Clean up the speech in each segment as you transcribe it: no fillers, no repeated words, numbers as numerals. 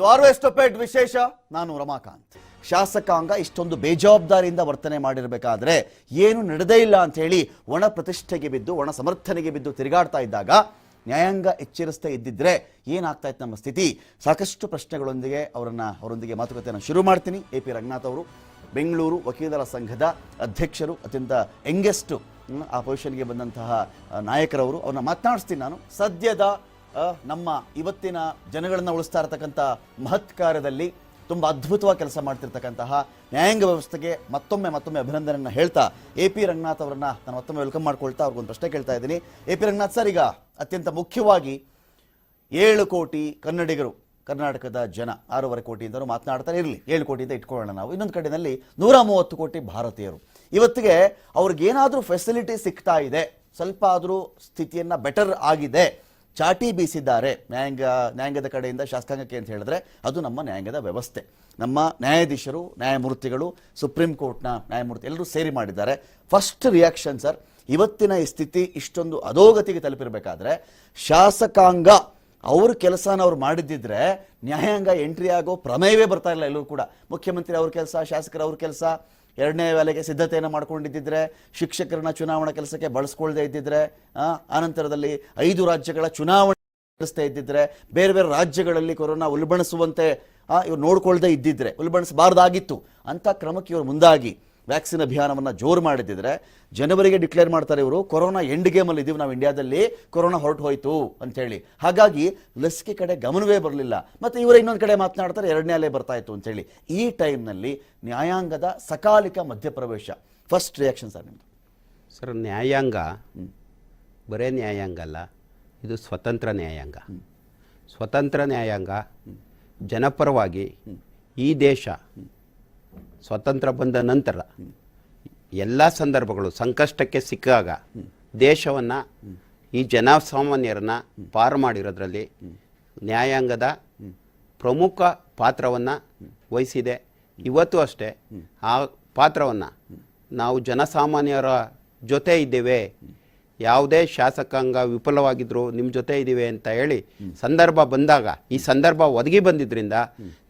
ದ್ವಾರವೆಸ್ಟೊಪೇಟ್ ವಿಶೇಷ. ನಾನು ರಮಾಕಾಂತ್. ಶಾಸಕಾಂಗ ಇಷ್ಟೊಂದು ಬೇಜವಾಬ್ದಾರಿಯಿಂದ ವರ್ತನೆ ಮಾಡಿರಬೇಕಾದ್ರೆ ಏನು ನಡೆದೇ ಇಲ್ಲ ಅಂತ ಹೇಳಿ ಒಣ ಪ್ರತಿಷ್ಠೆಗೆ ಬಿದ್ದು ಒಣ ಸಮರ್ಥನೆಗೆ ಬಿದ್ದು ತಿರುಗಾಡ್ತಾ ಇದ್ದಾಗ ನ್ಯಾಯಾಂಗ ಎಚ್ಚರಿಸ್ತಾ ಇದ್ದಿದ್ರೆ ಏನಾಗ್ತಾ ಇತ್ತು ನಮ್ಮ ಸ್ಥಿತಿ? ಸಾಕಷ್ಟು ಪ್ರಶ್ನೆಗಳೊಂದಿಗೆ ಅವರೊಂದಿಗೆ ಮಾತುಕತೆಯನ್ನು ಶುರು ಮಾಡ್ತೀನಿ. ಎ ಪಿ ರಂಗನಾಥ್ ಅವರು ಬೆಂಗಳೂರು ವಕೀಲರ ಸಂಘದ ಅಧ್ಯಕ್ಷರು, ಅತ್ಯಂತ ಯಂಗೆಸ್ಟ್ ಆ ಪೊಸಿಷನ್ಗೆ ಬಂದಂತಹ ನಾಯಕರವರು. ಅವ್ರನ್ನ ಮಾತನಾಡಿಸ್ತೀನಿ ನಾನು. ಸದ್ಯದ ನಮ್ಮ ಇವತ್ತಿನ ಜನಗಳನ್ನ ಉಳಿಸ್ತಾ ಇರತಕ್ಕಂಥ ಮಹತ್ ಕಾರ್ಯದಲ್ಲಿ ತುಂಬ ಅದ್ಭುತವಾಗಿ ಕೆಲಸ ಮಾಡ್ತಿರ್ತಕ್ಕಂತಹ ನ್ಯಾಯಾಂಗ ವ್ಯವಸ್ಥೆಗೆ ಮತ್ತೊಮ್ಮೆ ಅಭಿನಂದನೆಯನ್ನು ಹೇಳ್ತಾ ಎ ಪಿ ರಂಗನಾಥ್ ಅವರನ್ನ ನಾನು ಮತ್ತೊಮ್ಮೆ ವೆಲ್ಕಮ್ ಮಾಡ್ಕೊಳ್ತಾ ಅವ್ರಿಗೊಂದು ಪ್ರಶ್ನೆ ಕೇಳ್ತಾ ಇದ್ದೀನಿ. ಎ ಪಿ ರಂಗನಾಥ್ ಸರ್, ಈಗ ಅತ್ಯಂತ ಮುಖ್ಯವಾಗಿ 7 ಕೋಟಿ ಕನ್ನಡಿಗರು, ಕರ್ನಾಟಕದ ಜನ 6.5 ಕೋಟಿಯಿಂದಲೂ ಮಾತನಾಡ್ತಾರೆ. ಇರಲಿ, 7 ಕೋಟಿಯಿಂದ ಇಟ್ಕೊಳ್ಳೋಣ ನಾವು. ಇನ್ನೊಂದು ಕಡೆಯಲ್ಲಿ 130 ಕೋಟಿ ಭಾರತೀಯರು. ಇವತ್ತಿಗೆ ಅವ್ರಿಗೇನಾದರೂ ಫೆಸಿಲಿಟಿ ಸಿಗ್ತಾ ಇದೆ, ಸ್ವಲ್ಪ ಆದರೂ ಸ್ಥಿತಿಯನ್ನು ಬೆಟರ್ ಆಗಿದೆ, ಚಾಟಿ ಬೀಸಿದ್ದಾರೆ ನ್ಯಾಯಾಂಗದ ಕಡೆಯಿಂದ ಶಾಸಕಾಂಗಕ್ಕೆ ಅಂತ ಹೇಳಿದ್ರೆ ಅದು ನಮ್ಮ ನ್ಯಾಯಾಂಗದ ವ್ಯವಸ್ಥೆ. ನಮ್ಮ ನ್ಯಾಯಾಧೀಶರು, ನ್ಯಾಯಮೂರ್ತಿಗಳು, ಸುಪ್ರೀಂ ಕೋರ್ಟ್ನ ನ್ಯಾಯಮೂರ್ತಿ ಎಲ್ಲರೂ ಸೇರಿ ಮಾಡಿದ್ದಾರೆ. ಫಸ್ಟ್ ರಿಯಾಕ್ಷನ್ ಸರ್, ಇವತ್ತಿನ ಈ ಸ್ಥಿತಿ ಇಷ್ಟೊಂದು ಅಧೋಗತಿಗೆ ತಲುಪಿರಬೇಕಾದ್ರೆ ಶಾಸಕಾಂಗ ಅವ್ರ ಕೆಲಸನ ಅವ್ರು ಮಾಡಿದ್ದಿದ್ರೆ ನ್ಯಾಯಾಂಗ ಎಂಟ್ರಿ ಆಗೋ ಪ್ರಮೇಯವೇ ಬರ್ತಾ ಇಲ್ಲ. ಎಲ್ಲರೂ ಕೂಡ ಮುಖ್ಯಮಂತ್ರಿ ಅವ್ರ ಕೆಲಸ, ಶಾಸಕರ ಅವ್ರ ಕೆಲಸ, 2ನೇ ವೇಳೆಗೆ ಸಿದ್ಧತೆಯನ್ನು ಮಾಡ್ಕೊಂಡಿದ್ದಿದ್ರೆ, ಶಿಕ್ಷಕರನ್ನ ಚುನಾವಣಾ ಕೆಲಸಕ್ಕೆ ಬಳಸ್ಕೊಳ್ದೇ ಇದ್ದಿದ್ರೆ, ಆನಂತರದಲ್ಲಿ 5 ರಾಜ್ಯಗಳ ಚುನಾವಣೆ ನಡೆಸ್ತಾ ಇದ್ದಿದ್ರೆ, ಬೇರೆ ಬೇರೆ ರಾಜ್ಯಗಳಲ್ಲಿ ಕೊರೋನಾ ಉಲ್ಬಣಿಸುವಂತೆ ಇವ್ರು ನೋಡ್ಕೊಳ್ದೇ ಇದ್ದಿದ್ರೆ, ಉಲ್ಬಣಿಸಬಾರ್ದಾಗಿತ್ತು ಅಂತ ಕ್ರಮಕ್ಕೆ ಇವರು ಮುಂದಾಗಿ ವ್ಯಾಕ್ಸಿನ್ ಅಭಿಯಾನವನ್ನು ಜೋರು ಮಾಡಿದ್ದಿದ್ರೆ ಜನವರಿಗೆ ಡಿಕ್ಲೇರ್ ಮಾಡ್ತಾರೆ ಇವರು ಕೊರೋನಾ ಎಂಡ್ ಗೇಮಲ್ಲಿ ಇದ್ದೀವಿ ನಾವು, ಇಂಡಿಯಾದಲ್ಲಿ ಕೊರೋನಾ ಹೊರಟು ಹೋಯ್ತು ಅಂತೇಳಿ. ಹಾಗಾಗಿ ಲಸಿಕೆ ಕಡೆ ಗಮನವೇ ಬರಲಿಲ್ಲ. ಮತ್ತು ಇವರ ಇನ್ನೊಂದು ಕಡೆ ಮಾತನಾಡ್ತಾರೆ 2ನೇ ಅಲೆ ಬರ್ತಾ ಇತ್ತು ಅಂತೇಳಿ. ಈ ಟೈಮ್ನಲ್ಲಿ ನ್ಯಾಯಾಂಗದ ಸಕಾಲಿಕ ಮಧ್ಯಪ್ರವೇಶ, ಫಸ್ಟ್ ರಿಯಾಕ್ಷನ್ ಸರ್ ನಿಮ್ಮದು? ಸರ್, ನ್ಯಾಯಾಂಗ ಬರೇ ನ್ಯಾಯಾಂಗ ಅಲ್ಲ, ಇದು ಸ್ವತಂತ್ರ ನ್ಯಾಯಾಂಗ. ಸ್ವತಂತ್ರ ನ್ಯಾಯಾಂಗ ಜನಪರವಾಗಿ ಈ ದೇಶ ಸ್ವತಂತ್ರ ಬಂದ ನಂತರ ಎಲ್ಲ ಸಂದರ್ಭಗಳು ಸಂಕಷ್ಟಕ್ಕೆ ಸಿಕ್ಕಾಗ ದೇಶವನ್ನು, ಈ ಜನಸಾಮಾನ್ಯರನ್ನು ಪಾರು ಮಾಡಿರೋದ್ರಲ್ಲಿ ನ್ಯಾಯಾಂಗದ ಪ್ರಮುಖ ಪಾತ್ರವನ್ನು ವಹಿಸಿದೆ. ಇವತ್ತು ಅಷ್ಟೇ ಆ ಪಾತ್ರವನ್ನು ನಾವು ಜನಸಾಮಾನ್ಯರ ಜೊತೆ ಇದ್ದೇವೆ, ಯಾವುದೇ ಶಾಸಕಾಂಗ ವಿಫಲವಾಗಿದ್ದರೂ ನಿಮ್ಮ ಜೊತೆ ಇದ್ದೀವಿ ಅಂತ ಹೇಳಿ ಸಂದರ್ಭ ಬಂದಾಗ, ಈ ಸಂದರ್ಭ ಒದಗಿ ಬಂದಿದ್ದರಿಂದ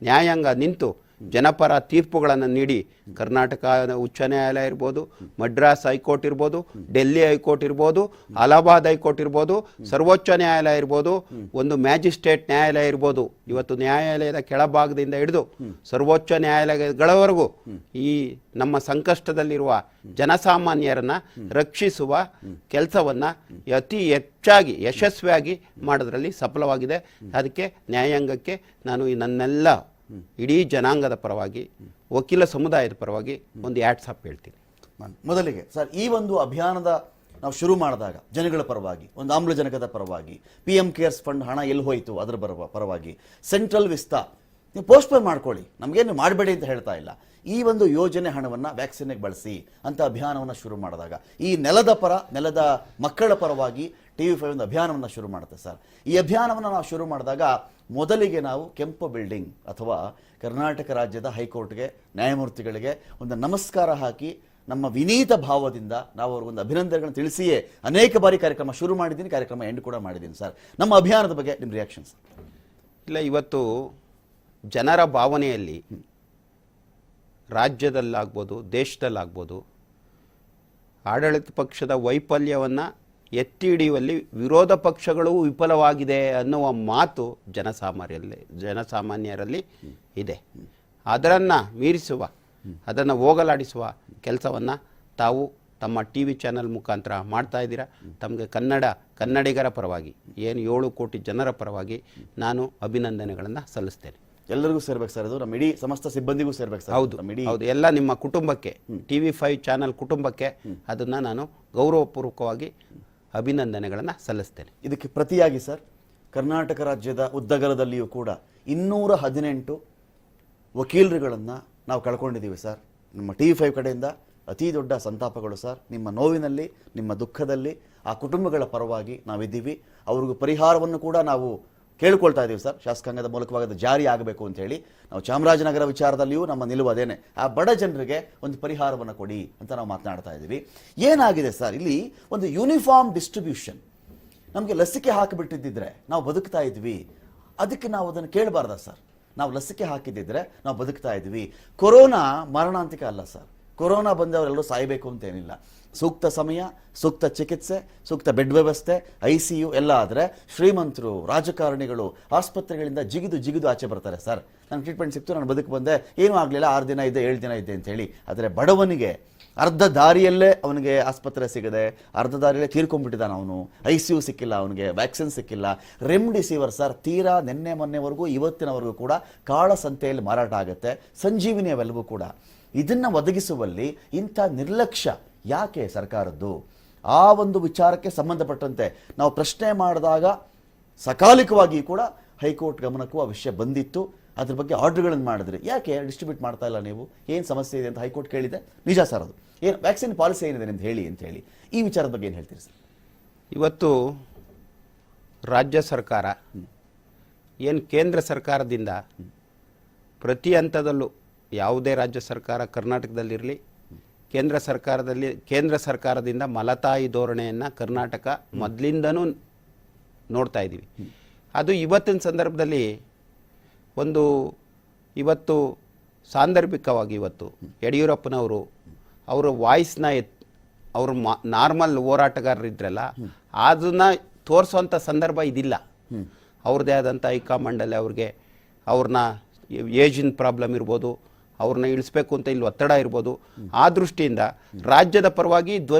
ನ್ಯಾಯಾಂಗ ನಿಂತು ಜನಪರ ತೀರ್ಪುಗಳನ್ನು ನೀಡಿ ಕರ್ನಾಟಕ ಉಚ್ಚ ನ್ಯಾಯಾಲಯ ಇರ್ಬೋದು, ಮಡ್ರಾಸ್ ಹೈಕೋರ್ಟ್ ಇರ್ಬೋದು, ಡೆಲ್ಲಿ ಹೈಕೋರ್ಟ್ ಇರ್ಬೋದು, ಅಲಹಾಬಾದ್ ಹೈಕೋರ್ಟ್ ಇರ್ಬೋದು, ಸರ್ವೋಚ್ಚ ನ್ಯಾಯಾಲಯ ಇರ್ಬೋದು, ಒಂದು ಮ್ಯಾಜಿಸ್ಟ್ರೇಟ್ ನ್ಯಾಯಾಲಯ ಇರ್ಬೋದು, ಇವತ್ತು ನ್ಯಾಯಾಲಯದ ಕೆಳಭಾಗದಿಂದ ಹಿಡಿದು ಸರ್ವೋಚ್ಚ ನ್ಯಾಯಾಲಯಗಳವರೆಗೂ ಈ ನಮ್ಮ ಸಂಕಷ್ಟದಲ್ಲಿರುವ ಜನಸಾಮಾನ್ಯರನ್ನು ರಕ್ಷಿಸುವ ಕೆಲಸವನ್ನು ಅತಿ ಹೆಚ್ಚಾಗಿ ಯಶಸ್ವಿಯಾಗಿ ಮಾಡೋದ್ರಲ್ಲಿ ಸಫಲವಾಗಿದೆ. ಅದಕ್ಕೆ ನ್ಯಾಯಾಂಗಕ್ಕೆ ನಾನು ನನ್ನೆಲ್ಲ ಇಡೀ ಜನಾಂಗದ ಪರವಾಗಿ, ವಕೀಲ ಸಮುದಾಯದ ಪರವಾಗಿ ಒಂದು ಹ್ಯಾಟ್ಸಾಪ್ ಹೇಳ್ತೀನಿ. ಮೊದಲಿಗೆ ಸರ್, ಈ ಒಂದು ಅಭಿಯಾನದ ನಾವು ಶುರು ಮಾಡಿದಾಗ ಜನಗಳ ಪರವಾಗಿ, ಒಂದು ಆಮ್ಲಜನಕದ ಪರವಾಗಿ, PM ಕೇರ್ಸ್ ಫಂಡ್ ಹಣ ಎಲ್ಲಿ ಹೋಯಿತು ಅದರ ಪರವಾಗಿ, ಸೆಂಟ್ರಲ್ ವಿಸ್ತಾ ನೀವು ಪೋಸ್ಟ್ಪೋನ್ ಮಾಡ್ಕೊಳ್ಳಿ, ನಮಗೇನು ಮಾಡಬೇಡಿ ಅಂತ ಹೇಳ್ತಾ ಇಲ್ಲ. ಈ ಒಂದು ಯೋಜನೆ ಹಣವನ್ನು ವ್ಯಾಕ್ಸಿನ್ಗೆ ಬಳಸಿ ಅಂತ ಅಭಿಯಾನವನ್ನು ಶುರು ಮಾಡಿದಾಗ ಈ ನೆಲದ ಮಕ್ಕಳ ಪರವಾಗಿ TV5 ಒಂದು ಅಭಿಯಾನವನ್ನು ಶುರು ಮಾಡುತ್ತೆ ಸರ್. ಈ ಅಭಿಯಾನವನ್ನು ನಾವು ಶುರು ಮಾಡಿದಾಗ ಮೊದಲಿಗೆ ನಾವು ಕೆಂಪು ಬಿಲ್ಡಿಂಗ್ ಅಥವಾ ಕರ್ನಾಟಕ ರಾಜ್ಯದ ಹೈಕೋರ್ಟ್ಗೆ, ನ್ಯಾಯಮೂರ್ತಿಗಳಿಗೆ ಒಂದು ನಮಸ್ಕಾರ ಹಾಕಿ ನಮ್ಮ ವಿನೀತ ಭಾವದಿಂದ ನಾವು ಅವ್ರಿಗೊಂದು ಅಭಿನಂದನೆಗಳನ್ನು ತಿಳಿಸಿಯೇ ಅನೇಕ ಬಾರಿ ಕಾರ್ಯಕ್ರಮ ಶುರು ಮಾಡಿದ್ದೀನಿ, ಕಾರ್ಯಕ್ರಮ ಎಂಡ್ ಕೂಡ ಮಾಡಿದ್ದೀನಿ ಸರ್. ನಮ್ಮ ಅಭಿಯಾನದ ಬಗ್ಗೆ ನಿಮ್ಮ ರಿಯಾಕ್ಷನ್ಸ್? ಇಲ್ಲ, ಇವತ್ತು ಜನರ ಭಾವನೆಯಲ್ಲಿ ರಾಜ್ಯದಲ್ಲಾಗ್ಬೋದು, ದೇಶದಲ್ಲಾಗ್ಬೋದು, ಆಡಳಿತ ಪಕ್ಷದ ವೈಫಲ್ಯವನ್ನು ಎತ್ತಿ ಹಿಡಿಯುವಲ್ಲಿ ವಿರೋಧ ಪಕ್ಷಗಳು ವಿಫಲವಾಗಿದೆ ಅನ್ನುವ ಮಾತು ಜನಸಾಮಾನ್ಯರಲ್ಲಿ ಇದೆ. ಅದನ್ನು ಮೀರಿಸುವ, ಅದನ್ನು ಹೋಗಲಾಡಿಸುವ ಕೆಲಸವನ್ನು ತಾವು ತಮ್ಮ TV ಚಾನೆಲ್ ಮುಖಾಂತರ ಮಾಡ್ತಾ ಇದ್ದೀರಾ. ತಮಗೆ ಕನ್ನಡಿಗರ ಪರವಾಗಿ, ಏನು 7 ಕೋಟಿ ಜನರ ಪರವಾಗಿ ನಾನು ಅಭಿನಂದನೆಗಳನ್ನು ಸಲ್ಲಿಸ್ತೇನೆ. ಎಲ್ಲರಿಗೂ ಸೇರ್ಬೇಕು ಸರ್, ಅದು ನಮ್ಮ ಇಡೀ ಸಮಸ್ತ ಸಿಬ್ಬಂದಿಗೂ ಸೇರ್ಬೇಕು ಸರ್. ಹೌದು, ಎಲ್ಲ ನಿಮ್ಮ ಕುಟುಂಬಕ್ಕೆ, TV5 ಚಾನೆಲ್ ಕುಟುಂಬಕ್ಕೆ ಅದನ್ನು ನಾನು ಗೌರವಪೂರ್ವಕವಾಗಿ ಅಭಿನಂದನೆಗಳನ್ನು ಸಲ್ಲಿಸ್ತೇನೆ. ಇದಕ್ಕೆ ಪ್ರತಿಯಾಗಿ ಸರ್, ಕರ್ನಾಟಕ ರಾಜ್ಯದ ಉದ್ದಗಲದಲ್ಲಿಯೂ ಕೂಡ 218 ವಕೀಲರುಗಳನ್ನು ನಾವು ಕಳ್ಕೊಂಡಿದ್ದೀವಿ ಸರ್. ನಮ್ಮ TV5 ಕಡೆಯಿಂದ ಅತಿ ದೊಡ್ಡ ಸಂತಾಪಗಳು ಸರ್. ನಿಮ್ಮ ನೋವಿನಲ್ಲಿ, ನಿಮ್ಮ ದುಃಖದಲ್ಲಿ ಆ ಕುಟುಂಬಗಳ ಪರವಾಗಿ ನಾವಿದ್ದೀವಿ. ಅವ್ರಿಗೂ ಪರಿಹಾರವನ್ನು ಕೂಡ ನಾವು ಕೇಳ್ಕೊಳ್ತಾ ಇದ್ದೀವಿ ಸರ್. ಶಾಸಕಾಂಗದ ಮೂಲಕವಾಗಿ ಅದು ಜಾರಿ ಆಗಬೇಕು ಅಂತ ಹೇಳಿ ನಾವು ಚಾಮರಾಜನಗರ ವಿಚಾರದಲ್ಲಿಯೂ ನಮ್ಮ ನಿಲುವು ಅದೇನೆ, ಆ ಬಡ ಜನರಿಗೆ ಒಂದು ಪರಿಹಾರವನ್ನು ಕೊಡಿ ಅಂತ ನಾವು ಮಾತನಾಡ್ತಾ ಇದ್ದೀವಿ. ಏನಾಗಿದೆ ಸರ್, ಇಲ್ಲಿ ಒಂದು ಯೂನಿಫಾರ್ಮ್ ಡಿಸ್ಟ್ರಿಬ್ಯೂಷನ್, ನಮಗೆ ಲಸಿಕೆ ಹಾಕಿಬಿಟ್ಟಿದ್ದಿದ್ರೆ ನಾವು ಬದುಕ್ತಾ ಇದ್ವಿ, ಅದಕ್ಕೆ ನಾವು ಅದನ್ನು ಕೇಳಬಾರ್ದ ಸರ್? ನಾವು ಲಸಿಕೆ ಹಾಕಿದ್ದಿದ್ರೆ ನಾವು ಬದುಕ್ತಾ ಇದ್ವಿ. ಕೊರೋನಾ ಮರಣಾಂತಿಕ ಅಲ್ಲ ಸರ್. ಕೊರೋನಾ ಬಂದವರೆಲ್ಲರೂ ಸಾಯಬೇಕು ಅಂತೇನಿಲ್ಲ. ಸೂಕ್ತ ಸಮಯ, ಸೂಕ್ತ ಚಿಕಿತ್ಸೆ, ಸೂಕ್ತ ಬೆಡ್ ವ್ಯವಸ್ಥೆ, ICU ಎಲ್ಲ ಆದರೆ ಶ್ರೀಮಂತರು, ರಾಜಕಾರಣಿಗಳು ಆಸ್ಪತ್ರೆಗಳಿಂದ ಜಿಗಿದು ಆಚೆ ಬರ್ತಾರೆ. ಸರ್, ನನಗೆ ಟ್ರೀಟ್ಮೆಂಟ್ ಸಿಕ್ತು, ನಾನು ಬದುಕು ಬಂದೆ, ಏನೂ ಆಗಲಿಲ್ಲ, 6 ದಿನ ಇದ್ದೆ, 7 ದಿನ ಇದ್ದೆ ಅಂತೇಳಿ. ಆದರೆ ಬಡವನಿಗೆ ಅರ್ಧ ದಾರಿಯಲ್ಲೇ ಅವನಿಗೆ ಆಸ್ಪತ್ರೆ ಸಿಗದೆ, ಅರ್ಧ ದಾರಿಯಲ್ಲೇ ತೀರ್ಕೊಂಡ್ಬಿಟ್ಟಿದ್ದಾನೆ ಅವನು. ICU ಸಿಕ್ಕಿಲ್ಲ ಅವನಿಗೆ, ವ್ಯಾಕ್ಸಿನ್ ಸಿಕ್ಕಿಲ್ಲ, ರೆಮ್ಡಿಸಿವಿರ್ ಸರ್ ತೀರಾ ನಿನ್ನೆ ಮೊನ್ನೆವರೆಗೂ ಇವತ್ತಿನವರೆಗೂ ಕೂಡ ಕಾಳಸಂತೆಯಲ್ಲಿ ಮಾರಾಟ ಆಗುತ್ತೆ, ಸಂಜೀವಿನಿ ಅವೆಲ್ಲವೂ ಕೂಡ. ಇದನ್ನು ಒದಗಿಸುವಲ್ಲಿ ಇಂಥ ನಿರ್ಲಕ್ಷ್ಯ ಯಾಕೆ ಸರ್ಕಾರದ್ದು? ಆ ಒಂದು ವಿಚಾರಕ್ಕೆ ಸಂಬಂಧಪಟ್ಟಂತೆ ನಾವು ಪ್ರಶ್ನೆ ಮಾಡಿದಾಗ ಸಕಾಲಿಕವಾಗಿ ಕೂಡ ಹೈಕೋರ್ಟ್ ಗಮನಕ್ಕೂ ಆ ವಿಷಯ ಬಂದಿತ್ತು. ಅದ್ರ ಬಗ್ಗೆ ಆರ್ಡರ್ಗಳನ್ನು ಮಾಡಿದ್ರಿ. ಯಾಕೆ ಡಿಸ್ಟ್ರಿಬ್ಯೂಟ್ ಮಾಡ್ತಾ ಇಲ್ಲ ನೀವು? ಏನು ಸಮಸ್ಯೆ ಇದೆ ಅಂತ ಹೈಕೋರ್ಟ್ ಕೇಳಿದೆ. ನಿಜ ಸರ್, ಅದು ಏನು ವ್ಯಾಕ್ಸಿನ್ ಪಾಲಿಸಿ ಏನಿದೆ ನಿಮ್ದು ಹೇಳಿ ಅಂತ ಹೇಳಿ. ಈ ವಿಚಾರದ ಬಗ್ಗೆ ಏನು ಹೇಳ್ತೀರಿ ಸರ್? ಇವತ್ತು ರಾಜ್ಯ ಸರ್ಕಾರ ಏನು ಕೇಂದ್ರ ಸರ್ಕಾರದಿಂದ ಪ್ರತಿ ಹಂತದಲ್ಲೂ ಯಾವುದೇ ರಾಜ್ಯ ಸರ್ಕಾರ ಕರ್ನಾಟಕದಲ್ಲಿರಲಿ, ಕೇಂದ್ರ ಸರ್ಕಾರದಿಂದ ಮಲತಾಯಿ ಧೋರಣೆಯನ್ನು ಕರ್ನಾಟಕ ಮೊದಲಿಂದನೂ ನೋಡ್ತಾ ಇದ್ದೀವಿ. ಅದು ಇವತ್ತಿನ ಸಂದರ್ಭದಲ್ಲಿ ಇವತ್ತು ಸಾಂದರ್ಭಿಕವಾಗಿ ಯಡಿಯೂರಪ್ಪನವರು ಅವರ ವಾಯ್ಸ್ನ ಅವರು ನಾರ್ಮಲ್ ಹೋರಾಟಗಾರರಿದ್ರಲ್ಲ, ಅದನ್ನು ತೋರಿಸೋಂಥ ಸಂದರ್ಭ ಇದಿಲ್ಲ. ಅವ್ರದ್ದೇ ಆದಂಥ ಹೈಕಮಾಂಡಲ್ಲಿ ಅವ್ರನ್ನ ಏಜಿನ ಪ್ರಾಬ್ಲಮ್ ಇರ್ಬೋದು, ಅವ್ರನ್ನ ಇಳಿಸ್ಬೇಕು ಅಂತ ಇಲ್ಲಿ ಒತ್ತಡ ಇರ್ಬೋದು. ಆ ದೃಷ್ಟಿಯಿಂದ ರಾಜ್ಯದ ಪರವಾಗಿ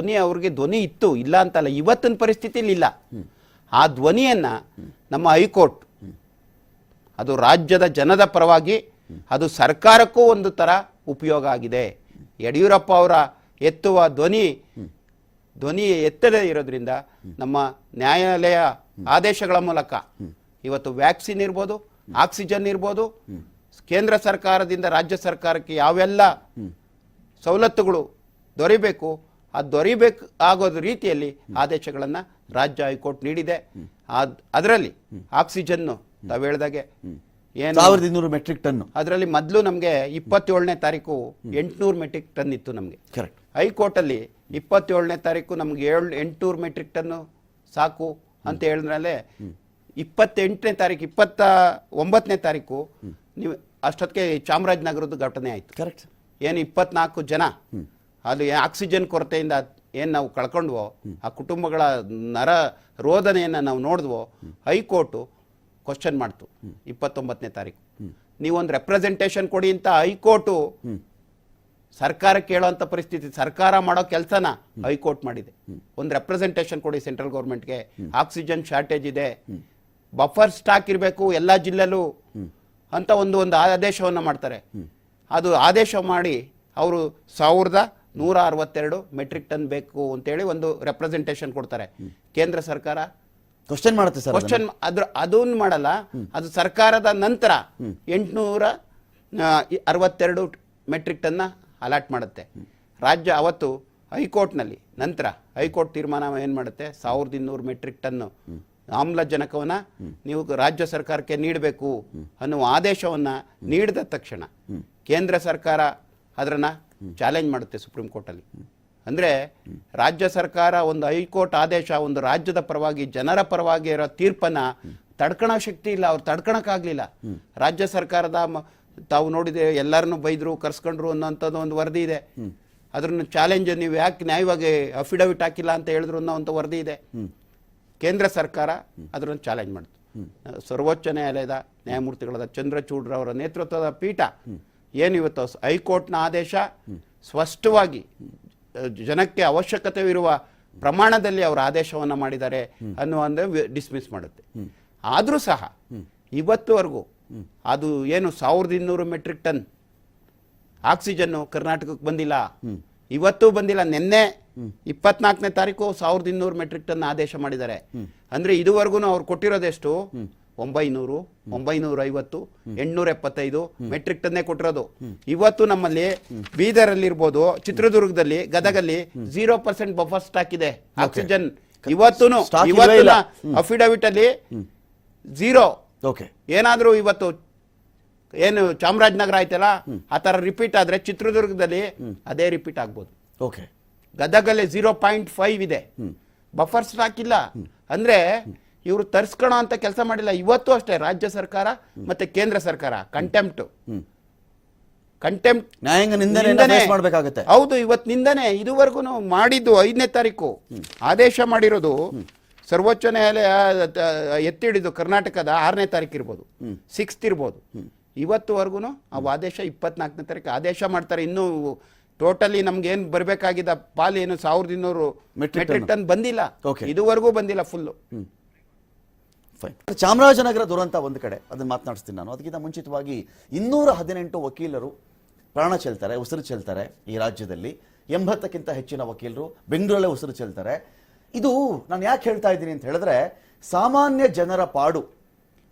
ಅವ್ರಿಗೆ ಧ್ವನಿ ಇತ್ತು, ಇಲ್ಲ ಅಂತಲ್ಲ. ಇವತ್ತಿನ ಪರಿಸ್ಥಿತಿಯಲ್ಲಿ ಇಲ್ಲ. ಆ ಧ್ವನಿಯನ್ನು ನಮ್ಮ ಹೈಕೋರ್ಟ್ ಅದು ರಾಜ್ಯದ ಜನದ ಪರವಾಗಿ, ಅದು ಸರ್ಕಾರಕ್ಕೂ ಒಂದು ಥರ ಉಪಯೋಗ ಆಗಿದೆ. ಯಡಿಯೂರಪ್ಪ ಅವರ ಎತ್ತುವ ಧ್ವನಿ ಎತ್ತದೇ ಇರೋದ್ರಿಂದ ನಮ್ಮ ನ್ಯಾಯಾಲಯ ಆದೇಶಗಳ ಮೂಲಕ ಇವತ್ತು ವ್ಯಾಕ್ಸಿನ್ ಇರ್ಬೋದು, ಆಕ್ಸಿಜನ್ ಇರ್ಬೋದು, ಕೇಂದ್ರ ಸರ್ಕಾರದಿಂದ ರಾಜ್ಯ ಸರ್ಕಾರಕ್ಕೆ ಯಾವೆಲ್ಲ ಸವಲತ್ತುಗಳು ದೊರೆಯಬೇಕು ಅದು ದೊರೆಯಬೇಕು ಆಗೋದು ರೀತಿಯಲ್ಲಿ ಆದೇಶಗಳನ್ನು ರಾಜ್ಯ ಹೈಕೋರ್ಟ್ ನೀಡಿದೆ. ಅದರಲ್ಲಿ ಆಕ್ಸಿಜನ್ನು ತಾವು ಹೇಳಿದಾಗೆ ಏನು 1200 ಮೆಟ್ರಿಕ್ ಟನ್, ಅದರಲ್ಲಿ ಮೊದಲು ನಮಗೆ 27ನೇ ತಾರೀಕು 800 ಮೆಟ್ರಿಕ್ ಟನ್ ಇತ್ತು ನಮಗೆ. ಕರೆಕ್ಟ್. ಹೈಕೋರ್ಟಲ್ಲಿ 27ನೇ ತಾರೀಕು ನಮ್ಗೆ 800 ಮೆಟ್ರಿಕ್ ಟನ್ನು ಸಾಕು ಅಂತ ಹೇಳಿದ್ಮೇಲೆ 28ನೇ ತಾರೀಕು 29ನೇ ತಾರೀಕು ನೀವು ಅಷ್ಟೊತ್ತಿಗೆ ಚಾಮರಾಜನಗರದ ಘಟನೆ ಆಯಿತು. ಕರೆಕ್ಟ್. ಏನು 24 ಜನ ಅದು ಆಕ್ಸಿಜನ್ ಕೊರತೆಯಿಂದ ಏನು ನಾವು ಕಳ್ಕೊಂಡ್ವೋ, ಆ ಕುಟುಂಬಗಳ ನರ ರೋದನೆಯನ್ನು ನಾವು ನೋಡಿದ್ವೋ, ಹೈಕೋರ್ಟು ಕ್ವಶನ್ ಮಾಡ್ತು 29ನೇ ತಾರೀಕು. ನೀವೊಂದು ರೆಪ್ರೆಸೆಂಟೇಷನ್ ಕೊಡಿ ಅಂತ ಹೈಕೋರ್ಟು ಸರ್ಕಾರಕ್ಕೆ ಹೇಳೋಂಥ ಪರಿಸ್ಥಿತಿ, ಸರ್ಕಾರ ಮಾಡೋ ಕೆಲಸನ ಹೈಕೋರ್ಟ್ ಮಾಡಿದೆ. ಒಂದು ರೆಪ್ರೆಸೆಂಟೇಷನ್ ಕೊಡಿ ಸೆಂಟ್ರಲ್ ಗೌರ್ಮೆಂಟ್ಗೆ, ಆಕ್ಸಿಜನ್ ಶಾರ್ಟೇಜ್ ಇದೆ, ಬಫರ್ ಸ್ಟಾಕ್ ಇರಬೇಕು ಎಲ್ಲ ಜಿಲ್ಲೆಲೂ ಅಂತ ಒಂದು ಆದೇಶವನ್ನು ಮಾಡ್ತಾರೆ. ಅದು ಆದೇಶ ಮಾಡಿ ಅವರು 1162 ಮೆಟ್ರಿಕ್ ಟನ್ ಬೇಕು ಅಂತೇಳಿ ಒಂದು ರೆಪ್ರೆಸೆಂಟೇಷನ್ ಕೊಡ್ತಾರೆ. ಕೇಂದ್ರ ಸರ್ಕಾರ ಕ್ವಶನ್ ಮಾಡುತ್ತೆ ಸರ್. ಕ್ವಶನ್ ಅದನ್ನು ಮಾಡಲ್ಲ. ಅದು ಸರ್ಕಾರದ ನಂತರ 862 ಮೆಟ್ರಿಕ್ ಟನ್ನ ಅಲಾಟ್ ಮಾಡುತ್ತೆ ರಾಜ್ಯ. ಅವತ್ತು ಹೈಕೋರ್ಟ್ನಲ್ಲಿ ನಂತರ ಹೈಕೋರ್ಟ್ ತೀರ್ಮಾನ ಏನು ಮಾಡುತ್ತೆ, 1200 ಮೆಟ್ರಿಕ್ ಟನ್ನು ಆಮ್ಲಜನಕವನ್ನು ನೀವು ರಾಜ್ಯ ಸರ್ಕಾರಕ್ಕೆ ನೀಡಬೇಕು ಅನ್ನುವ ಆದೇಶವನ್ನು ನೀಡಿದ ತಕ್ಷಣ ಕೇಂದ್ರ ಸರ್ಕಾರ ಅದನ್ನು ಚಾಲೆಂಜ್ ಮಾಡುತ್ತೆ ಸುಪ್ರೀಂ ಕೋರ್ಟಲ್ಲಿ. ಅಂದರೆ ರಾಜ್ಯ ಸರ್ಕಾರ ಒಂದು ಹೈಕೋರ್ಟ್ ಆದೇಶ, ಒಂದು ರಾಜ್ಯದ ಪರವಾಗಿ ಜನರ ಪರವಾಗಿ ಇರೋ ತೀರ್ಪನ್ನು ತಡ್ಕೊಳೋ ಶಕ್ತಿ ಇಲ್ಲ, ಅವ್ರು ತಡ್ಕೊಳಕ್ಕಾಗಲಿಲ್ಲ. ರಾಜ್ಯ ಸರ್ಕಾರದ ತಾವು ನೋಡಿದೆ ಎಲ್ಲರನ್ನು ಬೈದರು, ಕರ್ಸ್ಕೊಂಡ್ರು ಅನ್ನೋಂಥದ್ದು ಒಂದು ವರದಿ ಇದೆ. ಅದ್ರನ್ನು ಚಾಲೆಂಜ್ ನೀವು ಯಾಕೆ ನ್ಯಾಯವಾಗಿ ಅಫಿಡವಿಟ್ ಹಾಕಿಲ್ಲ ಅಂತ ಹೇಳಿದ್ರು ಅನ್ನೋ ವರದಿ ಇದೆ. ಕೇಂದ್ರ ಸರ್ಕಾರ ಅದನ್ನು ಚಾಲೆಂಜ್ ಮಾಡಿತು. ಸರ್ವೋಚ್ಚ ನ್ಯಾಯಾಲಯದ ನ್ಯಾಯಮೂರ್ತಿಗಳಾದ ಚಂದ್ರಚೂಡ್ರವರ ನೇತೃತ್ವದ ಪೀಠ ಏನಿವತ್ತು ಹೈಕೋರ್ಟ್ನ ಆದೇಶ ಸ್ಪಷ್ಟವಾಗಿ ಜನಕ್ಕೆ ಅವಶ್ಯಕತೆವಿರುವ ಪ್ರಮಾಣದಲ್ಲಿ ಅವರ ಆದೇಶವನ್ನು ಮಾಡಿದ್ದಾರೆ ಅನ್ನುವಂಥ ಡಿಸ್ಮಿಸ್ ಮಾಡುತ್ತೆ. ಆದರೂ ಸಹ ಇವತ್ತುವರೆಗೂ ಅದು ಏನು 1200 ಮೆಟ್ರಿಕ್ ಟನ್ ಆಕ್ಸಿಜನ್ನು ಕರ್ನಾಟಕಕ್ಕೆ ಬಂದಿಲ್ಲ, ಇವತ್ತೂ ಬಂದಿಲ್ಲ. ನಿನ್ನೆ 24ನೇ ತಾರೀಕು 1200 ಮೆಟ್ರಿಕ್ ಟನ್ ಆದೇಶ ಮಾಡಿದ್ದಾರೆ. ಅಂದ್ರೆ ಇದುವರೆಗೂ ಅವ್ರು ಕೊಟ್ಟಿರೋದೆಷ್ಟು? 900, 950, 875 ಮೆಟ್ರಿಕ್ ಟನ್ನೇ ಕೊಟ್ಟಿರೋದು. ಇವತ್ತು ನಮ್ಮಲ್ಲಿ ಬೀದರಲ್ಲಿ ಇರ್ಬೋದು, ಚಿತ್ರದುರ್ಗದಲ್ಲಿ, ಗದಗಲ್ಲಿ 0% ಬಫರ್ ಸ್ಟಾಕ್ ಇದೆ ಆಕ್ಸಿಜನ್. ಇವತ್ತಿನ ಅಫಿಡವಿಟ್ ಅಲ್ಲಿ 0. ಏನಾದ್ರೂ ಇವತ್ತು ಏನು ಚಾಮರಾಜನಗರ ಆಯ್ತಲ್ಲ ಆ ತರ ರಿಪೀಟ್ ಆದ್ರೆ ಚಿತ್ರದುರ್ಗದಲ್ಲಿ ಅದೇ ರಿಪೀಟ್ ಆಗ್ಬೋದು. ಗದಗಲ್ಲಿ 0.5 ಇದೆ, ಬಫರ್ ಸ್ಟಾಕ್ ಇಲ್ಲ. ಅಂದ್ರೆ ಇವರು ತರಿಸ್ಕೊಳೋ ಅಂತ ಕೆಲಸ ಮಾಡಿಲ್ಲ. ಇವತ್ತು ಅಷ್ಟೇ ರಾಜ್ಯ ಸರ್ಕಾರ ಮತ್ತೆ ಕೇಂದ್ರ ಸರ್ಕಾರ ಕಂಟೆಂಪ್ಟ್ ನ್ಯಾಯಾಂಗ ನಿಂದನೆ ಮಾಡಬೇಕಾಗುತ್ತೆ. ಹೌದು, ಇವತ್ತು ನಿಂದನೆ ಇದುವರೆಗೂ ಮಾಡಿದ್ದು 5ನೇ ತಾರೀಕು ಆದೇಶ ಮಾಡಿರೋದು ಸರ್ವೋಚ್ಚ ನ್ಯಾಯಾಲಯ ಎತ್ತಿಡಿದು ಕರ್ನಾಟಕದ 6ನೇ ತಾರೀಕು ಇರ್ಬೋದು, 6th ಇರ್ಬೋದು. ಇವತ್ತುವರೆಗೂ ಆ ಆದೇಶ 24ನೇ ತಾರೀಕು ಆದೇಶ ಮಾಡ್ತಾರೆ. ಇನ್ನೂ ಟೋಟಲಿ ನಮ್ಗೆ ಏನು ಬರಬೇಕಾಗಿದ್ದ ಪಾಲ್ ಏನು 1200 ಮೆಟ್ರಿಕ್ ಟನ್ ಬಂದಿಲ್ಲ, ಇದುವರೆಗೂ ಬಂದಿಲ್ಲ ಫುಲ್ಲು. ಚಾಮರಾಜನಗರ ದುರಂತ ಒಂದು ಕಡೆ, ಅದನ್ನ ಮಾತನಾಡಿಸ್ತೀನಿ ನಾನು. ಅದಕ್ಕಿಂತ ಮುಂಚಿತವಾಗಿ 218 ವಕೀಲರು ಪ್ರಾಣ ಚೆಲ್ತಾರೆ, ಉಸಿರು ಚೆಲ್ತಾರೆ ಈ ರಾಜ್ಯದಲ್ಲಿ. 80ಕ್ಕಿಂತ ಹೆಚ್ಚಿನ ವಕೀಲರು ಬೆಂಗಳೂರಲ್ಲೇ ಉಸಿರು ಚೆಲ್ತಾರೆ. ಇದು ನಾನು ಯಾಕೆ ಹೇಳ್ತಾ ಇದ್ದೀನಿ ಅಂತ ಹೇಳಿದ್ರೆ, ಸಾಮಾನ್ಯ ಜನರ ಪಾಡು,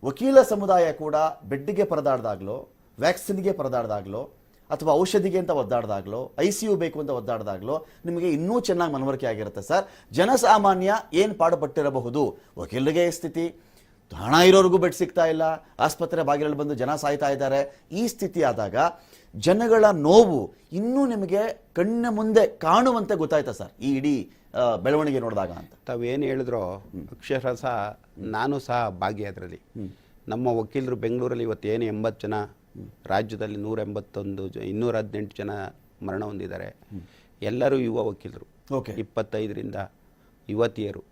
ವಕೀಲ ಸಮುದಾಯ ಕೂಡ ಬೆಡ್ಗೆ ಪರದಾಡ್ದಾಗ್ಲೋ, ವ್ಯಾಕ್ಸಿನ್ಗೆ ಪರದಾಡ್ದಾಗ್ಲೋ, ಅಥವಾ ಔಷಧಿಗೆ ಅಂತ ಒದ್ದಾಡ್ದಾಗ್ಲೋ, ICU ಬೇಕು ಅಂತ ಒದ್ದಾಡ್ದಾಗ್ಲೋ ನಿಮಗೆ ಇನ್ನೂ ಚೆನ್ನಾಗಿ ಮನವರಿಕೆ ಆಗಿರುತ್ತೆ ಸರ್. ಜನಸಾಮಾನ್ಯ ಏನು ಪಾಡುಪಟ್ಟಿರಬಹುದು, ವಕೀಲರಿಗೆ ಸ್ಥಿತಿ, ಹಣ ಇರೋರಿಗೂ ಬೆಡ್ ಸಿಗ್ತಾ ಇಲ್ಲ, ಆಸ್ಪತ್ರೆ ಬಾಗಿಲಲ್ಲಿ ಬಂದು ಜನ ಸಾಯ್ತಾ ಇದ್ದಾರೆ. ಈ ಸ್ಥಿತಿ ಆದಾಗ ಜನಗಳ ನೋವು ಇನ್ನೂ ನಿಮಗೆ ಕಣ್ಣ ಮುಂದೆ ಕಾಣುವಂತೆ ಗೊತ್ತಾಯ್ತಾ ಸರ್ ಈ ಇಡೀ ಬೆಳವಣಿಗೆ ನೋಡಿದಾಗ ಅಂತ? ತಾವೇನು ಹೇಳಿದ್ರೋ ಅಕ್ಷರಶಃ ನಾನು ಸಹ ಭಾಗಿ ಅದರಲ್ಲಿ. ನಮ್ಮ ವಕೀಲರು ಬೆಂಗಳೂರಲ್ಲಿ ಇವತ್ತೇನು 80 ಜನ, ರಾಜ್ಯದಲ್ಲಿ 181, 218 ಜನ ಮರಣ ಹೊಂದಿದ್ದಾರೆ. ಎಲ್ಲರೂ ಯುವ ವಕೀಲರು, 25ರಿಂದ ಯುವತಿಯರು,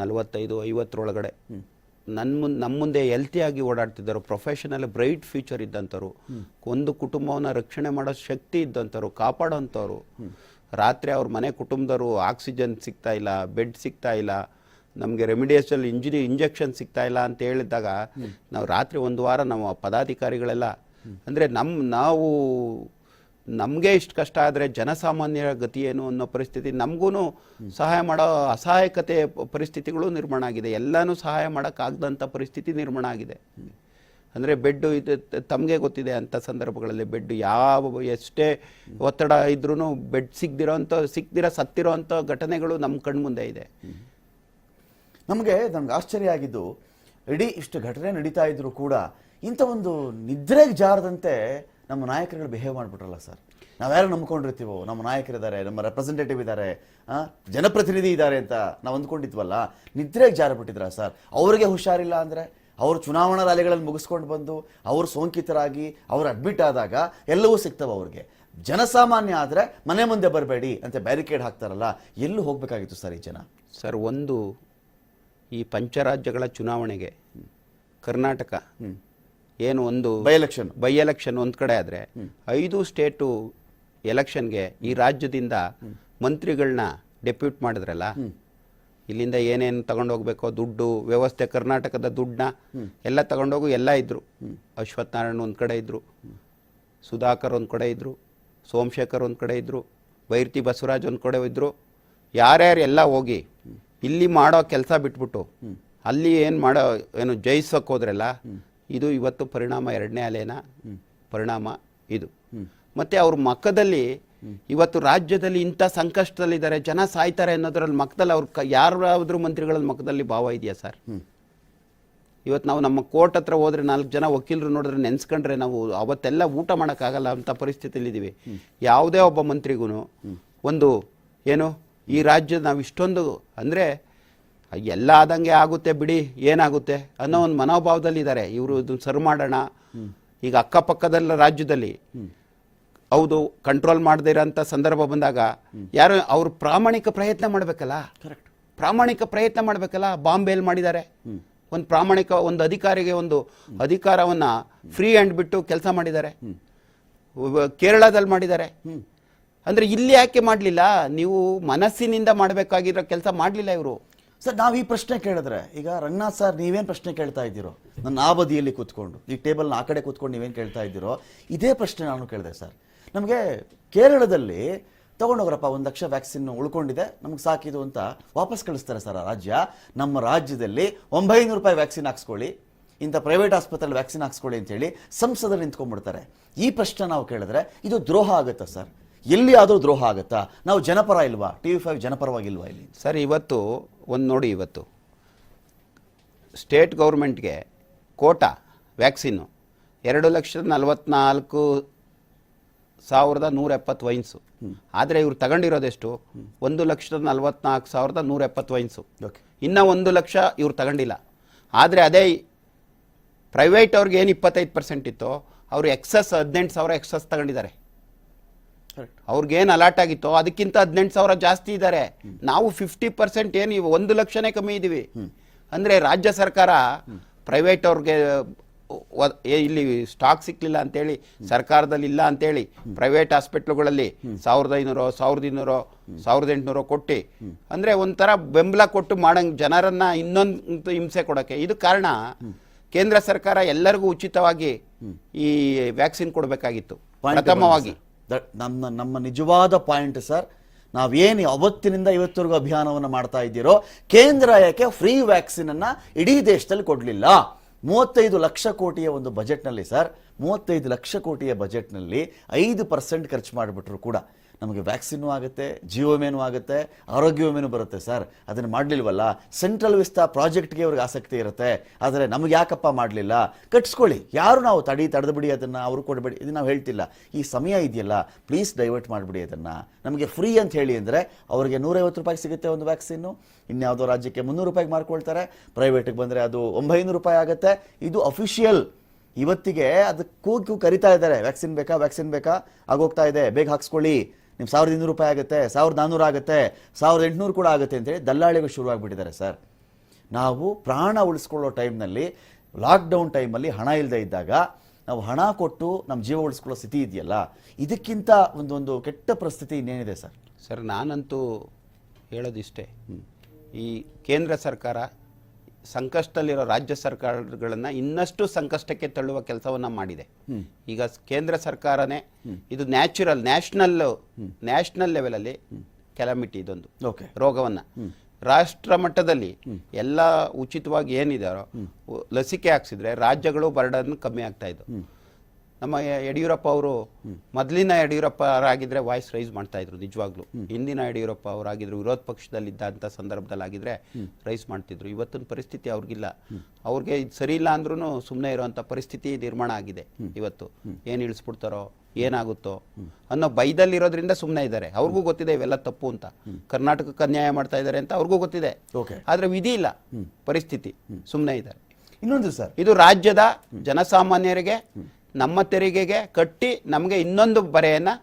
45, 50 ನಮ್ಮ ಮುಂದೆ ಹೆಲ್ತಿಯಾಗಿ ಓಡಾಡ್ತಿದ್ದರು, ಪ್ರೊಫೆಷನಲ್ ಬ್ರೈಟ್ ಫ್ಯೂಚರ್ ಇದ್ದಂಥವ್ರು, ಒಂದು ಕುಟುಂಬವನ್ನು ರಕ್ಷಣೆ ಮಾಡೋ ಶಕ್ತಿ ಇದ್ದಂಥವ್ರು, ಕಾಪಾಡೋಂಥವ್ರು. ರಾತ್ರಿ ಅವ್ರ ಮನೆ ಕುಟುಂಬದವರು ಆಕ್ಸಿಜನ್ ಸಿಗ್ತಾ ಇಲ್ಲ, ಬೆಡ್ ಸಿಗ್ತಾ ಇಲ್ಲ, ನಮಗೆ ರೆಮಿಡಿಯೇಷನ್ ಇಂಜೆಕ್ಷನ್ ಸಿಗ್ತಾ ಇಲ್ಲ ಅಂತ ಹೇಳಿದಾಗ ನಾವು ರಾತ್ರಿ 1 ವಾರ ನಮ್ಮ ಪದಾಧಿಕಾರಿಗಳೆಲ್ಲ ಅಂದರೆ ನಾವು ನಮಗೆ ಇಷ್ಟು ಕಷ್ಟ ಆದರೆ ಜನಸಾಮಾನ್ಯರ ಗತಿ ಏನು ಅನ್ನೋ ಪರಿಸ್ಥಿತಿ, ನಮಗೂ ಸಹಾಯ ಮಾಡೋ ಅಸಹಾಯಕತೆ ಪರಿಸ್ಥಿತಿಗಳು ನಿರ್ಮಾಣ ಆಗಿದೆ. ಎಲ್ಲನೂ ಸಹಾಯ ಮಾಡೋಕ್ಕಾಗದಂಥ ಪರಿಸ್ಥಿತಿ ನಿರ್ಮಾಣ ಆಗಿದೆ. ಅಂದರೆ ಬೆಡ್ಡು ಇದು ತಮಗೆ ಗೊತ್ತಿದೆ, ಅಂಥ ಸಂದರ್ಭಗಳಲ್ಲಿ ಬೆಡ್ ಎಷ್ಟೇ ಒತ್ತಡ ಇದ್ರೂ ಬೆಡ್ ಸಿಕ್ದಿರೋ ಸತ್ತಿರೋ ಅಂಥ ಘಟನೆಗಳು ನಮ್ಮ ಕಣ್ಮುಂದೆ ಇದೆ. ನಮಗೆ ಆಶ್ಚರ್ಯ ಆಗಿದ್ದು, ಇಡೀ ಇಷ್ಟು ಘಟನೆ ನಡೀತಾ ಇದ್ರು ಕೂಡ ಇಂಥ ಒಂದು ನಿದ್ರೆಗೆ ಜಾರದಂತೆ ನಮ್ಮ ನಾಯಕರುಗಳು ಬಿಹೇವ್ ಮಾಡಿಬಿಟ್ರಲ್ಲ ಸರ್. ನಾವ್ಯಾರು ನಂಬ್ಕೊಂಡಿರ್ತೀವೋ, ನಮ್ಮ ನಾಯಕರಿದ್ದಾರೆ, ನಮ್ಮ ರೆಪ್ರೆಸೆಂಟೇಟಿವ್ ಇದ್ದಾರೆ, ಜನಪ್ರತಿನಿಧಿ ಇದ್ದಾರೆ ಅಂತ ನಾವು ಅಂದ್ಕೊಂಡಿದ್ವಲ್ಲ, ನಿದ್ರೆಗೆ ಜಾರಬಿಟ್ಟಿದ್ರ ಸರ್. ಅವ್ರಿಗೆ ಹುಷಾರಿಲ್ಲ ಅಂದರೆ ಅವರು ಚುನಾವಣಾ ರ್ಯಾಲಿಗಳಲ್ಲಿ ಮುಗಿಸ್ಕೊಂಡು ಬಂದು ಅವರು ಸೋಂಕಿತರಾಗಿ ಅವರು ಅಡ್ಮಿಟ್ ಆದಾಗ ಎಲ್ಲವೂ ಸಿಗ್ತವೆ ಅವ್ರಿಗೆ. ಜನಸಾಮಾನ್ಯ ಆದರೆ ಮನೆ ಮುಂದೆ ಬರಬೇಡಿ ಅಂತ ಬ್ಯಾರಿಕೇಡ್ ಹಾಕ್ತಾರಲ್ಲ, ಎಲ್ಲೂ ಹೋಗಬೇಕಾಗಿತ್ತು ಸರ್ ಈ ಜನ? ಸರ್, ಒಂದು ಈ ಪಂಚರಾಜ್ಯಗಳ ಚುನಾವಣೆಗೆ ಕರ್ನಾಟಕ ಏನು ಒಂದು ಬೈ ಎಲೆಕ್ಷನ್ ಒಂದು ಕಡೆ ಆದರೆ 5 ಸ್ಟೇಟು ಎಲೆಕ್ಷನ್ಗೆ ಈ ರಾಜ್ಯದಿಂದ ಮಂತ್ರಿಗಳನ್ನ ಡೆಪ್ಯೂಟ್ ಮಾಡಿದ್ರಲ್ಲ, ಇಲ್ಲಿಂದ ಏನೇನು ತಗೊಂಡೋಗ್ಬೇಕೋ ದುಡ್ಡು ವ್ಯವಸ್ಥೆ, ಕರ್ನಾಟಕದ ದುಡ್ಡನ್ನ ಎಲ್ಲ ತಗೊಂಡೋಗು ಎಲ್ಲ ಇದ್ರು. ಅಶ್ವಥ್ ನಾರಾಯಣ್ ಒಂದು ಕಡೆ ಇದ್ರು, ಸುಧಾಕರ್ ಒಂದು ಕಡೆ ಇದ್ರು, ಸೋಮಶೇಖರ್ ಒಂದು ಕಡೆ ಇದ್ರು, ಬೈರ್ತಿ ಬಸವರಾಜ್ ಒಂದು ಕಡೆ ಇದ್ರು. ಯಾರ್ಯಾರು ಎಲ್ಲ ಹೋಗಿ ಇಲ್ಲಿ ಮಾಡೋ ಕೆಲಸ ಬಿಟ್ಬಿಟ್ಟು ಅಲ್ಲಿ ಏನು ಜಯಿಸೋಕೆ ಹೋದ್ರಲ್ಲ, ಇದು ಇವತ್ತು ಪರಿಣಾಮ, 2ನೇ ಅಲೆನ ಪರಿಣಾಮ ಇದು. ಮತ್ತೆ ಅವ್ರ ಮಕ್ಕದಲ್ಲಿ ಇವತ್ತು ರಾಜ್ಯದಲ್ಲಿ ಇಂಥ ಸಂಕಷ್ಟದಲ್ಲಿದ್ದಾರೆ, ಜನ ಸಾಯ್ತಾರೆ ಅನ್ನೋದ್ರಲ್ಲಿ ಮಕ್ಕದಲ್ಲಿ ಅವ್ರ ಯಾರಾದ್ರೂ ಮಂತ್ರಿಗಳ ಮಕ್ಕದಲ್ಲಿ ಭಾವ ಇದೆಯಾ ಸರ್? ಇವತ್ತು ನಾವು ನಮ್ಮ ಕೋರ್ಟ್ ಹತ್ರ ಹೋದ್ರೆ 4 ಜನ ವಕೀಲರು ನೋಡಿದ್ರೆ ನೆನ್ಸ್ಕೊಂಡ್ರೆ ನಾವು ಅವತ್ತೆಲ್ಲ ಊಟ ಮಾಡೋಕ್ಕಾಗಲ್ಲ ಅಂತ ಪರಿಸ್ಥಿತಿಲಿದ್ದೀವಿ. ಯಾವುದೇ ಒಬ್ಬ ಮಂತ್ರಿಗೂ ಒಂದು ಏನು ಈ ರಾಜ್ಯದ ನಾವು ಇಷ್ಟೊಂದು ಅಂದರೆ ಎಲ್ಲ ಆದಂಗೆ ಆಗುತ್ತೆ ಬಿಡಿ, ಏನಾಗುತ್ತೆ ಅನ್ನೋ ಒಂದು ಮನೋಭಾವದಲ್ಲಿದ್ದಾರೆ ಇವರು. ಇದು ಸರಿ ಮಾಡೋಣ. ಈಗ ಅಕ್ಕಪಕ್ಕದಲ್ಲ ರಾಜ್ಯದಲ್ಲಿ ಹೌದು ಕಂಟ್ರೋಲ್ ಮಾಡದೇ ಇರೋಂಥ ಸಂದರ್ಭ ಬಂದಾಗ ಯಾರು ಅವರು ಪ್ರಾಮಾಣಿಕ ಪ್ರಯತ್ನ ಮಾಡಬೇಕಲ್ಲ, ಪ್ರಾಮಾಣಿಕ ಪ್ರಯತ್ನ ಮಾಡಬೇಕಲ್ಲ. ಬಾಂಬೆಯಲ್ಲಿ ಮಾಡಿದ್ದಾರೆ, ಒಂದು ಪ್ರಾಮಾಣಿಕ ಒಂದು ಅಧಿಕಾರಿಗೆ ಒಂದು ಅಧಿಕಾರವನ್ನು ಫ್ರೀ ಹ್ಯಾಂಡ್ ಬಿಟ್ಟು ಕೆಲಸ ಮಾಡಿದ್ದಾರೆ. ಕೇರಳದಲ್ಲಿ ಮಾಡಿದ್ದಾರೆ. ಅಂದರೆ ಇಲ್ಲಿ ಯಾಕೆ ಮಾಡಲಿಲ್ಲ? ನೀವು ಮನಸ್ಸಿನಿಂದ ಮಾಡಬೇಕಾಗಿರೋ ಕೆಲಸ ಮಾಡಲಿಲ್ಲ ಇವರು. ಸರ್, ನಾವು ಈ ಪ್ರಶ್ನೆ ಕೇಳಿದ್ರೆ, ಈಗ ರಂಗನಾಥ್ ಸರ್ ನೀವೇನು ಪ್ರಶ್ನೆ ಕೇಳ್ತಾ ಇದ್ದೀರೋ, ನನ್ನ ಆ ಬದಿಯಲ್ಲಿ ಕೂತ್ಕೊಂಡು ಈ ಟೇಬಲ್ನ ಆ ಕಡೆ ಕೂತ್ಕೊಂಡು ನೀವೇನು ಕೇಳ್ತಾ ಇದ್ದೀರೋ, ಇದೇ ಪ್ರಶ್ನೆ ನಾನು ಕೇಳಿದೆ ಸರ್. ನಮಗೆ ಕೇರಳದಲ್ಲಿ ತಗೊಂಡೋಗ್ರಪ್ಪ 1 ಲಕ್ಷ ವ್ಯಾಕ್ಸಿನ್ ಉಳ್ಕೊಂಡಿದೆ, ನಮ್ಗೆ ಸಾಕಿದು ಅಂತ ವಾಪಸ್ ಕಳಿಸ್ತಾರೆ ಸರ್ ಆ ರಾಜ್ಯ. ನಮ್ಮ ರಾಜ್ಯದಲ್ಲಿ 900 ರೂಪಾಯಿ ವ್ಯಾಕ್ಸಿನ್ ಹಾಕ್ಸ್ಕೊಳ್ಳಿ, ಇಂಥ ಪ್ರೈವೇಟ್ ಆಸ್ಪತ್ರೆಯಲ್ಲಿ ವ್ಯಾಕ್ಸಿನ್ ಹಾಕ್ಸ್ಕೊಳ್ಳಿ ಅಂತೇಳಿ ಸಂಸದರು ನಿಂತ್ಕೊಂಡ್ಬಿಡ್ತಾರೆ. ಈ ಪ್ರಶ್ನೆ ನಾವು ಕೇಳಿದ್ರೆ ಇದು ದ್ರೋಹ ಆಗುತ್ತಾ ಸರ್? ಎಲ್ಲಿ ಆದರೂ ದ್ರೋಹ ಆಗುತ್ತಾ? ನಾವು ಜನಪರ ಇಲ್ವಾ? TV5 ಜನಪರವಾಗಿಲ್ವಾ ಇಲ್ಲಿ? ಸರ್, ಇವತ್ತು ಒಂದು ನೋಡಿ, ಇವತ್ತು ಸ್ಟೇಟ್ ಗೌರ್ಮೆಂಟ್ಗೆ ಕೋಟಾ ವ್ಯಾಕ್ಸಿನ್ನು 2,44,000 1,170 ವೈನ್ಸು. ಆದರೆ ಇವ್ರು ತಗೊಂಡಿರೋದೆಷ್ಟು? 1,44,170 ವೈನ್ಸು. ಓಕೆ. ಇನ್ನು 1 ಲಕ್ಷ ಇವ್ರು ತಗೊಂಡಿಲ್ಲ. ಆದರೆ ಅದೇ ಪ್ರೈವೇಟ್ ಅವ್ರಿಗೆ ಏನು 25% ಇತ್ತೋ ಅವರು ಎಕ್ಸಸ್ 18,000 ಎಕ್ಸಸ್ ತಗೊಂಡಿದ್ದಾರೆ. ಅವ್ರಿಗೇನು ಅಲಾಟ್ ಆಗಿತ್ತೋ ಅದಕ್ಕಿಂತ 18,000 ಜಾಸ್ತಿ ಇದ್ದಾರೆ. ನಾವು 50% ಏನು 1 ಲಕ್ಷನೇ ಕಮ್ಮಿ ಇದ್ದೀವಿ. ಅಂದರೆ ರಾಜ್ಯ ಸರ್ಕಾರ ಪ್ರೈವೇಟ್ ಅವ್ರಿಗೆ ಇಲ್ಲಿ ಸ್ಟಾಕ್ ಸಿಕ್ಲಿಲ್ಲ ಅಂತೇಳಿ, ಸರ್ಕಾರದಲ್ಲಿ ಇಲ್ಲ ಅಂತೇಳಿ ಪ್ರೈವೇಟ್ ಹಾಸ್ಪಿಟ್ಲುಗಳಲ್ಲಿ 1,500 1,200 1,800 ಕೊಟ್ಟು ಅಂದರೆ ಒಂಥರ ಬೆಂಬಲ ಕೊಟ್ಟು ಮಾಡಂಗೆ ಜನರನ್ನ ಇನ್ನೊಂದು ಹಿಂಸೆ ಕೊಡೋಕ್ಕೆ ಇದು ಕಾರಣ. ಕೇಂದ್ರ ಸರ್ಕಾರ ಎಲ್ಲರಿಗೂ ಉಚಿತವಾಗಿ ಈ ವ್ಯಾಕ್ಸಿನ್ ಕೊಡಬೇಕಾಗಿತ್ತು ಪ್ರಥಮವಾಗಿ. ನಮ್ಮ ನಿಜವಾದ ಪಾಯಿಂಟ್ ಸರ್, ನಾವೇನು ಅವತ್ತಿನಿಂದ ಇವತ್ತರೆಗೂ ಅಭಿಯಾನವನ್ನು ಮಾಡ್ತಾ ಇದ್ದೀರೋ, ಕೇಂದ್ರ ಯಾಕೆ ಫ್ರೀ ವ್ಯಾಕ್ಸಿನ್ ಅನ್ನ ಇಡೀ ದೇಶದಲ್ಲಿ ಕೊಡಲಿಲ್ಲ? 35 ಲಕ್ಷ ಕೋಟಿಯ ಒಂದು ಬಜೆಟ್ನಲ್ಲಿ ಸರ್, 35 ಲಕ್ಷ ಕೋಟಿಯ ಬಜೆಟ್ನಲ್ಲಿ 5% ಖರ್ಚು ಮಾಡಿಬಿಟ್ರು ಕೂಡ ನಮಗೆ ವ್ಯಾಕ್ಸಿನ್ನು ಆಗುತ್ತೆ, ಜೀವ ವಿಮೆನೂ ಆಗುತ್ತೆ, ಆರೋಗ್ಯ ವಿಮೆನೂ ಬರುತ್ತೆ ಸರ್. ಅದನ್ನು ಮಾಡಲಿಲ್ವಲ್ಲ. ಸೆಂಟ್ರಲ್ ವಿಸ್ತಾ ಪ್ರಾಜೆಕ್ಟ್ಗೆ ಅವ್ರಿಗೆ ಆಸಕ್ತಿ ಇರುತ್ತೆ, ಆದರೆ ನಮಗೆ ಯಾಕಪ್ಪ ಮಾಡಲಿಲ್ಲ? ಕಟ್ಸ್ಕೊಳ್ಳಿ, ಯಾರು ನಾವು ತಡೆದು ಬಿಡಿ ಅದನ್ನು, ಅವರು ಕೊಡಬೇಡಿ, ಇದು ನಾವು ಹೇಳ್ತಿಲ್ಲ. ಈ ಸಮಯ ಇದೆಯಲ್ಲ, ಪ್ಲೀಸ್ ಡೈವರ್ಟ್ ಮಾಡಿಬಿಡಿ ಅದನ್ನು. ನಮಗೆ ಫ್ರೀ ಅಂತ ಹೇಳಿ ಅಂದರೆ ಅವ್ರಿಗೆ 150 ರೂಪಾಯಿ ಸಿಗುತ್ತೆ ಒಂದು ವ್ಯಾಕ್ಸಿನ್ನು, ಇನ್ಯಾವುದೋ ರಾಜ್ಯಕ್ಕೆ 300 ರೂಪಾಯಿಗೆ ಮಾರ್ಕೊಳ್ತಾರೆ, ಪ್ರೈವೇಟಿಗೆ ಬಂದರೆ ಅದು 900 ರೂಪಾಯಿ ಆಗುತ್ತೆ. ಇದು ಅಫಿಷಿಯಲ್. ಇವತ್ತಿಗೆ ಅದಕ್ಕೆ ಕೂಗು ಕರಿತಾ ಇದ್ದಾರೆ, ವ್ಯಾಕ್ಸಿನ್ ಬೇಕಾ ಆಗೋಗ್ತಾ ಇದೆ, ಬೇಗ ಹಾಕ್ಸ್ಕೊಳ್ಳಿ, ನಿಮ್ಗೆ 1,200 ರೂಪಾಯಿ ಆಗುತ್ತೆ, 1,400 ಆಗುತ್ತೆ, 1,800 ಕೂಡ ಆಗುತ್ತೆ ಅಂತೇಳಿ ದಲ್ಲಾಳಿಗಳು ಶುರುವಾಗಿಬಿಟ್ಟಿದ್ದಾರೆ ಸರ್. ನಾವು ಪ್ರಾಣ ಉಳಿಸ್ಕೊಳ್ಳೋ ಟೈಮ್ನಲ್ಲಿ, ಲಾಕ್ಡೌನ್ ಟೈಮಲ್ಲಿ ಹಣ ಇಲ್ಲದೆ ಇದ್ದಾಗ ನಾವು ಹಣ ಕೊಟ್ಟು ನಮ್ಮ ಜೀವ ಉಳಿಸ್ಕೊಳ್ಳೋ ಸ್ಥಿತಿ ಇದೆಯಲ್ಲ, ಇದಕ್ಕಿಂತ ಒಂದು ಕೆಟ್ಟ ಪರಿಸ್ಥಿತಿ ಇನ್ನೇನಿದೆ ಸರ್? ಸರ್, ನಾನಂತೂ ಹೇಳೋದಿಷ್ಟೇ, ಈ ಕೇಂದ್ರ ಸರ್ಕಾರ ಸಂಕಷ್ಟದಲ್ಲಿರೋ ರಾಜ್ಯ ಸರ್ಕಾರಗಳನ್ನು ಇನ್ನಷ್ಟು ಸಂಕಷ್ಟಕ್ಕೆ ತಳ್ಳುವ ಕೆಲಸವನ್ನು ಮಾಡಿದೆ. ಈಗ ಕೇಂದ್ರ ಸರ್ಕಾರನೇ ಇದು ನ್ಯಾಷನಲ್ ಲೆವೆಲಲ್ಲಿ ಕೆಲಾಮಿಟಿ, ಇದೊಂದು ರೋಗವನ್ನು ರಾಷ್ಟ್ರ ಮಟ್ಟದಲ್ಲಿ ಎಲ್ಲ ಉಚಿತವಾಗಿ ಏನಿದಾರೋ ಲಸಿಕೆ ಹಾಕ್ಸಿದ್ರೆ ರಾಜ್ಯಗಳು ಬರ್ಡನ್ ಕಮ್ಮಿ ಆಗ್ತಾ ಇದ್ದವು. ನಮ್ಮ ಯಡಿಯೂರಪ್ಪ ಅವರು ಮೊದಲಿನ ಯಡಿಯೂರಪ್ಪ ಅವರಾಗಿದ್ರೆ ವಾಯ್ಸ್ ರೈಸ್ ಮಾಡ್ತಾ ಇದ್ರು ನಿಜವಾಗ್ಲೂ. ಹಿಂದಿನ ಯಡಿಯೂರಪ್ಪ ಅವರಾಗಿದ್ರು ವಿರೋಧ ಪಕ್ಷದಲ್ಲಿದ್ದಂಥ ಸಂದರ್ಭದಲ್ಲಿ ಆಗಿದ್ರೆ ರೈಸ್ ಮಾಡ್ತಿದ್ರು. ಇವತ್ತಿನ ಪರಿಸ್ಥಿತಿ ಅವ್ರಿಗಿಲ್ಲ. ಅವ್ರಿಗೆ ಇದು ಸರಿ ಇಲ್ಲ ಅಂದ್ರೂ ಸುಮ್ಮನೆ ಇರೋವಂಥ ಪರಿಸ್ಥಿತಿ ನಿರ್ಮಾಣ ಆಗಿದೆ. ಇವತ್ತು ಏನು ಇಳಿಸ್ಬಿಡ್ತಾರೋ ಏನಾಗುತ್ತೋ ಅನ್ನೋ ಭಯದಲ್ಲಿರೋದ್ರಿಂದ ಸುಮ್ಮನೆ ಇದ್ದಾರೆ. ಅವ್ರಿಗೂ ಗೊತ್ತಿದೆ ಇವೆಲ್ಲ ತಪ್ಪು ಅಂತ, ಕರ್ನಾಟಕಕ್ಕೆ ಅನ್ಯಾಯ ಮಾಡ್ತಾ ಇದ್ದಾರೆ ಅಂತ ಅವ್ರಿಗೂ ಗೊತ್ತಿದೆ. ಆದರೆ ವಿಧಿ ಇಲ್ಲ, ಪರಿಸ್ಥಿತಿ, ಸುಮ್ಮನೆ ಇದ್ದಾರೆ. ಇನ್ನೊಂದು ಸರ್, ಇದು ರಾಜ್ಯದ ಜನಸಾಮಾನ್ಯರಿಗೆ ನಮ್ಮ ತೆರಿಗೆಗೆ ಕಟ್ಟಿ ನಮಗೆ ಇನ್ನೊಂದು ಬರೆಯನ್ನು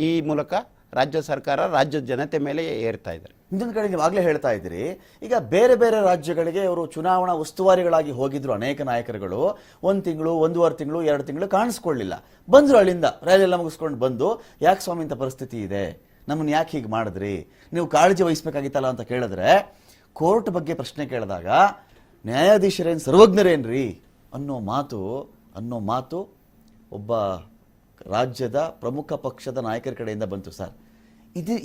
ಈ ಮೂಲಕ ರಾಜ್ಯ ಸರ್ಕಾರ ರಾಜ್ಯದ ಜನತೆ ಮೇಲೆ ಏರ್ತಾ ಇದ್ದಾರೆ. ಇನ್ನೊಂದು ಕಡೆ ನೀವು ಆಗಲೇ ಹೇಳ್ತಾ ಇದ್ದೀರಿ, ಈಗ ಬೇರೆ ಬೇರೆ ರಾಜ್ಯಗಳಿಗೆ ಅವರು ಚುನಾವಣಾ ಉಸ್ತುವಾರಿಗಳಾಗಿ ಹೋಗಿದ್ರು ಅನೇಕ ನಾಯಕರುಗಳು. 1 ತಿಂಗಳು 1.5 ತಿಂಗಳು 2 ತಿಂಗಳು ಕಾಣಿಸ್ಕೊಳ್ಳಿಲ್ಲ, ಬಂದರು ಅಲ್ಲಿಂದ ರ್ಯಾಲಿ ಎಲ್ಲ ಮುಗಿಸ್ಕೊಂಡು ಬಂದು, ಯಾಕೆ ಸ್ವಾಮಿ ಇಂಥ ಪರಿಸ್ಥಿತಿ ಇದೆ, ನಮ್ಮನ್ನು ಯಾಕೆ ಹೀಗೆ ಮಾಡಿದ್ರಿ, ನೀವು ಕಾಳಜಿ ವಹಿಸ್ಬೇಕಾಗಿತ್ತಲ್ಲ ಅಂತ ಕೇಳಿದ್ರೆ, ಕೋರ್ಟ್ ಬಗ್ಗೆ ಪ್ರಶ್ನೆ ಕೇಳಿದಾಗ ನ್ಯಾಯಾಧೀಶರೇನು ಸರ್ವಜ್ಞರೇನ್ರಿ ಅನ್ನೋ ಮಾತು ಒಬ್ಬ ರಾಜ್ಯದ ಪ್ರಮುಖ ಪಕ್ಷದ ನಾಯಕರ ಕಡೆಯಿಂದ ಬಂತು ಸರ್.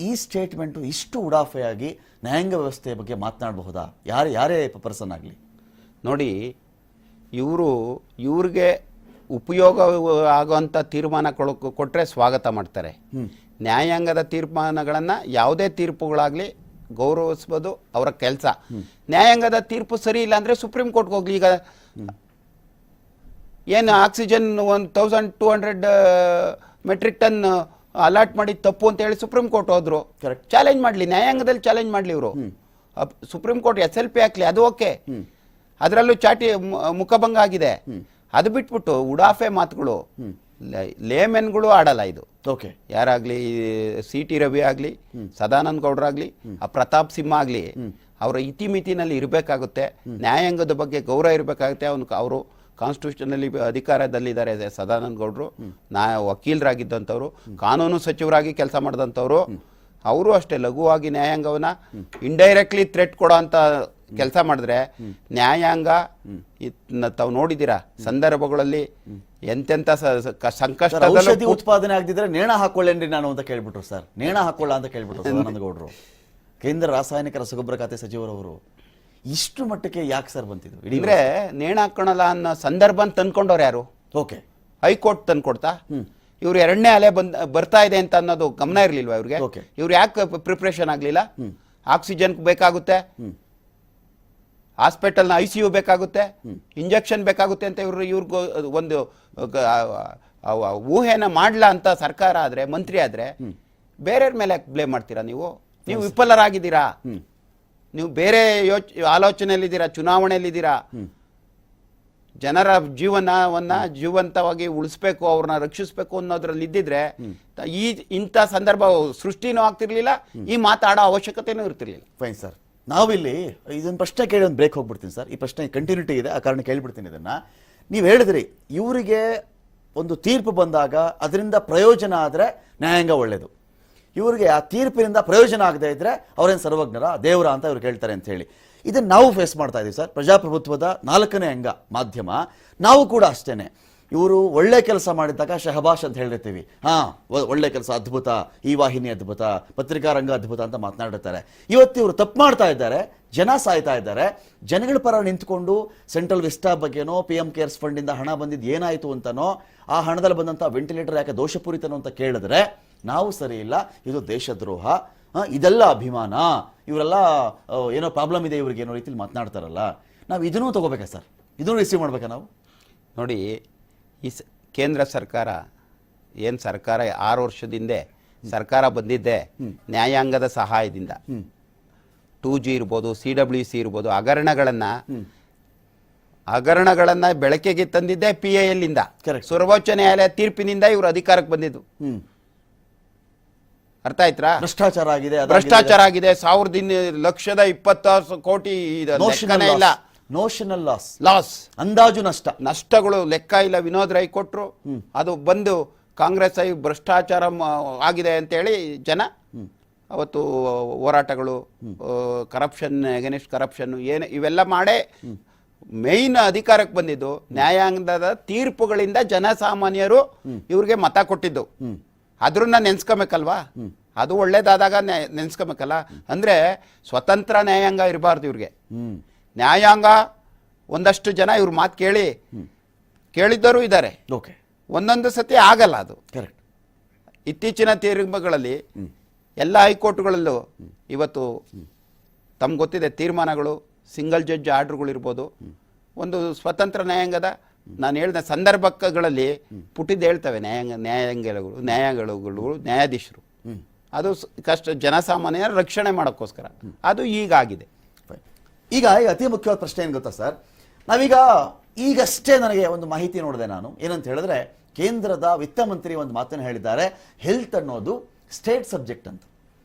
ಈ ಸ್ಟೇಟ್ಮೆಂಟು ಇಷ್ಟು ಉಡಾಫೆಯಾಗಿ ನ್ಯಾಯಾಂಗ ವ್ಯವಸ್ಥೆಯ ಬಗ್ಗೆ ಮಾತನಾಡಬಹುದಾ? ಯಾರೇ ಪರ್ಸನ್ ಆಗಲಿ ನೋಡಿ, ಇವ್ರಿಗೆ ಉಪಯೋಗ ಆಗುವಂಥ ತೀರ್ಮಾನ ಕೊಟ್ಟರೆ ಸ್ವಾಗತ ಮಾಡ್ತಾರೆ. ನ್ಯಾಯಾಂಗದ ತೀರ್ಮಾನಗಳನ್ನು ಯಾವುದೇ ತೀರ್ಪುಗಳಾಗಲಿ ಗೌರವಿಸ್ಬೋದು, ಅವರ ಕೆಲಸ. ನ್ಯಾಯಾಂಗದ ತೀರ್ಪು ಸರಿ ಇಲ್ಲ ಅಂದರೆ ಸುಪ್ರೀಂ ಕೋರ್ಟ್ಗೆ ಹೋಗ್ಲಿ. ಈಗ ಏನು ಆಕ್ಸಿಜನ್ 1,200 ಮೆಟ್ರಿಕ್ ಟನ್ ಅಲಾಟ್ ಮಾಡಿ ತಪ್ಪು ಅಂತ ಹೇಳಿ ಸುಪ್ರೀಂ ಕೋರ್ಟ್ ಹೋದ್ರು. ಚಾಲೆಂಜ್ ಮಾಡಲಿ, ನ್ಯಾಯಾಂಗದಲ್ಲಿ ಚಾಲೆಂಜ್ ಮಾಡಲಿ ಇವರು. ಸುಪ್ರೀಂ ಕೋರ್ಟ್ SLP ಹಾಕ್ಲಿ, ಅದು ಓಕೆ. ಅದರಲ್ಲೂ ಮುಖಭಂಗ ಆಗಿದೆ. ಅದು ಬಿಟ್ಬಿಟ್ಟು ಉಡಾಫೆ ಮಾತುಗಳು ಲೇಮೆನ್ಗಳು ಆಡಲ್ಲ ಇದು. ಯಾರಾಗ್ಲಿ, CT ರವಿ ಆಗಲಿ, ಸದಾನಂದ ಗೌಡರಾಗ್ಲಿ, ಆ ಪ್ರತಾಪ್ ಸಿಂಹ ಆಗಲಿ, ಅವರ ಇತಿಮಿತಿನಲ್ಲಿ ಇರಬೇಕಾಗುತ್ತೆ. ನ್ಯಾಯಾಂಗದ ಬಗ್ಗೆ ಗೌರವ ಇರಬೇಕಾಗುತ್ತೆ. ಅವರು ಕಾನ್ಸ್ಟಿಟ್ಯೂಷನಲ್ಲಿ ಅಧಿಕಾರದಲ್ಲಿದ್ದಾರೆ. ಸದಾನಂದ ಗೌಡರು ವಕೀಲರಾಗಿದ್ದಂಥವ್ರು, ಕಾನೂನು ಸಚಿವರಾಗಿ ಕೆಲಸ ಮಾಡಿದಂಥವ್ರು. ಅವರು ಅಷ್ಟೇ ಲಘುವಾಗಿ ನ್ಯಾಯಾಂಗವನ್ನ ಇಂಡೈರೆಕ್ಟ್ಲಿ ಥ್ರೆಟ್ ಕೊಡೋ ಅಂತ ಕೆಲಸ ಮಾಡಿದ್ರೆ ನ್ಯಾಯಾಂಗ ತಾವು ನೋಡಿದ್ದೀರಾ ಸಂದರ್ಭಗಳಲ್ಲಿ ಎಂತೆಂಥ ಸಂಕಷ್ಟ ಉತ್ಪಾದನೆ ಆಗದಿದ್ರೆ ನೇಣ ಹಾಕೊಳ್ಳೇನ್ರಿ ನಾನು ಅಂತ ಕೇಳ್ಬಿಟ್ರು ಸರ್. ನೇಣ ಹಾಕೊಳ್ಳ ಅಂತ ಕೇಳ್ಬಿಟ್ರು ಸದಾನಂದ ಗೌಡರು, ಕೇಂದ್ರ ರಾಸಾಯನಿಕ ರಸಗೊಬ್ಬರ ಖಾತೆ ಸಚಿವರವರು. ಇಷ್ಟು ಮಟ್ಟಕ್ಕೆ ಯಾಕೆ ಸರ್ ಬಂತಿದ್ರು? ಅಂದ್ರೆ ನೇಣ ಹಾಕೋಣಲ್ಲ ಅನ್ನೋ ಸಂದರ್ಭ ತಂದ್ಕೊಂಡವ್ರು ಯಾರು? ಹೈಕೋರ್ಟ್ ತಂದ್ಕೊಡ್ತಾ? ಇವ್ರು 2ನೇ ಅಲೆ ಬರ್ತಾ ಇದೆ ಅಂತ ಅನ್ನೋದು ಗಮನ ಇರ್ಲಿಲ್ವಾ ಇವ್ರಿಗೆ? ಇವ್ರು ಯಾಕೆ ಪ್ರಿಪ್ರೇಷನ್ ಆಗ್ಲಿಲ್ಲ? ಆಕ್ಸಿಜನ್ ಬೇಕಾಗುತ್ತೆ, ಹಾಸ್ಪಿಟಲ್ನ ICU ಬೇಕಾಗುತ್ತೆ, ಇಂಜೆಕ್ಷನ್ ಬೇಕಾಗುತ್ತೆ ಅಂತ ಇವ್ರಿಗೆ ಒಂದು ಊಹೆನ ಮಾಡ್ಲಾ ಅಂತ ಸರ್ಕಾರ ಆದ್ರೆ, ಮಂತ್ರಿ ಆದ್ರೆ ಬೇರೆಯವ್ರ ಮೇಲೆ ಬ್ಲೇಮ್ ಮಾಡ್ತೀರಾ ನೀವು ವಿಫಲರಾಗಿದ್ದೀರಾ. ನೀವು ಬೇರೆ ಆಲೋಚನೆಯಲ್ಲಿದ್ದೀರಾ, ಚುನಾವಣೆಯಲ್ಲಿದ್ದೀರಾ. ಜನರ ಜೀವನವನ್ನ ಜೀವಂತವಾಗಿ ಉಳಿಸ್ಬೇಕು, ಅವ್ರನ್ನ ರಕ್ಷಿಸ್ಬೇಕು ಅನ್ನೋದ್ರಲ್ಲಿ ಇದ್ದಿದ್ರೆ ಇಂಥ ಸಂದರ್ಭ ಸೃಷ್ಟಿನೂ ಆಗ್ತಿರ್ಲಿಲ್ಲ, ಈ ಮಾತಾಡೋ ಅವಶ್ಯಕತೆನೂ ಇರ್ತಿರ್ಲಿಲ್ಲ. ಫೈನ್ ಸರ್, ನಾವಿಲ್ಲಿ ಇದೊಂದು ಪ್ರಶ್ನೆ ಕೇಳಿ ಒಂದು ಬ್ರೇಕ್ ಹೋಗ್ಬಿಡ್ತೀನಿ ಸರ್. ಈ ಪ್ರಶ್ನೆ ಕಂಟಿನ್ಯೂಟಿ ಇದೆ, ಆ ಕಾರಣ ಕೇಳ್ಬಿಡ್ತೀನಿ ಇದನ್ನ. ನೀವು ಹೇಳಿದ್ರಿ ಇವರಿಗೆ ಒಂದು ತೀರ್ಪು ಬಂದಾಗ ಅದರಿಂದ ಪ್ರಯೋಜನ ಆದರೆ ನ್ಯಾಯಾಂಗ ಒಳ್ಳೇದು, ಇವರಿಗೆ ಆ ತೀರ್ಪಿನಿಂದ ಪ್ರಯೋಜನ ಆಗದೆ ಇದ್ರೆ ಅವರೇನು ಸರ್ವಜ್ಞರ ದೇವರ ಅಂತ ಇವ್ರು ಹೇಳ್ತಾರೆ ಅಂತ ಹೇಳಿ. ಇದನ್ನು ನಾವು ಫೇಸ್ ಮಾಡ್ತಾ ಇದ್ದೀವಿ ಸರ್. ಪ್ರಜಾಪ್ರಭುತ್ವದ 4ನೇ ಅಂಗ ಮಾಧ್ಯಮ. ನಾವು ಕೂಡ ಅಷ್ಟೇನೆ, ಇವರು ಒಳ್ಳೆ ಕೆಲಸ ಮಾಡಿದಾಗ ಶಹಬಾಷ್ ಅಂತ ಹೇಳಿರ್ತೀವಿ, ಒಳ್ಳೆ ಕೆಲಸ ಅದ್ಭುತ, ಈ ವಾಹಿನಿ ಅದ್ಭುತ, ಪತ್ರಿಕಾ ರಂಗ ಅದ್ಭುತ ಅಂತ ಮಾತನಾಡಿರ್ತಾರೆ. ಇವತ್ತು ಇವರು ತಪ್ಪು ಮಾಡ್ತಾ ಇದ್ದಾರೆ, ಜನ ಸಾಯ್ತಾ ಇದ್ದಾರೆ. ಜನಗಳ ಪರ ನಿಂತ್ಕೊಂಡು ಸೆಂಟ್ರಲ್ ವಿಸ್ಟಾ ಬಗ್ಗೆನೋ PM ಕೇರ್ಸ್ ಫಂಡಿಂದ ಹಣ ಬಂದಿದ್ದು ಏನಾಯಿತು ಅಂತನೋ, ಆ ಹಣದಲ್ಲಿ ಬಂದಂಥ ವೆಂಟಿಲೇಟರ್ ಯಾಕೆ ದೋಷಪೂರಿತನೋ ಅಂತ ಕೇಳಿದ್ರೆ ನಾವು ಸರಿ ಇಲ್ಲ, ಇದು ದೇಶದ್ರೋಹ, ಇದೆಲ್ಲ ಅಭಿಮಾನ, ಇವರೆಲ್ಲ ಏನೋ ಪ್ರಾಬ್ಲಮ್ ಇದೆ ಇವ್ರಿಗೆ ಏನೋ ರೀತಿಲಿ ಮಾತನಾಡ್ತಾರಲ್ಲ. ನಾವು ಇದನ್ನೂ ತಗೋಬೇಕಾ ಸರ್? ಇದನ್ನು ರಿಸೀವ್ ಮಾಡ್ಬೇಕಾ ನಾವು? ನೋಡಿ, ಈ ಕೇಂದ್ರ ಸರ್ಕಾರ ಏನು ಸರ್ಕಾರ 6 ವರ್ಷದಿಂದೆ ಸರ್ಕಾರ ಬಂದಿದ್ದೆ ನ್ಯಾಯಾಂಗದ ಸಹಾಯದಿಂದ. 2G ಇರ್ಬೋದು, CWC ಇರ್ಬೋದು, ಹಗರಣಗಳನ್ನ ಬೆಳಕಿಗೆ ತಂದಿದ್ದೆ PIL ಇಂದ. ಸರ್ವೋಚ್ಚ ನ್ಯಾಯಾಲಯ ತೀರ್ಪಿನಿಂದ ಇವರು ಅಧಿಕಾರಕ್ಕೆ ಬಂದಿದ್ದು. ಅರ್ಥ ಆಯ್ತಾ? ಭ್ರಷ್ಟಾಚಾರ ಆಗಿದೆ, 1,20 ಕೋಟಿ ಇಲ್ಲ. ನೋಷನಲ್ ಲಾಸ್, ಅಂದಾಜು ನಷ್ಟಗಳು ಲೆಕ್ಕ ಇಲ್ಲ. ವಿನೋದ್ ರೈ ಕೊಟ್ರು, ಅದು ಬಂದು ಕಾಂಗ್ರೆಸ್ ಭ್ರಷ್ಟಾಚಾರ ಆಗಿದೆ ಅಂತೇಳಿ ಜನ ಅವತ್ತು ಹೋರಾಟಗಳು, ಕರಪ್ಷನ್, ಅಗೇನೆಸ್ಟ್ ಕರಪ್ಷನ್ ಏನು ಇವೆಲ್ಲ ಮಾಡೇ ಮೇಯ್ನ್ ಅಧಿಕಾರಕ್ಕೆ ಬಂದಿದ್ದು. ನ್ಯಾಯಾಂಗದ ತೀರ್ಪುಗಳಿಂದ ಜನಸಾಮಾನ್ಯರು ಇವ್ರಿಗೆ ಮತ ಕೊಟ್ಟಿದ್ದು. ಅದ್ರನ್ನ ನೆನ್ಸ್ಕೊಬೇಕಲ್ವಾ? ಅದು ಒಳ್ಳೇದಾದಾಗ ನೆನ್ಸ್ಕೊಬೇಕಲ್ಲ. ಅಂದ್ರೆ ಸ್ವತಂತ್ರ ನ್ಯಾಯಾಂಗ ಇರಬಾರ್ದು ಇವ್ರಿಗೆ. ನ್ಯಾಯಾಂಗ ಒಂದಷ್ಟು ಜನ ಇವ್ರ ಮಾತು ಕೇಳಿದ್ದವರು ಇದ್ದಾರೆ, ಒಂದೊಂದು ಸತಿ ಆಗಲ್ಲ ಅದು. ಇತ್ತೀಚಿನ ತೀರ್ಮಾನಗಳಲ್ಲಿ ಎಲ್ಲ ಹೈಕೋರ್ಟ್ಗಳಲ್ಲೂ ಇವತ್ತು ತಮ್ಗೆ ಗೊತ್ತಿದೆ, ತೀರ್ಮಾನಗಳು ಸಿಂಗಲ್ ಜಡ್ಜ್ ಆರ್ಡರ್ಗಳು ಇರ್ಬೋದು. ಒಂದು ಸ್ವತಂತ್ರ ನ್ಯಾಯಾಂಗದ ನಾನು ಹೇಳಿದ ಸಂದರ್ಭಗಳಲ್ಲಿ ಪುಟ್ಟಿದ್ದು ಹೇಳ್ತವೆ ನ್ಯಾಯಾಧೀಶರು. ಅದು ಕಷ್ಟ ಜನಸಾಮಾನ್ಯರ ರಕ್ಷಣೆ ಮಾಡೋಕ್ಕೋಸ್ಕರ ಅದು ಈಗಾಗಿದೆ. ಈಗ ಅತಿ ಮುಖ್ಯವಾದ ಪ್ರಶ್ನೆ ಏನು ಗೊತ್ತಾ ಸರ್? ಈಗಷ್ಟೇ ನನಗೆ ಒಂದು ಮಾಹಿತಿ ನೋಡಿದೆ ನಾನು. ಏನಂತ ಹೇಳಿದ್ರೆ, ಕೇಂದ್ರದ ವಿತ್ತ ಮಂತ್ರಿ ಒಂದು ಮಾತನ್ನು ಹೇಳಿದ್ದಾರೆ, ಹೆಲ್ತ್ ಅನ್ನೋದು ಸ್ಟೇಟ್ ಸಬ್ಜೆಕ್ಟ್ ಅಂತ.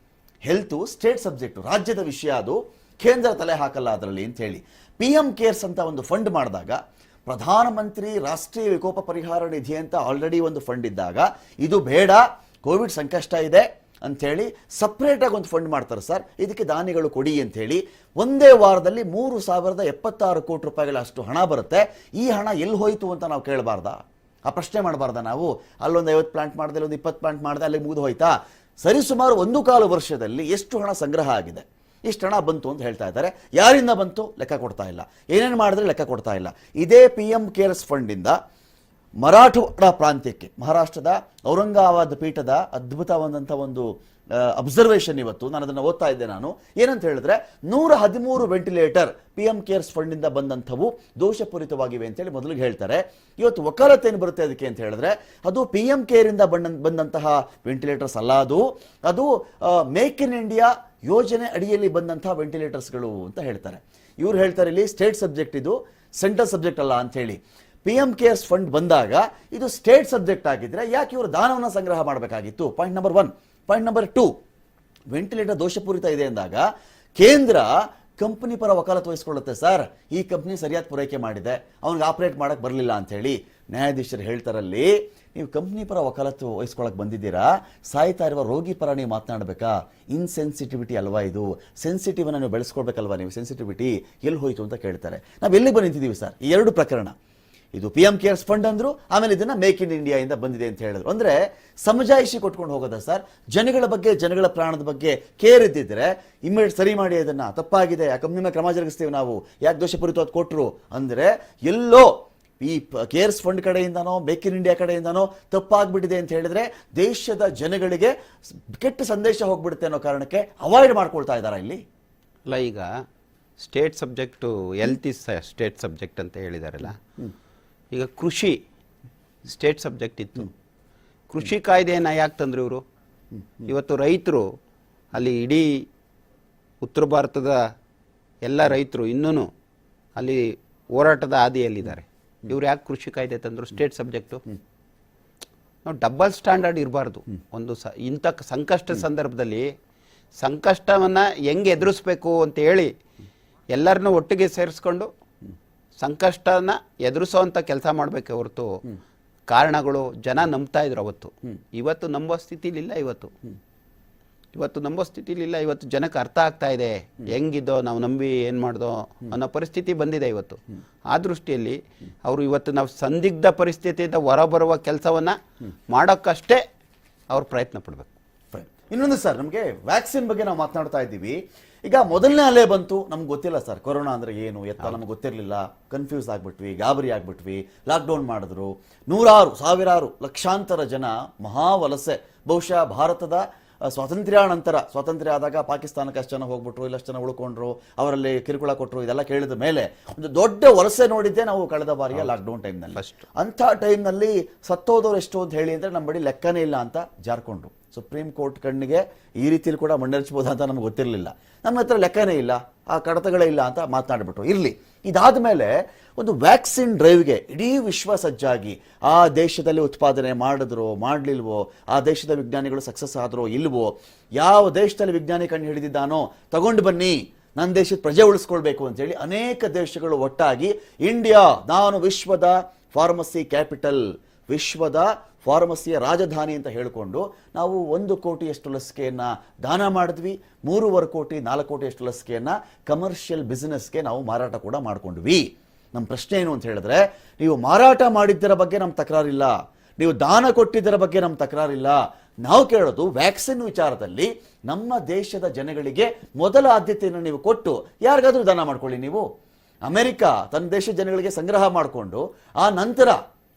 ಹೆಲ್ತು ಸ್ಟೇಟ್ ಸಬ್ಜೆಕ್ಟ್, ರಾಜ್ಯದ ವಿಷಯ, ಅದು ಕೇಂದ್ರ ತಲೆ ಹಾಕಲ್ಲ ಅದರಲ್ಲಿ ಅಂತ ಹೇಳಿ. PM ಕೇರ್ಸ್ ಅಂತ ಒಂದು ಫಂಡ್ ಮಾಡಿದಾಗ, ಪ್ರಧಾನಮಂತ್ರಿ ರಾಷ್ಟ್ರೀಯ ವಿಕೋಪ ಪರಿಹಾರ ನಿಧಿ ಅಂತ ಆಲ್ರೆಡಿ ಒಂದು ಫಂಡ್ ಇದ್ದಾಗ, ಇದು ಬೇಡ, ಕೋವಿಡ್ ಸಂಕಷ್ಟ ಇದೆ ಅಂಥೇಳಿ ಸಪ್ರೇಟಾಗಿ ಒಂದು ಫಂಡ್ ಮಾಡ್ತಾರೆ ಸರ್, ಇದಕ್ಕೆ ದಾನಿಗಳು ಕೊಡಿ ಅಂಥೇಳಿ. ಒಂದೇ ವಾರದಲ್ಲಿ 3,076 ಕೋಟಿ ರೂಪಾಯಿಗಳಷ್ಟು ಹಣ ಬರುತ್ತೆ. ಈ ಹಣ ಎಲ್ಲಿ ಹೋಯಿತು ಅಂತ ನಾವು ಕೇಳಬಾರ್ದಾ? ಆ ಪ್ರಶ್ನೆ ಮಾಡಬಾರ್ದ ನಾವು? ಅಲ್ಲೊಂದು 50 ಪ್ಲಾಂಟ್ ಮಾಡಿದೆ, ಒಂದು 20 ಪ್ಲಾಂಟ್ ಮಾಡಿದೆ, ಅಲ್ಲಿಗೆ ಮುಗಿದು ಹೋಯ್ತಾ? ಸರಿಸುಮಾರು 1.25 ವರ್ಷದಲ್ಲಿ ಎಷ್ಟು ಹಣ ಸಂಗ್ರಹ ಆಗಿದೆ, ಇಷ್ಟು ಹಣ ಬಂತು ಅಂತ ಹೇಳ್ತಾ ಇದ್ದಾರೆ. ಯಾರಿಂದ ಬಂತು ಲೆಕ್ಕ ಕೊಡ್ತಾ ಇಲ್ಲ, ಏನೇನು ಮಾಡಿದ್ರೆ ಲೆಕ್ಕ ಕೊಡ್ತಾ ಇಲ್ಲ. ಇದೇ PM ಕೇರ್ಸ್ ಫಂಡಿಂದ ಮರಾಠವಾಡ ಪ್ರಾಂತ್ಯಕ್ಕೆ, ಮಹಾರಾಷ್ಟ್ರದ ಔರಂಗಾಬಾದ್ ಪೀಠದ ಅದ್ಭುತವಾದಂಥ ಒಂದು ಅಬ್ಸರ್ವೇಷನ್ ಇವತ್ತು ನಾನು ಅದನ್ನು ಓದ್ತಾ ಇದ್ದೆ. ನಾನು ಏನಂತ ಹೇಳಿದ್ರೆ, 113 ವೆಂಟಿಲೇಟರ್ PM ಕೇರ್ಸ್ ಫಂಡಿಂದ ಬಂದಂಥವು ದೋಷಪೂರಿತವಾಗಿವೆ ಅಂತೇಳಿ ಮೊದಲಿಗೆ ಹೇಳ್ತಾರೆ. ಇವತ್ತು ವಕಾಲತ್ ಏನು ಬರುತ್ತೆ ಅದಕ್ಕೆ ಅಂತ ಹೇಳಿದ್ರೆ, ಅದು PM ಕೇರಿಂದ ಬಂದಂತಹ ವೆಂಟಿಲೇಟರ್ಸ್ ಅಲ್ಲ, ಅದು ಮೇಕ್ ಇನ್ ಇಂಡಿಯಾ ಯೋಜನೆ ಅಡಿಯಲ್ಲಿ ಬಂದಂಥ ವೆಂಟಿಲೇಟರ್ಸ್ಗಳು ಅಂತ ಹೇಳ್ತಾರೆ. ಇವ್ರು ಹೇಳ್ತಾರೆ ಇಲ್ಲಿ ಸ್ಟೇಟ್ ಸಬ್ಜೆಕ್ಟ್, ಇದು ಸೆಂಟ್ರಲ್ ಸಬ್ಜೆಕ್ಟ್ ಅಲ್ಲ ಅಂತ ಹೇಳಿ. PM ಕೇರ್ಸ್ ಫಂಡ್ ಬಂದಾಗ ಇದು ಸ್ಟೇಟ್ ಸಬ್ಜೆಕ್ಟ್ ಆಗಿದ್ರೆ ಯಾಕೆ ಇವರು ದಾನವನ್ನು ಸಂಗ್ರಹ ಮಾಡಬೇಕಾಗಿತ್ತು? Point number 1. Point number 2, ventilator ದೋಷಪೂರಿತ ಇದೆ ಅಂದಾಗ ಕೇಂದ್ರ ಕಂಪನಿ ಪರ ವಕಾಲತ್ತು ವಹಿಸ್ಕೊಳ್ಳುತ್ತೆ. ಸರ್, ಈ ಕಂಪ್ನಿ ಸರಿಯಾದ ಪೂರೈಕೆ ಮಾಡಿದೆ, ಅವ್ನಿಗೆ ಆಪರೇಟ್ ಮಾಡಕ್ಕೆ ಬರಲಿಲ್ಲ ಅಂತ ಹೇಳಿ ನ್ಯಾಯಾಧೀಶರು ಹೇಳ್ತಾರಲ್ಲಿ, ನೀವು ಕಂಪ್ನಿ ಪರ ವಕಾಲತ್ತು ವಹಿಸ್ಕೊಳಕ್ಕೆ ಬಂದಿದ್ದೀರಾ, ಸಾಯ್ತಾ ಇರುವ ರೋಗಿ ಪರ ನೀವು ಮಾತನಾಡಬೇಕಾ? ಇನ್ಸೆನ್ಸಿಟಿವಿಟಿ ಅಲ್ವಾ ಇದು? ಸೆನ್ಸಿಟಿವನ್ನ ನೀವು ಬೆಳೆಸ್ಕೊಳ್ಬೇಕಲ್ವಾ ನೀವು? ಸೆನ್ಸಿಟಿವಿಟಿ ಎಲ್ಲಿ ಹೋಯಿತು ಅಂತ ಕೇಳ್ತಾರೆ. ನಾವು ಎಲ್ಲಿ ಬಂದಿದ್ದೀವಿ ಸರ್? ಈ 2 ಪ್ರಕರಣ, ಇದು PM ಕೇರ್ಸ್ ಫಂಡ್ ಅಂದ್ರು, ಆಮೇಲೆ ಇದನ್ನ ಮೇಕ್ ಇನ್ ಇಂಡಿಯಾ ಇಂದ ಬಂದಿದೆ ಅಂತ ಹೇಳಿದ್ರು. ಅಂದ್ರೆ ಸಮಜಾಯಿಷಿ ಕೊಟ್ಕೊಂಡು ಹೋಗೋದ ಸರ್? ಜನಗಳ ಬಗ್ಗೆ, ಜನಗಳ ಪ್ರಾಣದ ಬಗ್ಗೆ ಕೇರ್ ಇದ್ದಿದ್ರೆ ಇಮ್ಮಿಡಿಯೇಟ್ ಸರಿ ಮಾಡಿ, ಅದನ್ನ ತಪ್ಪಾಗಿದೆ, ಆ ಕಂಪ್ನಿ ಮೇಲೆ ಕ್ರಮ ಜರುಗಿಸ್ತೀವಿ ನಾವು, ಯಾಕೆ ದೋಷಪೂರಿತ ಅದು ಕೊಟ್ಟರು ಅಂದ್ರೆ, ಎಲ್ಲೋ ಈ ಕೇರ್ಸ್ ಫಂಡ್ ಕಡೆಯಿಂದನೋ ಮೇಕ್ ಇನ್ ಇಂಡಿಯಾ ಕಡೆಯಿಂದನೋ ತಪ್ಪಾಗ್ಬಿಟ್ಟಿದೆ ಅಂತ ಹೇಳಿದ್ರೆ ದೇಶದ ಜನಗಳಿಗೆ ಕೆಟ್ಟ ಸಂದೇಶ ಹೋಗ್ಬಿಡುತ್ತೆ ಅನ್ನೋ ಕಾರಣಕ್ಕೆ ಅವಾಯ್ಡ್ ಮಾಡ್ಕೊಳ್ತಾ ಇದ್ದಾರಾ ಇಲ್ಲಿ? ಅಲ್ಲ, ಈಗ state subject health is state subject ಅಂತ ಹೇಳಿದಾರಲ್ಲ. ಈಗ ಕೃಷಿ ಸ್ಟೇಟ್ ಸಬ್ಜೆಕ್ಟ್ ಇತ್ತು. ಕೃಷಿ ಕಾಯ್ದೆಯನ್ನು ಯಾಕೆ ತಂದ್ರು ಇವರು? ಇವತ್ತು ರೈತರು ಅಲ್ಲಿ ಇಡೀ ಉತ್ತರ ಭಾರತದ ಎಲ್ಲ ರೈತರು ಇನ್ನೂ ಅಲ್ಲಿ ಹೋರಾಟದ ಹಾದಿಯಲ್ಲಿದ್ದಾರೆ. ಇವ್ರು ಯಾಕೆ ಕೃಷಿ ಕಾಯ್ದೆ ತಂದರು? State subject. ನಾವು ಡಬಲ್ ಸ್ಟ್ಯಾಂಡರ್ಡ್ ಇರಬಾರ್ದು. ಒಂದು ಇಂಥ ಸಂಕಷ್ಟ ಸಂದರ್ಭದಲ್ಲಿ ಸಂಕಷ್ಟವನ್ನು ಹೆಂಗೆ ಎದುರಿಸ್ಬೇಕು ಅಂತ ಹೇಳಿ ಎಲ್ಲರನ್ನೂ ಒಟ್ಟಿಗೆ ಸೇರಿಸ್ಕೊಂಡು ಸಂಕಷ್ಟನ ಎದುರಿಸೋವಂಥ ಕೆಲಸ ಮಾಡಬೇಕೆ ಹೊರತು ಕಾರಣಗಳು ಜನ ನಂಬ್ತಾ ಇದ್ರು ಅವತ್ತು. ಇವತ್ತು ನಂಬೋ ಸ್ಥಿತಿಲಿಲ್ಲ. ಇವತ್ತು ನಂಬೋ ಸ್ಥಿತಿಲಿಲ್ಲ. ಇವತ್ತು ಜನಕ್ಕೆ ಅರ್ಥ ಆಗ್ತಾ ಇದೆ ಹೆಂಗಿದ್ದೋ ನಾವು ನಂಬಿ ಏನು ಮಾಡ್ದೋ ಅನ್ನೋ ಪರಿಸ್ಥಿತಿ ಬಂದಿದೆ ಇವತ್ತು. ಆ ದೃಷ್ಟಿಯಲ್ಲಿ ಅವರು ಇವತ್ತು ನಾವು ಸಂದಿಗ್ಧ ಪರಿಸ್ಥಿತಿಯಿಂದ ಹೊರಬರುವ ಕೆಲಸವನ್ನು ಮಾಡೋಕ್ಕಷ್ಟೇ ಅವ್ರು ಪ್ರಯತ್ನ ಪಡಬೇಕು. ಇನ್ನೊಂದು ಸರ್, ನಮಗೆ ವ್ಯಾಕ್ಸಿನ್ ಬಗ್ಗೆ ನಾವು ಮಾತನಾಡ್ತಾ ಇದ್ದೀವಿ. ಈಗ ಮೊದಲನೇ ಅಲೆ ಬಂತು, ನಮ್ಗೆ ಗೊತ್ತಿಲ್ಲ ಸರ್ ಕೊರೋನಾ ಅಂದ್ರೆ ಏನು ಎತ್ತ ನಮ್ಗೆ ಗೊತ್ತಿರಲಿಲ್ಲ. ಕನ್ಫ್ಯೂಸ್ ಆಗ್ಬಿಟ್ವಿ, ಗಾಬರಿ ಆಗ್ಬಿಟ್ವಿ, ಲಾಕ್ಡೌನ್ ಮಾಡಿದ್ರು. ನೂರಾರು ಸಾವಿರಾರು ಲಕ್ಷಾಂತರ ಜನ ಮಹಾವಲಸೆ. ಬಹುಶಃ ಭಾರತದ ಸ್ವಾತಂತ್ರ್ಯ ಆದಾಗ ಪಾಕಿಸ್ತಾನಕ್ಕೆ ಅಷ್ಟು ಜನ ಹೋಗ್ಬಿಟ್ರು, ಇಲ್ಲಷ್ಟು ಜನ ಉಳ್ಕೊಂಡ್ರು, ಅವರಲ್ಲಿ ಕಿರುಕುಳ ಕೊಟ್ಟರು. ಇದೆಲ್ಲ ಕೇಳಿದ ಮೇಲೆ ಒಂದು ದೊಡ್ಡ ವಲಸೆ ನೋಡಿದ್ದೆ ನಾವು ಕಳೆದ ಬಾರಿಯ ಲಾಕ್ಡೌನ್ ಟೈಮ್ನಲ್ಲಿ. ಅಂಥ ಟೈಮ್ನಲ್ಲಿ ಸತ್ತೋದವ್ರು ಎಷ್ಟು ಅಂತ ಹೇಳಿ ಅಂದರೆ ನಮ್ಮ ಬಳಿ ಲೆಕ್ಕನೇ ಇಲ್ಲ ಅಂತ ಜಾರ್ಕೊಂಡ್ರು. ಸುಪ್ರೀಂ ಕೋರ್ಟ್ ಕಣ್ಣಿಗೆ ಈ ರೀತಿಯಲ್ಲಿ ಕೂಡ ಮಣ್ಣೆರಚಬಹುದು ಅಂತ ನಮ್ಗೆ ಗೊತ್ತಿರಲಿಲ್ಲ. ನಮ್ಮ ಹತ್ರ ಲೆಕ್ಕನೇ ಇಲ್ಲ, ಆ ಕಡತಗಳೇ ಇಲ್ಲ ಅಂತ ಮಾತನಾಡ್ಬಿಟ್ರು. ಇರಲಿ, ಇದಾದ ಮೇಲೆ ಒಂದು ವ್ಯಾಕ್ಸಿನ್ ಡ್ರೈವ್ಗೆ ಇಡೀ ವಿಶ್ವ ಸಜ್ಜಾಗಿ ಆ ದೇಶದಲ್ಲಿ ಉತ್ಪಾದನೆ ಮಾಡಿದ್ರೋ ಮಾಡಲಿಲ್ವೋ, ಆ ದೇಶದ ವಿಜ್ಞಾನಿಗಳು ಸಕ್ಸಸ್ ಆದ್ರೋ ಇಲ್ವೋ, ಯಾವ ದೇಶದಲ್ಲಿ ವಿಜ್ಞಾನಿ ಕಂಡು ಹಿಡಿದಿದ್ದಾನೋ ತಗೊಂಡು ಬನ್ನಿ, ನನ್ನ ದೇಶದ ಪ್ರಜೆ ಉಳಿಸ್ಕೊಳ್ಬೇಕು ಅಂತೇಳಿ ಅನೇಕ ದೇಶಗಳು ಒಟ್ಟಾಗಿ ಇಂಡಿಯಾ, ನಾನು ವಿಶ್ವದ ಫಾರ್ಮಸಿ ಕ್ಯಾಪಿಟಲ್, ವಿಶ್ವದ ಫಾರ್ಮಸಿಯ ರಾಜಧಾನಿ ಅಂತ ಹೇಳಿಕೊಂಡು ನಾವು 1 ಕೋಟಿಯಷ್ಟು ಲಸಿಕೆಯನ್ನು ದಾನ ಮಾಡಿದ್ವಿ. 3.25 ಕೋಟಿ 4 ಕೋಟಿಯಷ್ಟು ಲಸಿಕೆಯನ್ನು ಕಮರ್ಷಿಯಲ್ ಬಿಸ್ನೆಸ್ಗೆ ನಾವು ಮಾರಾಟ ಕೂಡ ಮಾಡ್ಕೊಂಡ್ವಿ. ನಮ್ಮ ಪ್ರಶ್ನೆ ಏನು ಅಂತ ಹೇಳಿದ್ರೆ, ನೀವು ಮಾರಾಟ ಮಾಡಿದ್ದರ ಬಗ್ಗೆ ನಮ್ಮ ತಕರಾರಿಲ್ಲ, ನೀವು ದಾನ ಕೊಟ್ಟಿದ್ದರ ಬಗ್ಗೆ ನಮ್ಮ ತಕರಾರಿಲ್ಲ. ನಾವು ಕೇಳೋದು ವ್ಯಾಕ್ಸಿನ್ ವಿಚಾರದಲ್ಲಿ ನಮ್ಮ ದೇಶದ ಜನಗಳಿಗೆ ಮೊದಲ ಆದ್ಯತೆಯನ್ನು ನೀವು ಕೊಟ್ಟು ಯಾರಿಗಾದ್ರೂ ದಾನ ಮಾಡ್ಕೊಳ್ಳಿ. ನೀವು ಅಮೆರಿಕ ತನ್ನ ದೇಶದ ಜನಗಳಿಗೆ ಸಂಗ್ರಹ ಮಾಡಿಕೊಂಡು ಆ ನಂತರ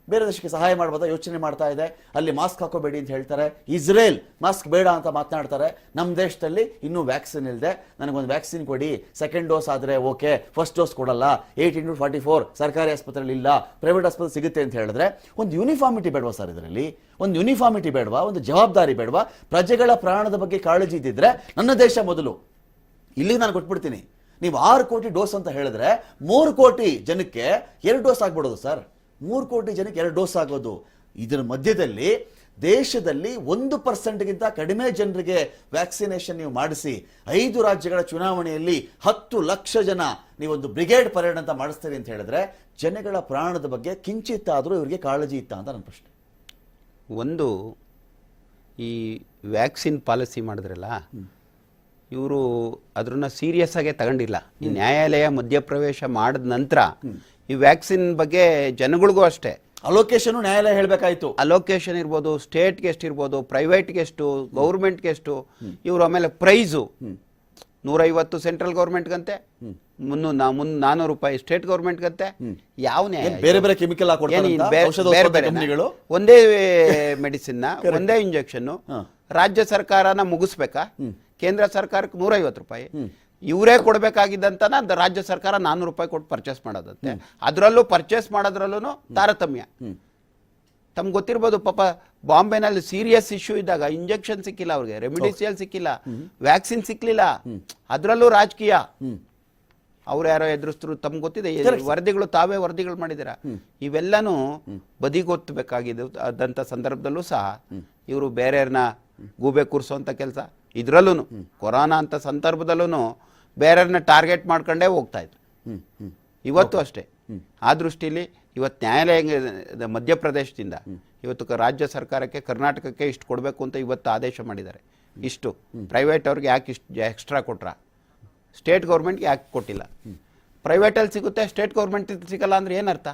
ಬೇರೆ ದೇಶಕ್ಕೆ ಸಹಾಯ ಮಾಡ್ಬೋದಾ ಯೋಚನೆ ಮಾಡ್ತಾ ಇದೆ. ಅಲ್ಲಿ ಮಾಸ್ಕ್ ಹಾಕೋಬೇಡಿ ಅಂತ ಹೇಳ್ತಾರೆ. ಇಸ್ರೇಲ್ ಮಾಸ್ಕ್ ಬೇಡ ಅಂತ ಮಾತನಾಡ್ತಾರೆ. ನಮ್ಮ ದೇಶದಲ್ಲಿ ಇನ್ನೂ ವ್ಯಾಕ್ಸಿನ್ ಇಲ್ಲದೆ, ನನಗೊಂದು ವ್ಯಾಕ್ಸಿನ್ ಕೊಡಿ, ಸೆಕೆಂಡ್ ಡೋಸ್ ಆದರೆ ಓಕೆ, ಫಸ್ಟ್ ಡೋಸ್ ಕೊಡಲ್ಲ, 8x44 ಸರ್ಕಾರಿ ಆಸ್ಪತ್ರೆಯಲ್ಲಿ ಇಲ್ಲ, ಪ್ರೈವೇಟ್ ಆಸ್ಪತ್ರೆ ಸಿಗುತ್ತೆ ಅಂತ ಹೇಳಿದ್ರೆ ಒಂದು ಯೂನಿಫಾರ್ಮಿಟಿ ಬೇಡವಾ ಸರ್? ಇದರಲ್ಲಿ ಒಂದು ಯೂನಿಫಾರ್ಮಿಟಿ ಬೇಡವಾ? ಒಂದು ಜವಾಬ್ದಾರಿ ಬೇಡವಾ? ಪ್ರಜೆಗಳ ಪ್ರಾಣದ ಬಗ್ಗೆ ಕಾಳಜಿ ಇದ್ದಿದ್ರೆ ನನ್ನ ದೇಶ ಮೊದಲು, ಇಲ್ಲಿ ನಾನು ಕೊಟ್ಬಿಡ್ತೀನಿ. ನೀವು 6 ಕೋಟಿ ಡೋಸ್ ಅಂತ ಹೇಳಿದ್ರೆ 3 ಕೋಟಿ ಜನಕ್ಕೆ 2 ಡೋಸ್ ಆಗ್ಬಿಡೋದು ಸರ್. 3 ಕೋಟಿ ಜನಕ್ಕೆ 2 ಡೋಸ್ ಆಗೋದು. ಇದರ ಮಧ್ಯದಲ್ಲಿ ದೇಶದಲ್ಲಿ 1% ಕಡಿಮೆ ಜನರಿಗೆ ವ್ಯಾಕ್ಸಿನೇಷನ್ ನೀವು ಮಾಡಿಸಿ 5 ರಾಜ್ಯಗಳ ಚುನಾವಣೆಯಲ್ಲಿ 10 ಲಕ್ಷ ಜನ ನೀವೊಂದು ಬ್ರಿಗೇಡ್ ಪರೇಡ್ ಅಂತ ಮಾಡಿಸ್ತೀರಿ ಅಂತ ಹೇಳಿದ್ರೆ ಜನಗಳ ಪ್ರಾಣದ ಬಗ್ಗೆ ಕಿಂಚಿತ್ತಾದರೂ ಇವರಿಗೆ ಕಾಳಜಿ ಇತ್ತ ಅಂತ ನನ್ನ ಪ್ರಶ್ನೆ. ಒಂದು, ಈ ವ್ಯಾಕ್ಸಿನ್ ಪಾಲಿಸಿ ಮಾಡಿದ್ರಲ್ಲ, ಇವರು ಅದನ್ನ ಸೀರಿಯಸ್ ಆಗೇ ತಗೊಂಡಿಲ್ಲ. ಈ ನ್ಯಾಯಾಲಯ ಮಧ್ಯಪ್ರವೇಶ ಮಾಡಿದ ನಂತರ ಈ ವ್ಯಾಕ್ಸಿನ್ ಬಗ್ಗೆ ಜನಗಳಿಗೂ ಅಷ್ಟೇ ಅಲೋಕೇಶನ್ ನ್ಯಾಯಾಲಯ ಹೇಳಬೇಕಾಯ್ತು. ಅಲೋಕೇಶನ್ ಇರ್ಬೋದು, ಸ್ಟೇಟ್ಗೆ ಎಷ್ಟು ಇರ್ಬೋದು, ಪ್ರೈವೇಟ್ಗೆ ಎಷ್ಟು, ಗೌರ್ಮೆಂಟ್ಗೆ ಎಷ್ಟು, ಇವರು ಆಮೇಲೆ ಪ್ರೈಸು 150 ಸೆಂಟ್ರಲ್ ಗೌರ್ಮೆಂಟ್ಗಂತೆ, 400 ರೂಪಾಯಿ ಸ್ಟೇಟ್ ಗೌರ್ಮೆಂಟ್ಗಂತೆ. ಯಾವ ನ್ಯಾಯ? ಬೇರೆ ಬೇರೆ ಕೆಮಿಕಲ್ ಒಂದೇ ಮೆಡಿಸಿನ್, ಒಂದೇ ಇಂಜೆಕ್ಷನ್ ರಾಜ್ಯ ಸರ್ಕಾರನ ಮುಗಿಸ್ಬೇಕಾ? ಕೇಂದ್ರ ಸರ್ಕಾರಕ್ಕೆ 150 ರೂಪಾಯಿ ಇವರೇ ಕೊಡಬೇಕಾಗಿದ್ದಂತ ರಾಜ್ಯ ಸರ್ಕಾರ 400 ರೂಪಾಯಿ ಕೊಟ್ಟು ಪರ್ಚೇಸ್ ಮಾಡೋದಂತೆ. ಅದರಲ್ಲೂ ಪರ್ಚೇಸ್ ಮಾಡೋದ್ರಲ್ಲೂ ತಾರತಮ್ಯ. ತಮ್ಗೆ ಗೊತ್ತಿರ್ಬೋದು, ಪಾಪ ಬಾಂಬೆನಲ್ಲಿ ಸೀರಿಯಸ್ ಇಶ್ಯೂ ಇದ್ದಾಗ ಇಂಜೆಕ್ಷನ್ ಸಿಕ್ಕಿಲ್ಲ ಅವ್ರಿಗೆ, ರೆಮಿಡಿಸಿಯಲ್ ಸಿಕ್ಕಿಲ್ಲ, ವ್ಯಾಕ್ಸಿನ್ ಸಿಕ್ಲಿಲ್ಲ, ಅದರಲ್ಲೂ ರಾಜಕೀಯ. ಅವ್ರು ಯಾರೋ ಎದುರಿಸ್ತರು, ತಮ್ಗೆ ಗೊತ್ತಿದೆ, ವರದಿಗಳು ತಾವೇ ವರದಿಗಳು ಮಾಡಿದಿರ. ಇವೆಲ್ಲನೂ ಬದಿಗೊತ್ತಬೇಕಾಗಿದ್ದಂಥ ಸಂದರ್ಭದಲ್ಲೂ ಸಹ ಇವರು ಬೇರೆಯವ್ರನ್ನ ಗೂಬೆ ಕೂರಿಸೋಂಥ ಕೆಲಸ, ಇದರಲ್ಲೂ ಕೊರೋನಾ ಅಂತ ಸಂದರ್ಭದಲ್ಲೂ ಬೇರೆಯವ್ರನ್ನ ಟಾರ್ಗೆಟ್ ಮಾಡ್ಕೊಂಡೇ ಹೋಗ್ತಾ ಇದ್ರು. ಇವತ್ತು ಅಷ್ಟೇ. ಆ ದೃಷ್ಟಿಯಲ್ಲಿ ಇವತ್ತು ನ್ಯಾಯಾಲಯ ಮಧ್ಯಪ್ರದೇಶದಿಂದ ಇವತ್ತು ರಾಜ್ಯ ಸರ್ಕಾರಕ್ಕೆ, ಕರ್ನಾಟಕಕ್ಕೆ ಇಷ್ಟು ಕೊಡಬೇಕು ಅಂತ ಇವತ್ತು ಆದೇಶ ಮಾಡಿದ್ದಾರೆ. ಇಷ್ಟು ಪ್ರೈವೇಟ್ ಅವ್ರಿಗೆ ಯಾಕೆ ಇಷ್ಟು ಎಕ್ಸ್ಟ್ರಾ ಕೊಟ್ರ, ಸ್ಟೇಟ್ ಗೌರ್ಮೆಂಟ್ಗೆ ಯಾಕೆ ಕೊಟ್ಟಿಲ್ಲ? ಪ್ರೈವೇಟಲ್ಲಿ ಸಿಗುತ್ತೆ, ಸ್ಟೇಟ್ ಗೌರ್ಮೆಂಟ್ ಸಿಗಲ್ಲ ಅಂದ್ರೆ ಏನರ್ಥ?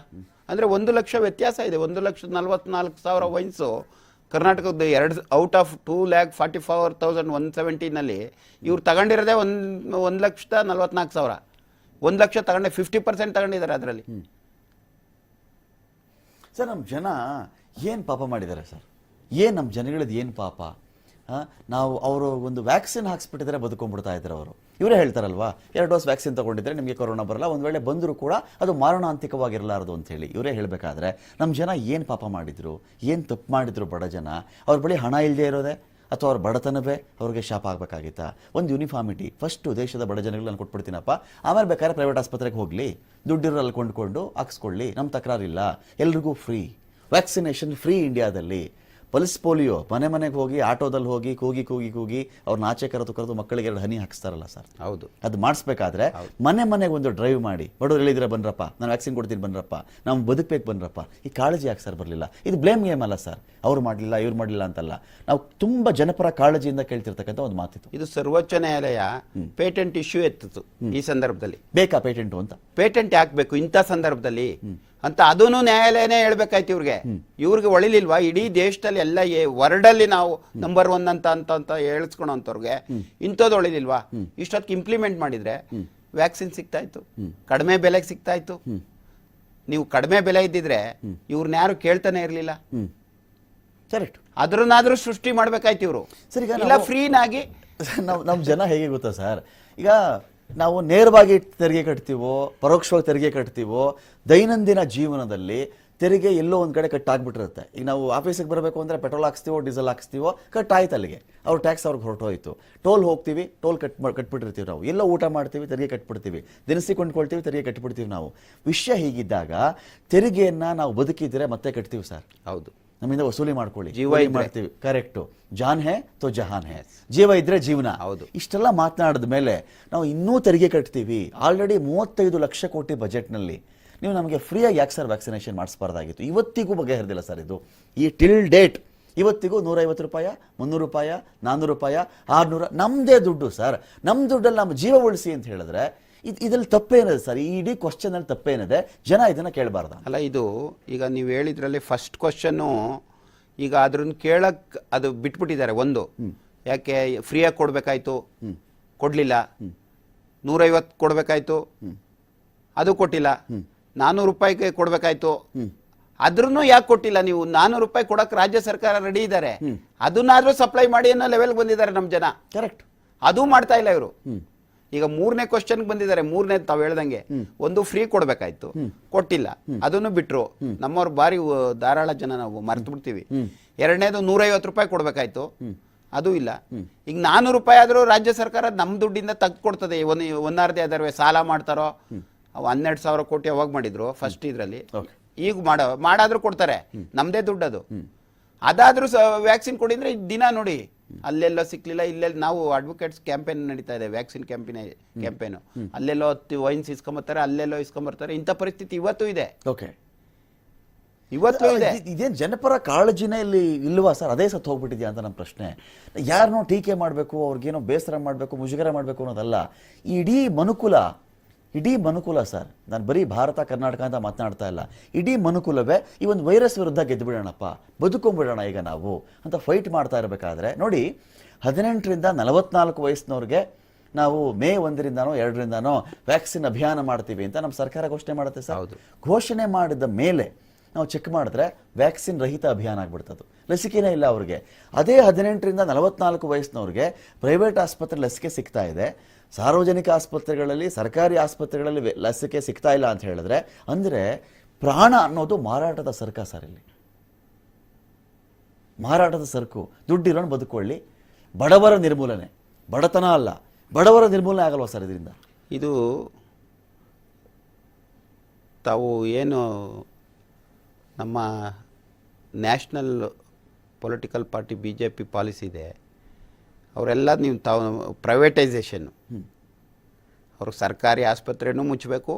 ಅಂದರೆ 1 ಲಕ್ಷ ವ್ಯತ್ಯಾಸ ಇದೆ. 1,44,000 ವೈನ್ಸು ಕರ್ನಾಟಕದ ಔಟ್ ಆಫ್ 2,44,170 ಇವ್ರು ತಗೊಂಡಿರೋದೇ 1,44,000. 1 ಲಕ್ಷ ತಗೊಂಡೆ 50% ತಗೊಂಡಿದ್ದಾರೆ ಅದರಲ್ಲಿ. ಸರ್, ನಮ್ಮ ಜನ ಏನು ಪಾಪ ಮಾಡಿದ್ದಾರೆ ಸರ್? ನಮ್ಮ ಜನಗಳದ್ದು ಏನು ಪಾಪ? ನಾವು ಅವರು ಒಂದು ವ್ಯಾಕ್ಸಿನ್ ಹಾಕ್ಸ್ಬಿಟ್ಟಿದ್ರೆ ಬದುಕೊಂಡ್ಬಿಡ್ತಾ ಇದ್ದಾರೆ ಅವರು. ಇವರೇ ಹೇಳ್ತಾರಲ್ವಾ 2 ಡೋಸ್ ವ್ಯಾಕ್ಸಿನ್ ತಗೊಂಡಿದ್ರೆ ನಿಮಗೆ ಕೊರೋನಾ ಬರಲ್ಲ, ಒಂದು ವೇಳೆ ಬಂದರೂ ಕೂಡ ಅದು ಮಾರಣಾಂತಿಕವಾಗಿರಲಾರದು ಅಂತ ಹೇಳಿ ಇವರೇ ಹೇಳಬೇಕಾದ್ರೆ ನಮ್ಮ ಜನ ಏನು ಪಾಪ ಮಾಡಿದ್ರು, ಏನು ತಪ್ಪು ಮಾಡಿದ್ರು ಬಡ ಜನ? ಅವ್ರ ಬಳಿ ಹಣ ಇಲ್ಲದೆ ಇರೋದೇ ಅಥವಾ ಅವ್ರ ಬಡತನವೇ ಅವ್ರಿಗೆ ಶಾಪ ಆಗಬೇಕಾಗಿತ್ತಾ? ಒಂದು ಯೂನಿಫಾರ್ಮಿಟಿ ಫಸ್ಟು ದೇಶದ ಬಡ ಜನಗಳು ನಾನು ಕೊಟ್ಬಿಡ್ತೀನಪ್ಪ, ಆಮೇಲೆ ಬೇಕಾದ್ರೆ ಪ್ರೈವೇಟ್ ಆಸ್ಪತ್ರೆಗೆ ಹೋಗಲಿ, ದುಡ್ಡಿರೋಲ್ಲಿ ಕೊಂಡ್ಕೊಂಡು ಹಾಕ್ಸ್ಕೊಳ್ಳಿ, ನಮ್ಮ ತಕರಾರಿಲ್ಲ, ಎಲ್ರಿಗೂ ಫ್ರೀ ವ್ಯಾಕ್ಸಿನೇಷನ್, ಫ್ರೀ ಇಂಡಿಯಾದಲ್ಲಿ. ಪಲ್ಸ್ ಪೋಲಿಯೋ ಮನೆ ಮನೆಗೆ ಹೋಗಿ ಆಟೋದಲ್ಲಿ ಹೋಗಿ ಕೂಗಿ ಕೂಗಿ ಕೂಗಿ ಅವ್ರನ್ನ ಆಚೆ ಕರೆದು ಮಕ್ಕಳಿಗೆ 2 ಹನಿ ಹಾಕಿಸ್ತಾರಲ್ಲ ಸರ್, ಹೌದು. ಅದು ಮಾಡಿಸ್ಬೇಕಾದ್ರೆ ಮನೆ ಮನೆಗೆ ಒಂದು ಡ್ರೈವ್ ಮಾಡಿ, ಬಡವ್ರು ಹೇಳಿದ್ರೆ ಬನ್ರಪ್ಪ, ನಾನು ವ್ಯಾಕ್ಸಿನ್ ಕೊಡ್ತೀನಿ ಬನ್ರಪ್ಪ, ನಾವು ಬದುಕಬೇಕು ಬನ್ರಪ್ಪ. ಈ ಕಾಳಜಿ ಯಾಕೆ ಸರ್ ಬರಲಿಲ್ಲ? ಇದು ಬ್ಲೇಮ್ ಗೇಮ್ ಅಲ್ಲ ಸರ್, ಅವ್ರು ಮಾಡಲಿಲ್ಲ ಇವ್ರು ಮಾಡಲಿಲ್ಲ ಅಂತಲ್ಲ, ನಾವು ತುಂಬ ಜನಪರ ಕಾಳಜಿಯಿಂದ ಕೇಳ್ತಿರ್ತಕ್ಕಂಥ ಒಂದು ಮಾತಿತ್ತು. ಇದು ಸರ್ವೋಚ್ಚ ನ್ಯಾಯಾಲಯ ಪೇಟೆಂಟ್ ಇಶ್ಯೂ ಎತ್ತಿತು ಈ ಸಂದರ್ಭದಲ್ಲಿ. ಬೇಕಾ ಪೇಟೆಂಟು ಅಂತ? ಪೇಟೆಂಟ್ ಯಾಕೆ ಬೇಕು ಇಂಥ ಸಂದರ್ಭದಲ್ಲಿ ಅಂತ ಅದನ್ನು ನ್ಯಾಯಾಲಯನೇ ಹೇಳ್ಬೇಕಾಯ್ತು ಇವ್ರಿಗೆ ಒಳಿಲಿಲ್ವಾ? ಇಡೀ ದೇಶದಲ್ಲಿ ಎಲ್ಲ ವರ್ಲ್ಡಲ್ಲಿ ನಾವು ನಂಬರ್ 1 ಅಂತ ಹೇಳಿಸ್ಕೊಳೋಂಥವ್ರಿಗೆ ಇಂಥದ್ದು ಒಳಿಲಿಲ್ವಾ? ಇಷ್ಟೊತ್ತಿಗೆ ಇಂಪ್ಲಿಮೆಂಟ್ ಮಾಡಿದ್ರೆ ವ್ಯಾಕ್ಸಿನ್ ಸಿಗ್ತಾ ಇತ್ತು, ಕಡಿಮೆ ಬೆಲೆಗೆ ಸಿಗ್ತಾ ಇತ್ತು. ನೀವು ಕಡಿಮೆ ಬೆಲೆ ಇದ್ದಿದ್ರೆ ಇವ್ರನ್ನ ಯಾರು ಕೇಳ್ತಾನೆ ಇರಲಿಲ್ಲ. ಕರೆಕ್ಟ್. ಅದ್ರನ್ನಾದ್ರೂ ಸೃಷ್ಟಿ ಮಾಡ್ಬೇಕಾಯ್ತು ಇವರು. ಸರಿ, ಇಲ್ಲ ಫ್ರೀನಾಗಿ ನಮ್ಮ ಜನ ಹೇಗೆ ಗೊತ್ತಾ ಸರ್, ಈಗ ನಾವು ನೇರವಾಗಿ ತೆರಿಗೆ ಕಟ್ತೀವೋ ಪರೋಕ್ಷವಾಗಿ ತೆರಿಗೆ ಕಟ್ತೀವೋ, ದೈನಂದಿನ ಜೀವನದಲ್ಲಿ ತೆರಿಗೆ ಎಲ್ಲೋ ಒಂದು ಕಡೆ ಕಟ್ಟಾಗ್ಬಿಟ್ಟಿರುತ್ತೆ. ಈಗ ನಾವು ಆಫೀಸಿಗೆ ಬರಬೇಕು ಅಂದರೆ ಪೆಟ್ರೋಲ್ ಹಾಕ್ಸ್ತೀವೋ ಡೀಸೆಲ್ ಹಾಕ್ಸ್ತೀವೋ ಕಟ್ ಆಯ್ತು, ಅಲ್ಲಿಗೆ ಅವ್ರ ಟ್ಯಾಕ್ಸ್ ಅವ್ರಿಗೆ ಹೊರಟೋಯ್ತು. ಟೋಲ್ ಹೋಗ್ತೀವಿ, ಟೋಲ್ ಕಟ್ಬಿಟ್ಟಿರ್ತೀವಿ ನಾವು, ಎಲ್ಲ ಊಟ ಮಾಡ್ತೀವಿ ತೆರಿಗೆ ಕಟ್ಬಿಡ್ತೀವಿ, ದಿನಸಿ ಕೊಂಡ್ಕೊಳ್ತೀವಿ ತೆರಿಗೆ ಕಟ್ಬಿಡ್ತೀವಿ ನಾವು. ವಿಷಯ ಹೀಗಿದ್ದಾಗ ತೆರಿಗೆಯನ್ನು ನಾವು ಬದುಕಿದ್ರೆ ಮತ್ತೆ ಕಟ್ತೀವಿ ಸರ್. ಹೌದು, ನಮ್ಮಿಂದ ವಸೂಲಿ ಮಾಡ್ಕೊಳ್ಳಿ, ಜೀವ ಮಾಡ್ತೀವಿ. ಕರೆಕ್ಟು, ಜಾನ್ ಹೇ ತೋ ಜಹಾನ್ ಹೇ, ಜೀವ ಇದ್ರೆ ಜೀವನ. ಹೌದು. ಇಷ್ಟೆಲ್ಲ ಮಾತನಾಡಿದ ಮೇಲೆ ನಾವು ಇನ್ನೂ ತೆರಿಗೆ ಕಟ್ತೀವಿ. ಆಲ್ರೆಡಿ 35 ಲಕ್ಷ ಕೋಟಿ ಬಜೆಟ್ನಲ್ಲಿ ನೀವು ನಮಗೆ ಫ್ರೀಯಾಗಿ ಯಾಕೆ ಸರ್ ವ್ಯಾಕ್ಸಿನೇಷನ್ ಮಾಡಿಸ್ಬಾರ್ದಾಗಿತ್ತು? ಇವತ್ತಿಗೂ ಬಗೆಹರಿದಿಲ್ಲ ಸರ್ ಇದು. ಈ ಟಿಲ್ ಡೇಟ್ ಇವತ್ತಿಗೂ 150 ರೂಪಾಯಿ, 300 ರೂಪಾಯಿ, 400 ರೂಪಾಯಿ, 600, ನಮ್ಮದೇ ದುಡ್ಡು ಸರ್. ನಮ್ಮ ದುಡ್ಡಲ್ಲಿ ನಮ್ಮ ಜೀವ ಉಳಿಸಿ ಅಂತ ಹೇಳಿದ್ರೆ ಇದ್ರಲ್ಲಿ ತಪ್ಪೇನಿದೆ ಸರ್? ಈ ಇಡೀ ಕ್ವಶನ್ ಅಲ್ಲಿ ತಪ್ಪೇನಿದೆ? ಜನ ಇದನ್ನ ಕೇಳಬಾರ್ದ? ಅಲ್ಲ, ಇದು ಈಗ ನೀವು ಹೇಳಿದ್ರಲ್ಲಿ ಫಸ್ಟ್ ಕ್ವಶನ್ನು ಈಗ ಅದ್ರನ್ನ ಕೇಳಕ್ ಅದು ಬಿಟ್ಬಿಟ್ಟಿದ್ದಾರೆ. ಒಂದು, ಯಾಕೆ ಫ್ರೀಯಾಗಿ ಕೊಡ್ಬೇಕಾಯ್ತು, ಕೊಡ್ಲಿಲ್ಲ. 150 ಕೊಡ್ಬೇಕಾಯ್ತು, ಅದು ಕೊಟ್ಟಿಲ್ಲ. 400 ರೂಪಾಯಿಗೆ ಕೊಡ್ಬೇಕಾಯ್ತು, ಅದ್ರೂ ಯಾಕೆ ಕೊಟ್ಟಿಲ್ಲ? ನೀವು 400 ರೂಪಾಯಿ ಕೊಡಕ್ ರಾಜ್ಯ ಸರ್ಕಾರ ರೆಡಿ ಇದ್ದಾರೆ, ಅದನ್ನಾದ್ರೂ ಸಪ್ಲೈ ಮಾಡಿ ಅನ್ನೋ ಲೆವೆಲ್ ಬಂದಿದ್ದಾರೆ ನಮ್ಮ ಜನ. ಕರೆಕ್ಟ್. ಅದು ಮಾಡ್ತಾ ಇಲ್ಲ ಇವರು. ಈಗ 3ನೇ ಕ್ವಶನ್ ಬಂದಿದ್ದಾರೆ. 3ನೇ ತಾವ್ ಹೇಳ್ದಂಗೆ, ಒಂದು ಫ್ರೀ ಕೊಡ್ಬೇಕಾಯ್ತು, ಕೊಟ್ಟಿಲ್ಲ, ಅದನ್ನು ಬಿಟ್ರು. ನಮ್ಮವ್ರು ಬಾರಿ ಧಾರಾಳ ಜನ, ನಾವು ಮರ್ತು ಬಿಡ್ತೀವಿ. 2ನೇದು 150 ರೂಪಾಯಿ ಕೊಡ್ಬೇಕಾಯ್ತು, ಅದು ಇಲ್ಲ. ಈಗ 400 ರೂಪಾಯಿ ಆದ್ರೂ ರಾಜ್ಯ ಸರ್ಕಾರ ನಮ್ ದುಡ್ಡಿಂದ ತೆಗೆದು ಕೊಡ್ತದೆ. ಒಂದಾರ್ಧೆ ಅದರ್ವೆ ಸಾಲ ಮಾಡ್ತಾರೋ. 12,000 ಕೋಟಿ ಅವಾಗ ಮಾಡಿದ್ರು ಫಸ್ಟ್ ಇದ್ರಲ್ಲಿ. ಈಗ ಮಾಡಾದ್ರೂ ಕೊಡ್ತಾರೆ, ನಮ್ದೇ ದುಡ್ಡದು. ಅದಾದ್ರೂ ವ್ಯಾಕ್ಸಿನ್ ಕೊಡಿದ್ರೆ ದಿನ ನೋಡಿ ಅಲ್ಲೆಲ್ಲೋ ಸಿಕ್ಲಿಲ್ಲ, ಇಲ್ಲೆಲ್ಲ ನಾವು ಅಡ್ವೊಕೇಟ್ಸ್ ಕ್ಯಾಂಪೇನ್ ನಡೀತಾ ಇದೆ, ವ್ಯಾಕ್ಸಿನ್ ಕ್ಯಾಂಪೇನು. ಅಲ್ಲೆಲ್ಲೋ ವೈನ್ಸ್ ಇಸ್ಕೊಂಬರ್ತಾರೆ, ಅಲ್ಲೆಲ್ಲೋ ಇಸ್ಕೊಂಬರ್ತಾರೆ. ಇಂಥ ಪರಿಸ್ಥಿತಿ ಇವತ್ತು ಇದೆ. ಓಕೆ, ಇವತ್ತು ಇದೆ. ಇದೇನು ಜನಪರ ಕಾಳಜಿನೇ ಇಲ್ಲಿ ಇಲ್ವಾ ಸರ್? ಅದೇ ಸತ್ತು ಹೋಗ್ಬಿಟ್ಟಿದ್ಯಾ ಅಂತ ನಮ್ಮ ಪ್ರಶ್ನೆ. ಯಾರನ್ನೋ ಟೀಕೆ ಮಾಡಬೇಕು, ಅವ್ರಿಗೇನೋ ಬೇಸರ ಮಾಡಬೇಕು, ಮುಜುಗರ ಮಾಡಬೇಕು ಅನ್ನೋದಲ್ಲ. ಇಡೀ ಮನುಕುಲ ಸರ್. ನಾನು ಬರೀ ಭಾರತ ಕರ್ನಾಟಕ ಅಂತ ಮಾತನಾಡ್ತಾ ಇಲ್ಲ. ಇಡೀ ಮನುಕುಲವೇ ಈ ಒಂದು ವೈರಸ್ ವಿರುದ್ಧ ಗೆದ್ದು ಬಿಡೋಣಪ್ಪ, ಬದುಕೊಂಡ್ಬಿಡೋಣ ಈಗ ನಾವು ಅಂತ ಫೈಟ್ ಮಾಡ್ತಾ ಇರಬೇಕಾದ್ರೆ ನೋಡಿ, 18ರಿಂದ 44 ವಯಸ್ಸಿನವ್ರಿಗೆ ನಾವು ಮೇ 1ರಿಂದನೋ 2ರಿಂದನೋ ವ್ಯಾಕ್ಸಿನ್ ಅಭಿಯಾನ ಮಾಡ್ತೀವಿ ಅಂತ ನಮ್ಮ ಸರ್ಕಾರ ಘೋಷಣೆ ಮಾಡುತ್ತೆ ಸರ್. ಘೋಷಣೆ ಮಾಡಿದ ಮೇಲೆ ನಾವು ಚೆಕ್ ಮಾಡಿದ್ರೆ ವ್ಯಾಕ್ಸಿನ್ ರಹಿತ ಅಭಿಯಾನ ಆಗ್ಬಿಡ್ತದೆ, ಲಸಿಕೆನೇ ಇಲ್ಲ ಅವ್ರಿಗೆ. ಅದೇ 18ರಿಂದ 44 ವಯಸ್ಸಿನವ್ರಿಗೆ ಪ್ರೈವೇಟ್ ಆಸ್ಪತ್ರೆ ಲಸಿಕೆ ಸಿಗ್ತಾ ಇದೆ, ಸಾರ್ವಜನಿಕ ಆಸ್ಪತ್ರೆಗಳಲ್ಲಿ, ಸರ್ಕಾರಿ ಆಸ್ಪತ್ರೆಗಳಲ್ಲಿ ಲಸಿಕೆ ಸಿಗ್ತಾ ಇಲ್ಲ ಅಂತ ಹೇಳಿದ್ರೆ, ಅಂದರೆ ಪ್ರಾಣ ಅನ್ನೋದು ಮಾರಾಟದ ಸರ್ಕ ಸರ್. ಇಲ್ಲಿ ಮಾರಾಟದ ಸರಕು. ದುಡ್ಡಿರೋಣ ಬದುಕೊಳ್ಳಿ, ಬಡವರ ನಿರ್ಮೂಲನೆ, ಬಡತನ ಅಲ್ಲ, ಬಡವರ ನಿರ್ಮೂಲನೆ ಆಗಲ್ವಾ ಸರ್ ಇದರಿಂದ? ಇದು ತಾವು ಏನು ನಮ್ಮ national political party BJP policy ಇದೆ, ಅವರೆಲ್ಲ ನೀವು ತಾವು ಪ್ರೈವೇಟೈಸೇಷನ್ನು, ಅವರು ಸರ್ಕಾರಿ ಆಸ್ಪತ್ರೆನೂ ಮುಚ್ಚಬೇಕು,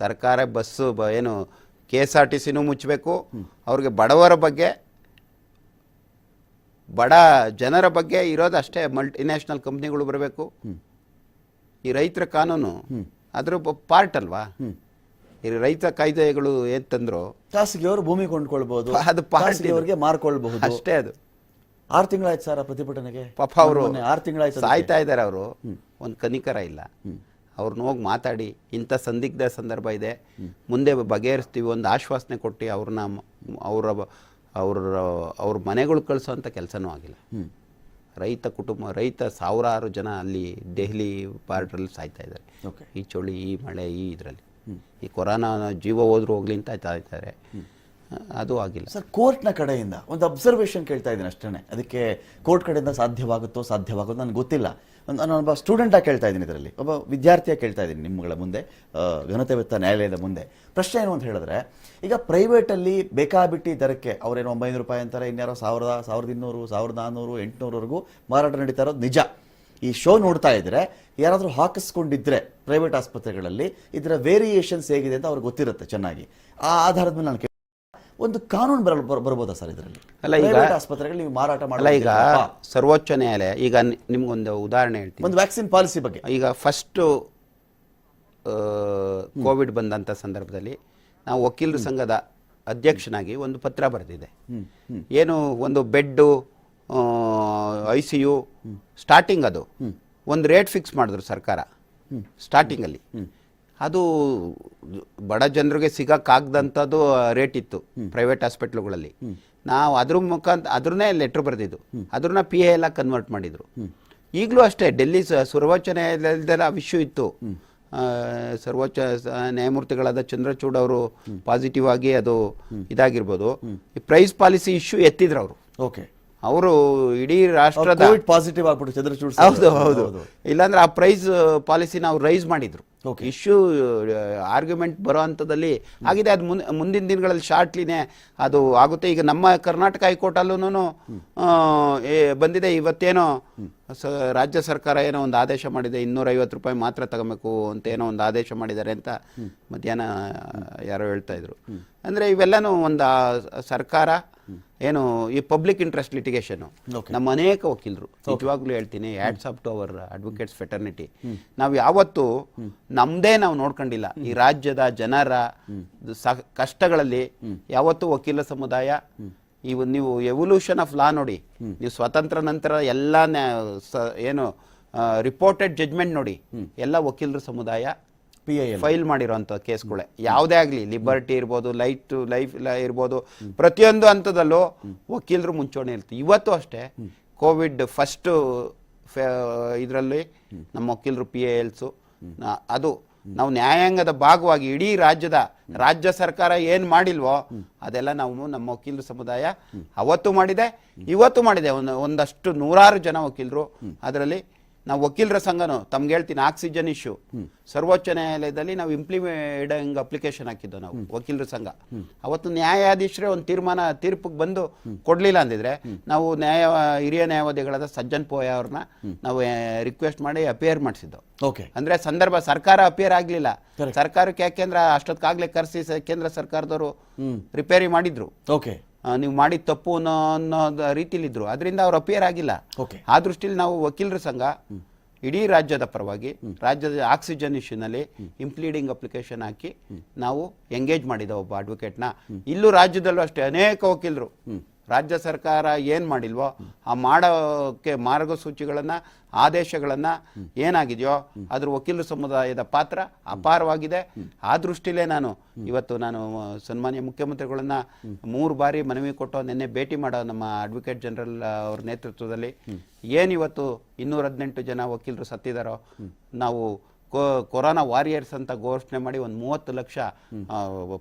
ಸರ್ಕಾರ ಬಸ್ಸು ಏನು KSRTCನೂ ಮುಚ್ಚಬೇಕು. ಅವ್ರಿಗೆ ಬಡವರ ಬಗ್ಗೆ, ಬಡ ಜನರ ಬಗ್ಗೆ ಇರೋದು ಅಷ್ಟೇ. ಮಲ್ಟಿನ್ಯಾಷನಲ್ ಕಂಪ್ನಿಗಳು ಬರಬೇಕು. ಈ ರೈತರ ಕಾನೂನು ಅದ್ರ ಪಾರ್ಟ್ ಅಲ್ವಾ? ಈ ರೈತ ಕಾಯ್ದೆಗಳು ಏನ್ ತಂದ್ರು, ಖಾಸಗಿಯವರು ಭೂಮಿ ಕೊಂಡ್ಕೊಳ್ಬಹುದು, ಅದು ಖಾಸಗಿಯವರಿಗೆ ಮಾರ್ಕೊಳ್ಬಹುದು ಅಷ್ಟೇ. ಅದು 6 ತಿಂಗಳಾಯ್ತು ಸರ್ ಪ್ರತಿಭಟನೆಗೆ. ಪಾಪ ಅವರು 6 ತಿಂಗಳಾಯ್ತು ಸಾಯ್ತಾ ಇದ್ದಾರೆ. ಅವರು ಒಂದು ಕನಿಕರ ಇಲ್ಲ. ಅವ್ರನ್ನ ಹೋಗಿ ಮಾತಾಡಿ, ಇಂಥ ಸಂದಿಗ್ಧ ಸಂದರ್ಭ ಇದೆ, ಮುಂದೆ ಬಗೆಹರಿಸ್ತೀವಿ, ಒಂದು ಆಶ್ವಾಸನೆ ಕೊಟ್ಟು ಅವ್ರನ್ನ ಅವ್ರ ಮನೆಗಳು ಕಳಿಸೋ ಅಂಥ ಕೆಲಸನೂ ಆಗಿಲ್ಲ. ರೈತ ಕುಟುಂಬ, ರೈತ ಸಾವಿರಾರು ಜನ ಅಲ್ಲಿ ದೆಹಲಿ ಬಾರ್ಡ್ರಲ್ಲಿ ಸಾಯ್ತಾ ಇದ್ದಾರೆ. ಓಕೆ. ಈ ಚಳಿ, ಈ ಮಳೆ, ಈ ಇದರಲ್ಲಿ ಈ ಕೊರೋನಾ ಜೀವ ಹೋದ್ರೂ ಹೋಗ್ಲಿ ಅಂತ ಆಯ್ತಾ ಇದ್ದಾರೆ. ಅದು ಆಗಿಲ್ಲ ಸರ್. ಕೋರ್ಟ್ನ ಕಡೆಯಿಂದ ಒಂದು ಅಬ್ಸರ್ವೇಷನ್ ಕೇಳ್ತಾ ಇದ್ದೀನಿ ಅಷ್ಟೇ. ಅದಕ್ಕೆ ಕೋರ್ಟ್ ಕಡೆಯಿಂದ ಸಾಧ್ಯವಾಗುತ್ತೋ ನನಗೆ ಗೊತ್ತಿಲ್ಲ. ನಾನು ಒಬ್ಬ ಸ್ಟೂಡೆಂಟಾಗಿ ಕೇಳ್ತಾ ಇದ್ದೀನಿ, ಇದರಲ್ಲಿ ಒಬ್ಬ ವಿದ್ಯಾರ್ಥಿಯಾಗಿ ಕೇಳ್ತಾ ಇದ್ದೀನಿ ನಿಮ್ಮಗಳ ಮುಂದೆ, ಘನತೆವೆತ್ತ ನ್ಯಾಯಾಲಯದ ಮುಂದೆ. ಪ್ರಶ್ನೆ ಏನು ಅಂತ ಹೇಳಿದ್ರೆ, ಈಗ ಪ್ರೈವೇಟಲ್ಲಿ ಬೇಕಾಬಿಟ್ಟಿ ದರಕ್ಕೆ ಅವರೇನೋ 900 ರೂಪಾಯಿ ಅಂತಾರೆ, ಇನ್ಯಾರೋ 1000, 1200, 1400, 800ವರೆಗೂ ಮಾರಾಟ ನಡೀತಾ ಇರೋದು ನಿಜ. ಈ ಶೋ ನೋಡ್ತಾ ಇದ್ರೆ ಯಾರಾದರೂ ಹಾಕಿಸ್ಕೊಂಡಿದ್ರೆ ಪ್ರೈವೇಟ್ ಆಸ್ಪತ್ರೆಗಳಲ್ಲಿ ಇದರ ವೇರಿಯೇಷನ್ಸ್ ಹೇಗಿದೆ ಅಂತ ಅವ್ರಿಗೆ ಗೊತ್ತಿರುತ್ತೆ ಚೆನ್ನಾಗಿ. ಆ ಆಧಾರದ ಮೇಲೆ ನಾನು ಒಂದು ಕಾನೂನು ಬರ್ಬೋದಾ ಸರ್ ಇದರಲ್ಲಿ? ಅಲ್ಲ, ಈಗ ಆಸ್ಪತ್ರೆಗಳು ನೀವು ಮಾರಾಟ ಮಾಡಲ್ಲ. ಈಗ ಸರ್ವೋಚ್ಚ ನ್ಯಾಯಾಲಯ, ಈಗ ನಿಮ್ಗೊಂದು ಉದಾಹರಣೆ ಹೇಳ್ತೀನಿ, ಒಂದು ವ್ಯಾಕ್ಸಿನ್ ಪಾಲಿಸಿ ಬಗ್ಗೆ. ಈಗ ಫಸ್ಟ್ ಕೋವಿಡ್ ಬಂದಂಥ ಸಂದರ್ಭದಲ್ಲಿ ನಾವು ವಕೀಲರ ಸಂಘದ ಅಧ್ಯಕ್ಷನಾಗಿ ಒಂದು ಪತ್ರ ಬರೆದಿದೆ. ಏನು, ಒಂದು ಬೆಡ್ಡು, ICU ಸ್ಟಾರ್ಟಿಂಗ್ ಅದು ಒಂದು ರೇಟ್ ಫಿಕ್ಸ್ ಮಾಡಿದ್ರು ಸರ್ಕಾರ ಸ್ಟಾರ್ಟಿಂಗಲ್ಲಿ. ಅದು ಬಡ ಜನರಿಗೆ ಸಿಗೋಕ್ಕಾಗ್ದಂಥದ್ದು ರೇಟ್ ಇತ್ತು ಪ್ರೈವೇಟ್ ಹಾಸ್ಪಿಟ್ಲುಗಳಲ್ಲಿ. ನಾವು ಅದ್ರ ಮುಖಾಂತರ ಅದ್ರನ್ನೇ ಲೆಟ್ರ್ ಬರೆದಿದ್ದು, ಅದ್ರನ್ನ PA ಎಲ್ಲ ಕನ್ವರ್ಟ್ ಮಾಡಿದ್ರು. ಈಗಲೂ ಅಷ್ಟೇ ಡೆಲ್ಲಿ ಸರ್ವೋಚ್ಚ ನ್ಯಾಯಾಲಯದಲ್ಲಿ ಆ ವಿಷಯ ಇತ್ತು. ಸರ್ವೋಚ್ಚ ನ್ಯಾಯಮೂರ್ತಿಗಳಾದ ಚಂದ್ರಚೂಡ್ ಅವರು ಪಾಸಿಟಿವ್ ಆಗಿ ಅದು ಇದಾಗಿರ್ಬೋದು, ಈ ಪ್ರೈಸ್ ಪಾಲಿಸಿ ಇಶ್ಯೂ ಎತ್ತಿದ್ರು ಅವರು. ಓಕೆ. ಅವರು ಇಡೀ ರಾಷ್ಟ್ರದ ಪಾಸಿಟಿವ್ ಆಗ್ಬಿಟ್ಟು ಚಂದ್ರಚೂಡ್. ಹೌದು. ಇಲ್ಲಾಂದ್ರೆ ಆ ಪ್ರೈಸ್ ಪಾಲಿಸಿ ನಾವು ರೈಸ್ ಮಾಡಿದ್ರು. ಇಶ್ಯೂ ಆರ್ಗ್ಯುಮೆಂಟ್ ಬರೋ ಹಂತದಲ್ಲಿ ಆಗಿದೆ. ಅದು ಮುಂದಿನ ದಿನಗಳಲ್ಲಿ ಶಾರ್ಟ್ಲಿನೇ ಅದು ಆಗುತ್ತೆ. ಈಗ ನಮ್ಮ ಕರ್ನಾಟಕ ಹೈಕೋರ್ಟಲ್ಲೂ ಬಂದಿದೆ. ಇವತ್ತೇನೋ ರಾಜ್ಯ ಸರ್ಕಾರ ಏನೋ ಒಂದು ಆದೇಶ ಮಾಡಿದೆ, 250 ರೂಪಾಯಿ ಮಾತ್ರ ತಗೋಬೇಕು ಅಂತ ಏನೋ ಒಂದು ಆದೇಶ ಮಾಡಿದ್ದಾರೆ ಅಂತ ಮಧ್ಯಾಹ್ನ ಯಾರೋ ಹೇಳ್ತಾ ಇದ್ರು. ಅಂದರೆ ಇವೆಲ್ಲನೂ ಒಂದು ಸರ್ಕಾರ ಏನು ಈ ಪಬ್ಲಿಕ್ ಇಂಟ್ರೆಸ್ಟ್ ಲಿಟಿಗೇಷನ್ ನಮ್ಮ ಅನೇಕ ವಕೀಲರು, ನಿಜವಾಗ್ಲೂ ಹೇಳ್ತೀನಿ, hats off to our advocates fraternity. ನಾವು ಯಾವತ್ತೂ ನಮ್ದೇ ನಾವು ನೋಡ್ಕೊಂಡಿಲ್ಲ. ಈ ರಾಜ್ಯದ ಜನರ ಕಷ್ಟಗಳಲ್ಲಿ ಯಾವತ್ತೂ ವಕೀಲ ಸಮುದಾಯ, ನೀವು ಎವಲ್ಯೂಷನ್ ಆಫ್ ಲಾ ನೋಡಿ, ನೀವು ಸ್ವತಂತ್ರ ನಂತರ ಎಲ್ಲ ಏನು ರಿಪೋರ್ಟೆಡ್ ಜಡ್ಜ್ಮೆಂಟ್ ನೋಡಿ, ಎಲ್ಲ ವಕೀಲರ ಸಮುದಾಯ ಫೈಲ್ ಮಾಡಿರೋಂಥ ಕೇಸ್ಗಳೇ ಯಾವುದೇ ಆಗಲಿ, ಲಿಬರ್ಟಿ ಇರ್ಬೋದು, ಲೈಫ್ ಇರ್ಬೋದು, ಪ್ರತಿಯೊಂದು ಹಂತದಲ್ಲೂ ವಕೀಲರು ಮುಂಚೂಣಿ ಇರ್ತೀವಿ. ಇವತ್ತು ಅಷ್ಟೇ ಕೋವಿಡ್ ಫಸ್ಟ್ ಇದರಲ್ಲಿ ನಮ್ಮ ವಕೀಲರು PALs ಅದು ನಾವು ನ್ಯಾಯಾಂಗದ ಭಾಗವಾಗಿ ಇಡೀ ರಾಜ್ಯ ಸರ್ಕಾರ ಏನು ಮಾಡಿಲ್ವೋ ಅದೆಲ್ಲ ನಾವು ನಮ್ಮ ವಕೀಲರ ಸಮುದಾಯ ಅವತ್ತು ಮಾಡಿದೆ, ಇವತ್ತು ಮಾಡಿದೆ. ಒಂದಷ್ಟು ನೂರಾರು ಜನ ವಕೀಲರು. ಅದರಲ್ಲಿ ನಾವು ವಕೀಲರ ಸಂಘನೂ ತಮ್ಗೆ ಹೇಳ್ತೀನಿ, ಆಕ್ಸಿಜನ್ ಇಶ್ಯೂ ಸರ್ವೋಚ್ಚ ನ್ಯಾಯಾಲಯದಲ್ಲಿ ನಾವು ಇಂಪ್ಲಿಮೆಂಟಿಂಗ್ ಅಪ್ಲಿಕೇಶನ್ ಹಾಕಿದ್ದು ನಾವು ವಕೀಲರ ಸಂಘ. ಅವತ್ತು ನ್ಯಾಯಾಧೀಶರೇ ಒಂದು ತೀರ್ಪಿಗೆ ಬಂದು ಕೊಡ್ಲಿಲ್ಲ ಅಂದಿದ್ರೆ ನಾವು ಹಿರಿಯ ನ್ಯಾಯವಾದಿಗಳಾದ ಸಜ್ಜನ್ ಪೋಯ ಅವ್ರನ್ನ ನಾವು ರಿಕ್ವೆಸ್ಟ್ ಮಾಡಿ ಅಪಿಯರ್ ಮಾಡಿಸಿದ್ದು. ಅಂದ್ರೆ ಸಂದರ್ಭ ಸರ್ಕಾರ ಅಪಿಯರ್ ಆಗ್ಲಿಲ್ಲ. ಸರ್ಕಾರಕ್ಕೆ ಯಾಕೆಂದ್ರೆ ಅಷ್ಟೊತ್ತಾಗ್ಲೇ ಕರೆಸಿ ಕೇಂದ್ರ ಸರ್ಕಾರದವರು ರಿಪೇರಿ ಮಾಡಿದ್ರು. ನೀವು ಮಾಡಿದ ತಪ್ಪು ಅನ್ನೋ ರೀತಿಲಿದ್ರು, ಅದರಿಂದ ಅವ್ರು ಅಪಿಯರ್ ಆಗಿಲ್ಲ. ಆ ದೃಷ್ಟಿಯಲ್ಲಿ ನಾವು ವಕೀಲರ ಸಂಘ ಇಡೀ ರಾಜ್ಯದ ಪರವಾಗಿ ರಾಜ್ಯದ ಆಕ್ಸಿಜನ್ ಇಶ್ಯೂನಲ್ಲಿ ಇಂಪ್ಲೀಡಿಂಗ್ ಅಪ್ಲಿಕೇಶನ್ ಹಾಕಿ ನಾವು ಎಂಗೇಜ್ ಮಾಡಿದ ಒಬ್ಬ ಅಡ್ವೊಕೇಟ್ನ. ಇಲ್ಲೂ ರಾಜ್ಯದಲ್ಲೂ ಅಷ್ಟೇ ಅನೇಕ ವಕೀಲರು ರಾಜ್ಯ ಸರ್ಕಾರ ಏನು ಮಾಡಿಲ್ವೋ ಆ ಮಾಡೋಕ್ಕೆ ಮಾರ್ಗಸೂಚಿಗಳನ್ನು, ಆದೇಶಗಳನ್ನು ಏನಾಗಿದೆಯೋ ಅದ್ರ ವಕೀಲರ ಸಮುದಾಯದ ಪಾತ್ರ ಅಪಾರವಾಗಿದೆ. ಆ ದೃಷ್ಟಿಲೇ ಇವತ್ತು ನಾನು ಸನ್ಮಾನ್ಯ ಮುಖ್ಯಮಂತ್ರಿಗಳನ್ನ 3 ಬಾರಿ ಮನವಿ ಕೊಟ್ಟು ನಿನ್ನೆ ಭೇಟಿ ಮಾಡೋ ನಮ್ಮ ಅಡ್ವೊಕೇಟ್ ಜನರಲ್ ಅವ್ರ ನೇತೃತ್ವದಲ್ಲಿ ಏನಿವತ್ತು 218 ಜನ ವಕೀಲರು ಸತ್ತಿದ್ದಾರೋ, ನಾವು ಕೊರೋನಾ ವಾರಿಯರ್ಸ್ ಅಂತ ಘೋಷಣೆ ಮಾಡಿ ಒಂದು 30 ಲಕ್ಷ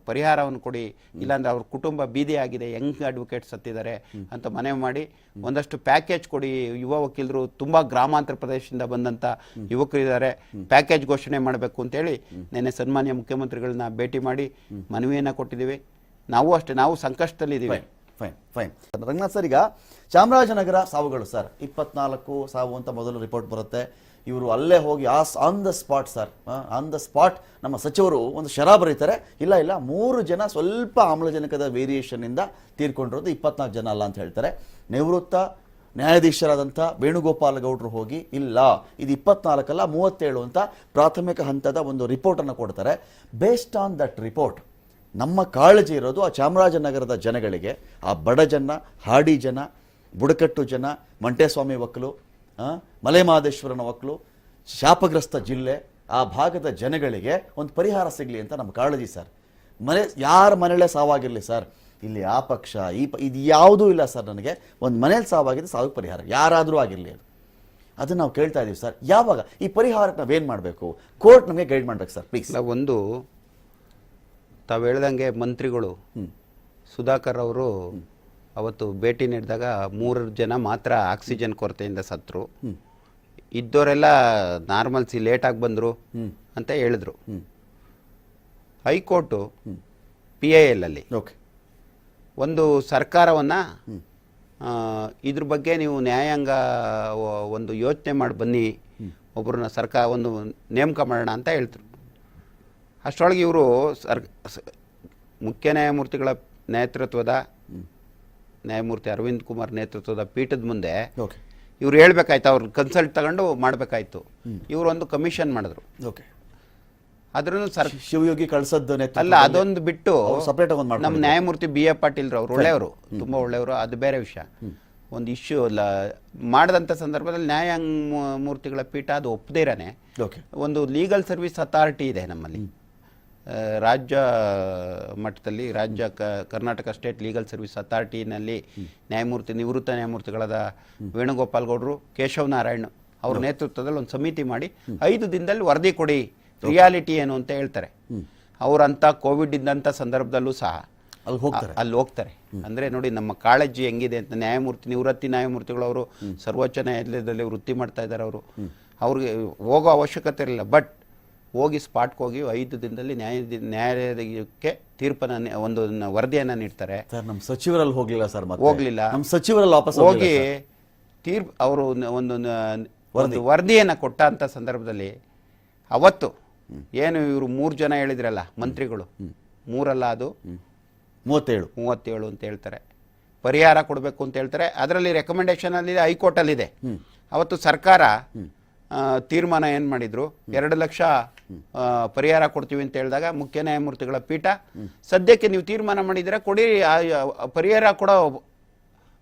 ಪರಿಹಾರವನ್ನು ಕೊಡಿ, ಇಲ್ಲಾಂದ್ರೆ ಅವ್ರ ಕುಟುಂಬ ಬೀದಿ ಆಗಿದೆ, ಯಂಗ್ ಅಡ್ವೊಕೇಟ್ ಸತ್ತಿದ್ದಾರೆ ಅಂತ ಮನವಿ ಮಾಡಿ ಒಂದಷ್ಟು ಪ್ಯಾಕೇಜ್ ಕೊಡಿ. ಯುವ ವಕೀಲರು ತುಂಬ ಗ್ರಾಮಾಂತರ ಪ್ರದೇಶದಿಂದ ಬಂದಂಥ ಯುವಕರಿದ್ದಾರೆ, ಪ್ಯಾಕೇಜ್ ಘೋಷಣೆ ಮಾಡಬೇಕು ಅಂತೇಳಿ ನಿನ್ನೆ ಸನ್ಮಾನ್ಯ ಮುಖ್ಯಮಂತ್ರಿಗಳನ್ನ ಭೇಟಿ ಮಾಡಿ ಮನವಿಯನ್ನು ಕೊಟ್ಟಿದ್ದೀವಿ. ನಾವು ಅಷ್ಟೇ, ನಾವು ಸಂಕಷ್ಟದಲ್ಲಿದ್ದೀವಿ. ಫೈನ್. ರಂಗನಾಥ್ ಸರ್, ಈಗ ಚಾಮರಾಜನಗರ ಸಾವುಗಳು ಸರ್ 24 ಸಾವು ಅಂತ ಮೊದಲು ರಿಪೋರ್ಟ್ ಬರುತ್ತೆ. ಇವರು ಅಲ್ಲೇ ಹೋಗಿ on the spot sir, on the spot ನಮ್ಮ ಸಚಿವರು ಒಂದು ಶರಾ ಬರೀತಾರೆ, ಇಲ್ಲ 3 ಜನ ಸ್ವಲ್ಪ ಆಮ್ಲಜನಕದ ವೇರಿಯೇಷನ್ನಿಂದ ತೀರ್ಕೊಂಡಿರೋದು, 24 ಜನ ಅಲ್ಲ ಅಂತ ಹೇಳ್ತಾರೆ. ನಿವೃತ್ತ ನ್ಯಾಯಾಧೀಶರಾದಂಥ ವೇಣುಗೋಪಾಲ್ ಗೌಡರು ಹೋಗಿ ಇಲ್ಲ ಇದು 24 ಅಲ್ಲ 37 ಅಂತ ಪ್ರಾಥಮಿಕ ಹಂತದ ಒಂದು ರಿಪೋರ್ಟನ್ನು ಕೊಡ್ತಾರೆ. ಬೇಸ್ಡ್ ಆನ್ ದಟ್ ರಿಪೋರ್ಟ್ ನಮ್ಮ ಕಾಳಜಿ ಇರೋದು ಆ ಚಾಮರಾಜನಗರದ ಜನಗಳಿಗೆ, ಆ ಬಡ ಜನ, ಹಾಡಿ ಜನ, ಬುಡಕಟ್ಟು ಜನ, ಮಂಟೇಸ್ವಾಮಿ ಒಕ್ಕಲು, ಮಲೆಮಹದೇಶ್ವರನ ಒಕ್ಕಲು, ಶಾಪಗ್ರಸ್ತ ಜಿಲ್ಲೆ, ಆ ಭಾಗದ ಜನಗಳಿಗೆ ಒಂದು ಪರಿಹಾರ ಸಿಗಲಿ ಅಂತ ನಮ್ಮ ಕಾಳಜಿ ಸರ್. ಯಾರ ಮನೆಯಲ್ಲೇ ಸಾವಾಗಿರಲಿ ಸರ್, ಇಲ್ಲಿ ಆ ಪಕ್ಷ ಇದು ಯಾವುದೂ ಇಲ್ಲ ಸರ್. ನನಗೆ ಒಂದು ಮನೇಲಿ ಸಾವಾಗಿದೆ, ಸಾವಿಗೆ ಪರಿಹಾರ ಯಾರಾದರೂ ಆಗಿರಲಿ ಅದನ್ನು ನಾವು ಕೇಳ್ತಾ ಇದ್ದೀವಿ ಸರ್. ಯಾವಾಗ ಈ ಪರಿಹಾರಕ್ಕೆ ನಾವೇನು ಮಾಡಬೇಕು? ಕೋರ್ಟ್ ನಮಗೆ ಗೈಡ್ ಮಾಡ್ಬೇಕು ಸರ್ ಪ್ಲೀಸ್. ಒಂದು ತಾವು ಹೇಳ್ದಂಗೆ ಮಂತ್ರಿಗಳು ಸುಧಾಕರ್ ಅವರು ಅವತ್ತು ಭೇಟಿ ನೀಡಿದಾಗ 3 ಜನ ಮಾತ್ರ ಆಕ್ಸಿಜನ್ ಕೊರತೆಯಿಂದ ಸತ್ರು, ಇದ್ದವರೆಲ್ಲ ನಾರ್ಮಲ್ಸಿ ಲೇಟಾಗಿ ಬಂದರು ಅಂತ ಹೇಳಿದ್ರು. ಹೈಕೋರ್ಟು PIL ಅಲ್ಲಿ ಒಂದು ಸರ್ಕಾರವನ್ನು ಇದ್ರ ಬಗ್ಗೆ ನೀವು ನ್ಯಾಯಾಂಗ ಒಂದು ಯೋಚನೆ ಮಾಡಿ ಬನ್ನಿ, ಒಬ್ಬರನ್ನ ಸರ್ಕಾರ ಒಂದು ನೇಮಕ ಮಾಡೋಣ ಅಂತ ಹೇಳ್ತಾರೆ. ಅಷ್ಟರೊಳಗೆ ಇವರು ಮುಖ್ಯ ನ್ಯಾಯಮೂರ್ತಿಗಳ ನೇತೃತ್ವದ ನ್ಯಾಯಮೂರ್ತಿ ಅರವಿಂದ್ ಕುಮಾರ್ ನೇತೃತ್ವದ ಪೀಠದ ಮುಂದೆ ಇವ್ರು ಹೇಳ್ಬೇಕಾಯ್ತು, ಅವ್ರ ಕನ್ಸಲ್ಟ್ ತಗೊಂಡು ಮಾಡಬೇಕಾಯ್ತು. ಇವರು ಒಂದು ಕಮಿಷನ್ ಮಾಡಿದ್ರು. ಅದ್ರೂ ಶಿವಯೋಗಿ ಕಳ್ಸದ್ದು ಅಲ್ಲ, ಅದೊಂದು ಬಿಟ್ಟು ಸಪರೇಟ್ ನಮ್ಮ ನ್ಯಾಯಮೂರ್ತಿ BA ಪಾಟೀಲ್ ಅವ್ರು ಒಳ್ಳೆಯವರು, ತುಂಬ ಒಳ್ಳೆಯವರು, ಅದು ಬೇರೆ ವಿಷಯ. ಒಂದು ಇಶ್ಯೂ ಅಲ್ಲ ಮಾಡಿದಂಥ ಸಂದರ್ಭದಲ್ಲಿ ನ್ಯಾಯಮೂರ್ತಿಗಳ ಪೀಠ ಅದು ಒಪ್ಪದಿರಾನೆ ಒಂದು ಲೀಗಲ್ ಸರ್ವಿಸ್ ಅಥಾರಿಟಿ ಇದೆ ನಮ್ಮಲ್ಲಿ ರಾಜ್ಯ ಮಟ್ಟದಲ್ಲಿ, ಕರ್ನಾಟಕ ಸ್ಟೇಟ್ ಲೀಗಲ್ ಸರ್ವಿಸ್ ಅಥಾರಿಟಿನಲ್ಲಿ ನಿವೃತ್ತ ನ್ಯಾಯಮೂರ್ತಿಗಳಾದ ವೇಣುಗೋಪಾಲ್ ಗೌಡರು, ಕೇಶವ್ ನಾರಾಯಣ್ ಅವ್ರ ನೇತೃತ್ವದಲ್ಲಿ ಒಂದು ಸಮಿತಿ ಮಾಡಿ 5 ದಿನದಲ್ಲಿ ವರದಿ ಕೊಡಿ, ರಿಯಾಲಿಟಿ ಏನು ಅಂತ ಹೇಳ್ತಾರೆ. ಅವರಂಥ ಕೋವಿಡ್ ಇದ್ದಂಥ ಸಂದರ್ಭದಲ್ಲೂ ಸಹ ಅಲ್ಲಿ ಹೋಗ್ತಾರೆ. ಅಂದರೆ ನೋಡಿ ನಮ್ಮ ಕಾಳಜಿ ಹೆಂಗಿದೆ ಅಂತ. ನಿವೃತ್ತಿ ನ್ಯಾಯಮೂರ್ತಿಗಳು ಅವರು ಸರ್ವೋಚ್ಚ ನ್ಯಾಯಾಲಯದಲ್ಲಿ ವೃತ್ತಿ ಮಾಡ್ತಾ ಇದ್ದಾರೆ. ಅವ್ರಿಗೆ ಹೋಗೋ ಅವಶ್ಯಕತೆ ಇರಲಿಲ್ಲ, ಬಟ್ ಹೋಗಿ ಸ್ಪಾಟ್ಗೆ ಹೋಗಿ 5 ದಿನದಲ್ಲಿ ನ್ಯಾಯಾಲಯಕ್ಕೆ ತೀರ್ಪನ್ನು ಒಂದು ವರದಿಯನ್ನು ನೀಡ್ತಾರೆ. ನಮ್ಮ ಸಚಿವರಲ್ಲಿ ಹೋಗಲಿಲ್ಲ ಸರ್, ಹೋಗಲಿಲ್ಲ, ನಮ್ಮ ಸಚಿವರಲ್ಲಿ ವಾಪಸ್ ಹೋಗಿ ಅವರು ಒಂದು ವರದಿಯನ್ನು ಕೊಟ್ಟ ಅಂತ ಸಂದರ್ಭದಲ್ಲಿ ಅವತ್ತು ಏನು ಇವರು 3 ಜನ ಹೇಳಿದ್ರಲ್ಲ ಮಂತ್ರಿಗಳು, 3 ಅಲ್ಲ ಅದು 37 ಅಂತ ಹೇಳ್ತಾರೆ, ಪರಿಹಾರ ಕೊಡಬೇಕು ಅಂತ ಹೇಳ್ತಾರೆ. ಅದರಲ್ಲಿ ರೆಕಮೆಂಡೇಶನ್ ಅಲ್ಲಿ ಹೈಕೋರ್ಟಲ್ಲಿದೆ. ಅವತ್ತು ಸರ್ಕಾರ ತೀರ್ಮಾನ ಏನು ಮಾಡಿದ್ರು, 2 ಲಕ್ಷ ಪರಿಹಾರ ಕೊಡ್ತೀವಿ ಅಂತ ಹೇಳಿದಾಗ ಮುಖ್ಯ ನ್ಯಾಯಮೂರ್ತಿಗಳ ಪೀಠ ಸದ್ಯಕ್ಕೆ ನೀವು ತೀರ್ಮಾನ ಮಾಡಿದರೆ ಕೊಡಿ, ಪರಿಹಾರ ಕೊಡೋ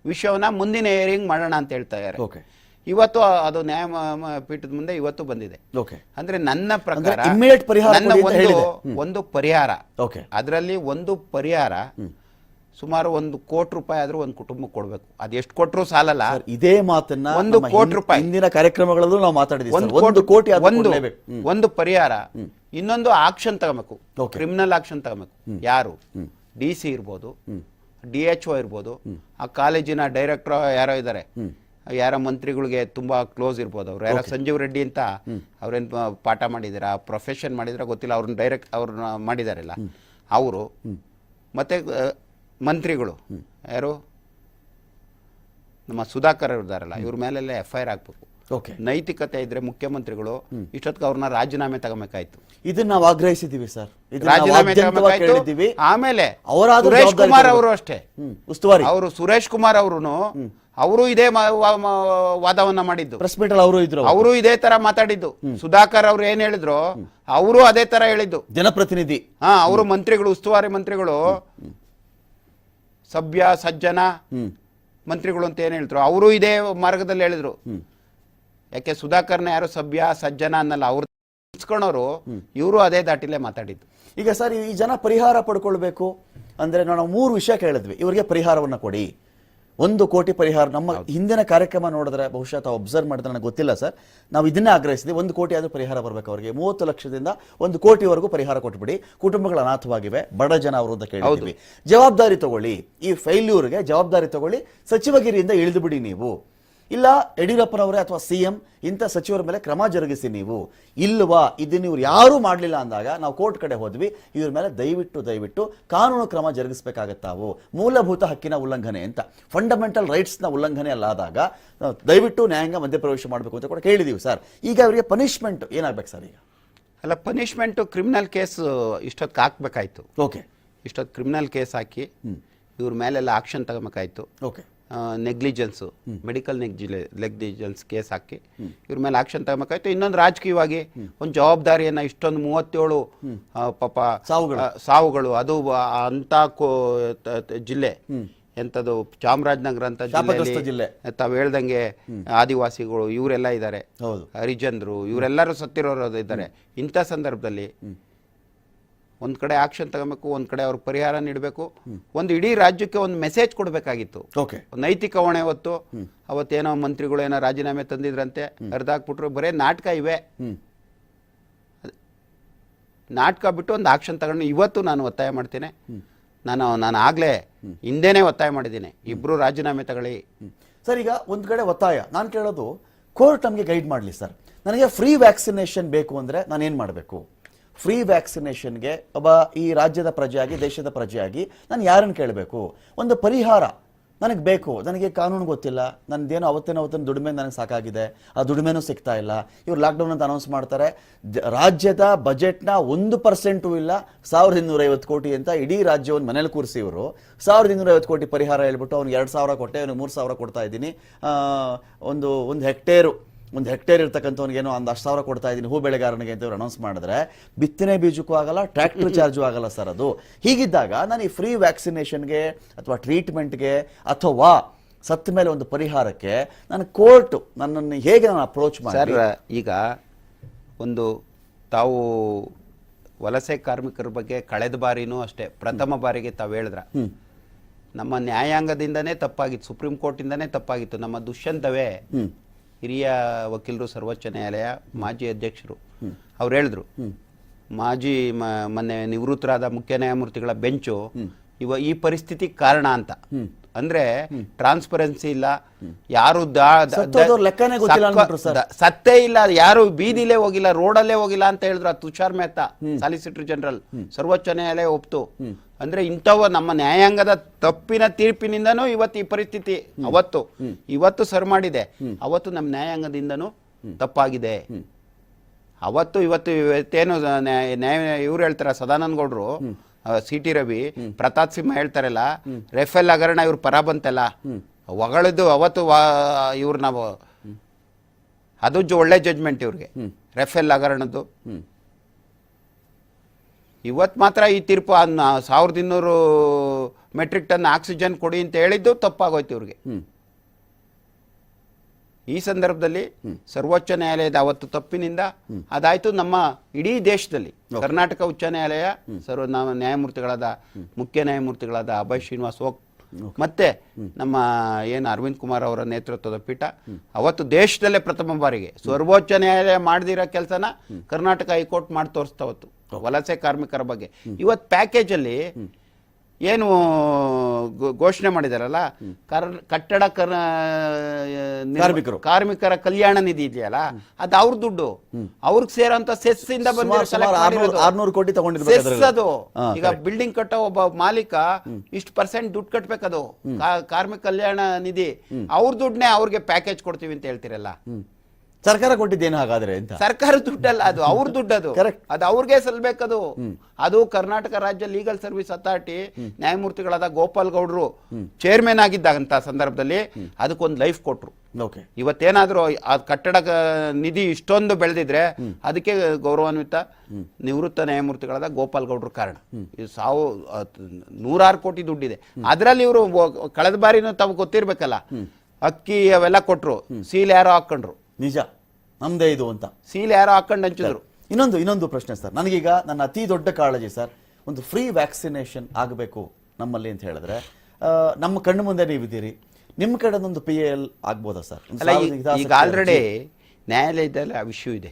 ವಿಷಯವನ್ನ ಮುಂದಿನ ಹಿಯರಿಂಗ್ ಮಾಡೋಣ ಅಂತ ಹೇಳ್ತಾ ಇದ್ದಾರೆ. ಇವತ್ತು ಅದು ನ್ಯಾಯಪೀಠದ ಮುಂದೆ ಇವತ್ತು ಬಂದಿದೆ. ಅಂದ್ರೆ ನನ್ನ ಪ್ರಕಾರ ನನ್ನ ಒಂದು ಪರಿಹಾರ, ಅದರಲ್ಲಿ ಒಂದು ಪರಿಹಾರ ಸುಮಾರು 1 ಕೋಟಿ ರೂಪಾಯಿ ಆದ್ರೂ ಒಂದು ಕುಟುಂಬಕ್ಕೆ ಕೊಡ್ಬೇಕು. ಅದು ಎಷ್ಟು ಕೊಟ್ಟರು ಸಾಲಲ್ಲ. ಇದೇ ಮಾತನ್ನ 1 ಕೋಟಿ ರೂಪಾಯಿ ಹಿಂದಿನ ಕಾರ್ಯಕ್ರಮಗಳಲ್ಲೂ ನಾವು ಮಾತಾಡಿದ್ವಿ. 1 ಕೋಟಿ ಒಂದು ಪರಿಹಾರ. ಇನ್ನೊಂದು ಆಕ್ಷನ್ ತಗೋಬೇಕು, ಕ್ರಿಮಿನಲ್ ಆಕ್ಷನ್ ತಗೋಬೇಕು. ಯಾರು DC ಇರ್ಬೋದು, DHO ಇರ್ಬೋದು, ಆ ಕಾಲೇಜಿನ ಡೈರೆಕ್ಟರ್ ಯಾರೋ ಇದ್ದಾರೆ, ಯಾರ ಮಂತ್ರಿಗಳಿಗೆ ತುಂಬಾ ಕ್ಲೋಸ್ ಇರ್ಬೋದು, ಅವ್ರು ಯಾರೋ ಸಂಜೀವ್ ರೆಡ್ಡಿ ಅಂತ ಅವ್ರೇನು ಪಾಠ ಮಾಡಿದಾರ, ಪ್ರೊಫೆಷನ್ ಮಾಡಿದಾರ ಗೊತ್ತಿಲ್ಲ, ಅವ್ರನ್ನ ಮಾಡಿದಾರಲ್ಲ ಅವರು, ಮತ್ತೆ ಮಂತ್ರಿಗಳು ಯಾರು ನಮ್ಮ ಸುಧಾಕರ್ ಇದ್ದಾರಲ್ಲ, ಇವ್ರ ಮೇಲೆಲ್ಲ FIR ಹಾಕ್ಬೇಕು. ನೈತಿಕತೆ ಇದ್ರೆ ಮುಖ್ಯಮಂತ್ರಿಗಳು ಇಷ್ಟೊತ್ತಿಗೆ ಅವ್ರನ್ನ ರಾಜೀನಾಮೆ ತಗೋಬೇಕಾಯ್ತು. ಇದನ್ನ ನಾವು ಆಗ್ರಹಿಸಿದೀವಿ ಸರ್, ರಾಜೀನಾಮೆ ತಗೋಬೇಕಾಯ್ತು. ಆಮೇಲೆ ಸುರೇಶ್ ಕುಮಾರ್ ಅವರು ಅಷ್ಟೇ ಉಸ್ತುವಾರಿ, ಅವರು ಸುರೇಶ್ ಕುಮಾರ್ ಅವರು ಇದೇ ವಾದವನ್ನ ಮಾಡಿದ್ದು. ಪ್ರೆಸ್ ಮೀಟ್ ಅಲ್ಲಿ ಅವರು ಇದೇ ತರ ಮಾತಾಡಿದ್ದು. ಸುಧಾಕರ್ ಅವ್ರು ಏನ್ ಹೇಳಿದ್ರು ಅವರು ಅದೇ ತರ ಹೇಳಿದ್ದು. ಜನಪ್ರತಿನಿಧಿ ಅವರು ಮಂತ್ರಿಗಳು, ಉಸ್ತುವಾರಿ ಮಂತ್ರಿಗಳು, ಸಭ್ಯ ಸಜ್ಜನ ಮಂತ್ರಿಗಳು ಅಂತ ಏನ್ ಹೇಳಿದ್ರು, ಅವರು ಇದೇ ಮಾರ್ಗದಲ್ಲಿ ಹೇಳಿದ್ರು. ಯಾಕೆ ಸುಧಾಕರ್ನ ಯಾರು ಸಭ್ಯ ಸಜ್ಜನ ಅನ್ನಲ್ಲ, ಅವ್ರು ಇಸ್ಕೊಂಡವರು, ಇವರು ಅದೇ ದಾಟಿಲೇ ಮಾತಾಡಿದ್ದು. ಈಗ ಸರ್ ಈ ಜನ ಪರಿಹಾರ ಪಡ್ಕೊಳ್ಬೇಕು ಅಂದ್ರೆ ನಾವು 3 ವಿಷಯ ಕೇಳಿದ್ವಿ, ಇವರಿಗೆ ಪರಿಹಾರವನ್ನ ಕೊಡಿ, 1 ಕೋಟಿ ಪರಿಹಾರ. ನಮ್ಮ ಹಿಂದಿನ ಕಾರ್ಯಕ್ರಮ ನೋಡಿದ್ರೆ ಬಹುಶಃ ತಾವು ಅಬ್ಸರ್ವ್ ಮಾಡಿದ್ರೆ ನನಗೆ ಗೊತ್ತಿಲ್ಲ ಸರ್, ನಾವು ಇದನ್ನೇ ಆಗ್ರಹಿಸಿದ್ವಿ, 1 ಕೋಟಿ ಆದ್ರೂ ಪರಿಹಾರ ಬರ್ಬೇಕು ಅವರಿಗೆ. 30 ಲಕ್ಷದಿಂದ 1 ಕೋಟಿವರೆಗೂ ಪರಿಹಾರ ಕೊಟ್ಬಿಡಿ, ಕುಟುಂಬಗಳು ಅನಾಥವಾಗಿವೆ, ಬಡ ಜನ ಅವರು ಅಂತ ಕೇಳಿದ್ವಿ. ಜವಾಬ್ದಾರಿ ತಗೊಳ್ಳಿ, ಈ ಫೈಲ್ಯೂರ್ಗೆ ಜವಾಬ್ದಾರಿ ತಗೊಳ್ಳಿ, ಸಚಿವಗಿರಿಯಿಂದ ಇಳಿದು ಬಿಡಿ ನೀವು. ಇಲ್ಲ ಯಡಿಯೂರಪ್ಪನವರೇ ಅಥವಾ CM ಇಂಥ ಸಚಿವರ ಮೇಲೆ ಕ್ರಮ ಜರುಗಿಸಿ. ನೀವು ಇಲ್ವಾ, ಇದನ್ನು ಇವ್ರು ಯಾರೂ ಮಾಡಲಿಲ್ಲ ಅಂದಾಗ ನಾವು ಕೋರ್ಟ್ ಕಡೆ ಹೋದ್ವಿ, ಇವ್ರ ಮೇಲೆ ದಯವಿಟ್ಟು ಕಾನೂನು ಕ್ರಮ ಜರುಗಿಸಬೇಕಾಗತ್ತಾವು. ಮೂಲಭೂತ ಹಕ್ಕಿನ ಉಲ್ಲಂಘನೆ ಅಂತ, ಫಂಡಮೆಂಟಲ್ ರೈಟ್ಸ್ನ ಉಲ್ಲಂಘನೆ ಅಲ್ಲಾದಾಗ ದಯವಿಟ್ಟು ನ್ಯಾಯಾಂಗ ಮಧ್ಯಪ್ರವೇಶ ಮಾಡಬೇಕು ಅಂತ ಕೂಡ ಕೇಳಿದೀವಿ ಸರ್. ಈಗ ಅವರಿಗೆ ಪನಿಷ್ಮೆಂಟ್ ಏನಾಗಬೇಕು ಸರ್? ಈಗ ಅಲ್ಲ, ಪನಿಷ್ಮೆಂಟು ಕ್ರಿಮಿನಲ್ ಕೇಸ್ ಇಷ್ಟೊತ್ತು ಹಾಕ್ಬೇಕಾಯ್ತು. ಇಷ್ಟೊತ್ತು ಕ್ರಿಮಿನಲ್ ಕೇಸ್ ಹಾಕಿ ಇವ್ರ ಮೇಲೆಲ್ಲ ಆಕ್ಷನ್ ತಗೋಬೇಕಾಯ್ತು. ನೆಗ್ಲಿಜೆನ್ಸು, ಮೆಡಿಕಲ್ ನೆಗ್ಲಿಜೆನ್ಸ್ ಕೇಸ್ ಹಾಕಿ ಇವ್ರ ಮೇಲೆ ಆಕ್ಷನ್ ತಗೋಬೇಕಾಯ್ತು. ಇನ್ನೊಂದು ರಾಜಕೀಯವಾಗಿ ಒಂದು ಜವಾಬ್ದಾರಿಯನ್ನ, ಇಷ್ಟೊಂದು 37 ಪಾಪ ಸಾವುಗಳು, ಅದು ಅಂತ ಜಿಲ್ಲೆ ಎಂಥದ್ದು ಚಾಮರಾಜನಗರ ಅಂತ ಜಿಲ್ಲೆ, ತಾವು ಹೇಳ್ದಂಗೆ ಆದಿವಾಸಿಗಳು ಇವರೆಲ್ಲ ಇದ್ದಾರೆ, ಹರಿಜನರು ಇವರೆಲ್ಲರೂ ಸತ್ತಿರೋರು ಇದ್ದಾರೆ. ಇಂಥ ಸಂದರ್ಭದಲ್ಲಿ ಒಂದು ಕಡೆ ಆಕ್ಷನ್ ತಗೋಬೇಕು, ಒಂದು ಕಡೆ ಅವ್ರಿಗೆ ಪರಿಹಾರ ನೀಡಬೇಕು, ಒಂದು ಇಡೀ ರಾಜ್ಯಕ್ಕೆ ಒಂದು ಮೆಸೇಜ್ ಕೊಡಬೇಕಾಗಿತ್ತು. ಓಕೆ, ನೈತಿಕ ಹೊಣೆ ಹೊತ್ತು ಅವತ್ತೇನೋ ಮಂತ್ರಿಗಳು ಏನೋ ರಾಜೀನಾಮೆ ತಂದಿದ್ರಂತೆ, ಹರಿದಾಕ್ಬಿಟ್ರು. ಬರೇ ನಾಟಕ ಇವೆ. ನಾಟಕ ಬಿಟ್ಟು ಒಂದು ಆಕ್ಷನ್ ತಗೊಂಡು ಇವತ್ತು ನಾನು ಒತ್ತಾಯ ಮಾಡ್ತೇನೆ. ನಾನು ಆಗಲೇ ಹಿಂದೆನೇ ಒತ್ತಾಯ ಮಾಡಿದ್ದೀನಿ, ಇಬ್ಬರು ರಾಜೀನಾಮೆ ತಗೊಳ್ಳಿ. ಸರ್, ಈಗ ಒಂದು ಕಡೆ ಒತ್ತಾಯ, ನಾನು ಕೇಳೋದು ಕೋರ್ಟ್ ನಮಗೆ ಗೈಡ್ ಮಾಡಲಿ ಸರ್. ನನಗೆ ಫ್ರೀ ವ್ಯಾಕ್ಸಿನೇಷನ್ ಬೇಕು ಅಂದರೆ ನಾನು ಏನು ಮಾಡಬೇಕು? ಫ್ರೀ ವ್ಯಾಕ್ಸಿನೇಷನ್ಗೆ ಒಬ್ಬ ಈ ರಾಜ್ಯದ ಪ್ರಜೆಯಾಗಿ, ದೇಶದ ಪ್ರಜೆಯಾಗಿ ನಾನು ಯಾರನ್ನು ಕೇಳಬೇಕು? ಒಂದು ಪರಿಹಾರ ನನಗೆ ಬೇಕು. ನನಗೆ ಕಾನೂನು ಗೊತ್ತಿಲ್ಲ, ನನ್ನದೇನೋ ಅವತ್ತಿನ ದುಡಿಮೆ ನನಗೆ ಸಾಕಾಗಿದೆ, ಆ ದುಡಿಮೆನೂ ಸಿಗ್ತಾ ಇಲ್ಲ. ಇವ್ರು ಲಾಕ್ಡೌನ್ ಅಂತ ಅನೌನ್ಸ್ ಮಾಡ್ತಾರೆ, ರಾಜ್ಯದ ಬಜೆಟ್ನ 1% ಇಲ್ಲ, 1250 ಕೋಟಿ ಅಂತ ಇಡೀ ರಾಜ್ಯವನ್ನು ಮನೇಲಿ ಕೂರಿಸಿ ಇವರು 1250 ಕೋಟಿ ಪರಿಹಾರ ಹೇಳ್ಬಿಟ್ಟು ಅವ್ನಿಗೆ 2000 ಕೊಟ್ಟೆ, ಅವ್ನಿಗೆ 3000 ಕೊಡ್ತಾ ಇದ್ದೀನಿ, ಒಂದು ಹೆಕ್ಟೇರ್ ಇರ್ತಕ್ಕಂಥವ್ನಿಗೇನೋ ಒಂದು 10,000 ಕೊಡ್ತಾ ಇದ್ದೀನಿ ಹೂ ಬೆಳೆಗಾರನಿಗೆ ಅಂತ ಅನೌನ್ಸ್ ಮಾಡಿದ್ರೆ ಬಿತ್ತನೆ ಬೀಜಕ್ಕೂ ಆಗಲ್ಲ, ಟ್ರ್ಯಾಕ್ಟರ್ ಚಾರ್ಜು ಆಗಲ್ಲ ಸರ್ ಅದು. ಹೀಗಿದ್ದಾಗ ನಾನು ಈ ಫ್ರೀ ವ್ಯಾಕ್ಸಿನೇಷನ್ಗೆ ಅಥವಾ ಟ್ರೀಟ್ಮೆಂಟ್ಗೆ ಅಥವಾ ಸತ್ತ ಮೇಲೆ ಒಂದು ಪರಿಹಾರಕ್ಕೆ ನಾನು ಕೋರ್ಟ್ ನನ್ನನ್ನು ಹೇಗೆ ನಾನು ಅಪ್ರೋಚ್ ಮಾಡಿ? ಸರ್, ಈಗ ಒಂದು ತಾವು ವಲಸೆ ಕಾರ್ಮಿಕರ ಬಗ್ಗೆ ಕಳೆದ ಬಾರಿನೂ ಅಷ್ಟೇ ಪ್ರಥಮ ಬಾರಿಗೆ ತಾವು ಹೇಳಿದ್ರ ನಮ್ಮ ನ್ಯಾಯಾಂಗದಿಂದನೇ ತಪ್ಪಾಗಿತ್ತು, ಸುಪ್ರೀಂ ಕೋರ್ಟಿಂದನೇ ತಪ್ಪಾಗಿತ್ತು. ನಮ್ಮ ದುಷ್ಯಂತವೇ ಹಿರಿಯ ವಕೀಲರು, ಸರ್ವೋಚ್ಚ ನ್ಯಾಯಾಲಯ ಮಾಜಿ ಅಧ್ಯಕ್ಷರು, ಅವ್ರು ಹೇಳಿದ್ರು, ಮಾಜಿ ಮೊನ್ನೆ ನಿವೃತ್ತರಾದ ಮುಖ್ಯ ನ್ಯಾಯಮೂರ್ತಿಗಳ ಬೆಂಚು ಈ ಪರಿಸ್ಥಿತಿ ಕಾರಣ ಅಂತ. ಅಂದ್ರೆ ಟ್ರಾನ್ಸ್ಪರೆನ್ಸಿ ಇಲ್ಲ, ಯಾರು ಸತ್ತೇ ಇಲ್ಲ, ಯಾರು ಬೀದಿಲೇ ಹೋಗಿಲ್ಲ, ರೋಡಲ್ಲೇ ಹೋಗಿಲ್ಲ ಅಂತ ಹೇಳಿದ್ರು ತುಷಾರ್ ಮೆಹ್ತಾ, ಸಾಲಿಸಿಟರ್ ಜನರಲ್, ಸರ್ವೋಚ್ಚ ನ್ಯಾಯಾಲಯ ಒಪ್ತು. ಅಂದ್ರೆ ಇಂಥವ ನಮ್ಮ ನ್ಯಾಯಾಂಗದ ತಪ್ಪಿನ ತೀರ್ಪಿನಿಂದನೂ ಇವತ್ತು ಈ ಪರಿಸ್ಥಿತಿ ಇವತ್ತು ಸರ್ ಮಾಡಿದೆ. ಅವತ್ತು ನಮ್ಮ ನ್ಯಾಯಾಂಗದಿಂದನೂ ತಪ್ಪಾಗಿದೆ. ಇವತ್ತೇನು ಇವ್ರು ಹೇಳ್ತಾರ, ಸದಾನಂದ ಗೌಡ್ರು, CT ರವಿ, ಪ್ರತಾಪ್ ಸಿಂಹ ಹೇಳ್ತಾರಲ್ಲ, ರೆಫೆಲ್ ಹಗರಣ ಇವ್ರ ಪರ ಬಂತಲ್ಲ, ಹೊಗಳಿದ್ದು ಅವತ್ತು ಇವ್ರು ನಾವು ಅದು ಒಳ್ಳೆ ಜಡ್ಜ್ಮೆಂಟ್ ಇವ್ರಿಗೆ, ರೆಫೆಲ್ ಹಗರಣದ್ದು. ಇವತ್ತು ಮಾತ್ರ ಈ ತೀರ್ಪು 1200 ಮೆಟ್ರಿಕ್ ಟನ್ ಆಕ್ಸಿಜನ್ ಕೊಡಿ ಅಂತ ಹೇಳಿದ್ದು ತಪ್ಪಾಗೋಯ್ತು ಇವ್ರಿಗೆ. ಈ ಸಂದರ್ಭದಲ್ಲಿ ಸರ್ವೋಚ್ಚ ನ್ಯಾಯಾಲಯದ ಅವತ್ತು ತಪ್ಪಿನಿಂದ ಅದಾಯ್ತು. ನಮ್ಮ ಇಡೀ ದೇಶದಲ್ಲಿ ಕರ್ನಾಟಕ ಉಚ್ಚ ನ್ಯಾಯಾಲಯ ನ್ಯಾಯಮೂರ್ತಿಗಳಾದ ಮುಖ್ಯ ನ್ಯಾಯಮೂರ್ತಿಗಳಾದ ಅಭಯ್ ಶ್ರೀನಿವಾಸ್ ಓಕ್ ಮತ್ತೆ ನಮ್ಮ ಏನು ಅರವಿಂದ್ ಕುಮಾರ್ ಅವರ ನೇತೃತ್ವದ ಪೀಠ ಅವತ್ತು ದೇಶದಲ್ಲೇ ಪ್ರಥಮ ಬಾರಿಗೆ ಸರ್ವೋಚ್ಚ ನ್ಯಾಯಾಲಯ ಮಾಡದಿರೋ ಕೆಲಸನ ಕರ್ನಾಟಕ ಹೈಕೋರ್ಟ್ ಮಾಡಿ ತೋರಿಸ್ತಾವತ್ತು ವಲಸೆ ಕಾರ್ಮಿಕರ ಬಗ್ಗೆ. ಇವತ್ತು ಪ್ಯಾಕೇಜ್ ಅಲ್ಲಿ ಏನು ಘೋಷಣೆ ಮಾಡಿದಾರಲ್ಲ, ಕಟ್ಟಡ ಕಾರ್ಮಿಕರ ಕಲ್ಯಾಣ ನಿಧಿ ಇದೆಯಲ್ಲ, ಅದು ಅವ್ರ ದುಡ್ಡು, ಅವ್ರಿಗೆ ಸೇರೋಂತ ಸೆಸ್ ಇಂದ ಬಂದಿರೋ 600 ಕೋಟಿ ತಗೊಂಡಿರ್ಬೇಕು ಅದು. ಈಗ ಬಿಲ್ಡಿಂಗ್ ಕಟ್ಟೋ ಒಬ್ಬ ಮಾಲೀಕ ಇಷ್ಟು % ದುಡ್ಡು ಕಟ್ಬೇಕದು ಕಾರ್ಮಿಕ ಕಲ್ಯಾಣ ನಿಧಿ, ಅವ್ರ ದುಡ್ಡನ್ನೇ ಅವ್ರಿಗೆ ಪ್ಯಾಕೇಜ್ ಕೊಡ್ತೀವಿ ಅಂತ ಹೇಳ್ತಿರಲ್ಲ. ಸರ್ಕಾರ ಕೊಟ್ಟಿದ್ದೇನು ಹಾಗಾದ್ರೆ ಅಂತ? ಸರ್ಕಾರ ದುಡ್ಡಲ್ಲ, ಅದು ಅವ್ರ ದುಡ್ಡು, ಅದು ಅವ್ರಿಗೆ ಸಲ್ಬೇಕದು. ಅದು ಕರ್ನಾಟಕ ರಾಜ್ಯ ಲೀಗಲ್ ಸರ್ವಿಸ್ ಅಥಾರಿಟಿ ನ್ಯಾಯಮೂರ್ತಿಗಳಾದ ಗೋಪಾಲ್ ಗೌಡ್ರು ಚೇರ್ಮನ್ ಆಗಿದ್ದಂತ ಸಂದರ್ಭದಲ್ಲಿ ಅದಕ್ಕೊಂದು ಲೈಫ್ ಕೊಟ್ರು. ಇವತ್ತೇನಾದ್ರೂ ಆ ಕಟ್ಟಡ ನಿಧಿ ಇಷ್ಟೊಂದು ಬೆಳೆದಿದ್ರೆ ಅದಕ್ಕೆ ಗೌರವಾನ್ವಿತ ನಿವೃತ್ತ ನ್ಯಾಯಮೂರ್ತಿಗಳಾದ ಗೋಪಾಲ್ ಗೌಡ್ರು ಕಾರಣ. ಇದು 100 ಕೋಟಿ ದುಡ್ಡಿದೆ. ಅದರಲ್ಲಿ ಇವರು ಕಳೆದ ಬಾರಿನೂ ತಾವು ಗೊತ್ತಿರ್ಬೇಕಲ್ಲ, ಅಕ್ಕಿ ಅವೆಲ್ಲ ಕೊಟ್ರು, ಸೀಲ್ ಯಾರೋ ಹಾಕೊಂಡ್ರು. ನಿಜ, ನಮ್ದೇ ಇದು ಅಂತ ಸೀಲ್ ಯಾರೋ ಹಾಕೊಂಡು ಹಂಚಿದ್ರು. ಇನ್ನೊಂದು ಪ್ರಶ್ನೆ ಸರ್, ನನಗೀಗ ನನ್ನ ಅತಿ ದೊಡ್ಡ ಕಾಳಜಿ ಸರ್, ಒಂದು ಫ್ರೀ ವ್ಯಾಕ್ಸಿನೇಷನ್ ಆಗಬೇಕು ನಮ್ಮಲ್ಲಿ ಅಂತ ಹೇಳಿದ್ರೆ, ನಮ್ಮ ಕಣ್ಣು ಮುಂದೆ ನೀವಿದ್ದೀರಿ, ನಿಮ್ಮ ಕಡೆದೊಂದು PAL ಆಗ್ಬೋದಾ ಸರ್? ಈಗ ಆಲ್ರೆಡಿ ನ್ಯಾಯಾಲಯದಲ್ಲಿ ಆ ವಿಷಯ ಇದೆ.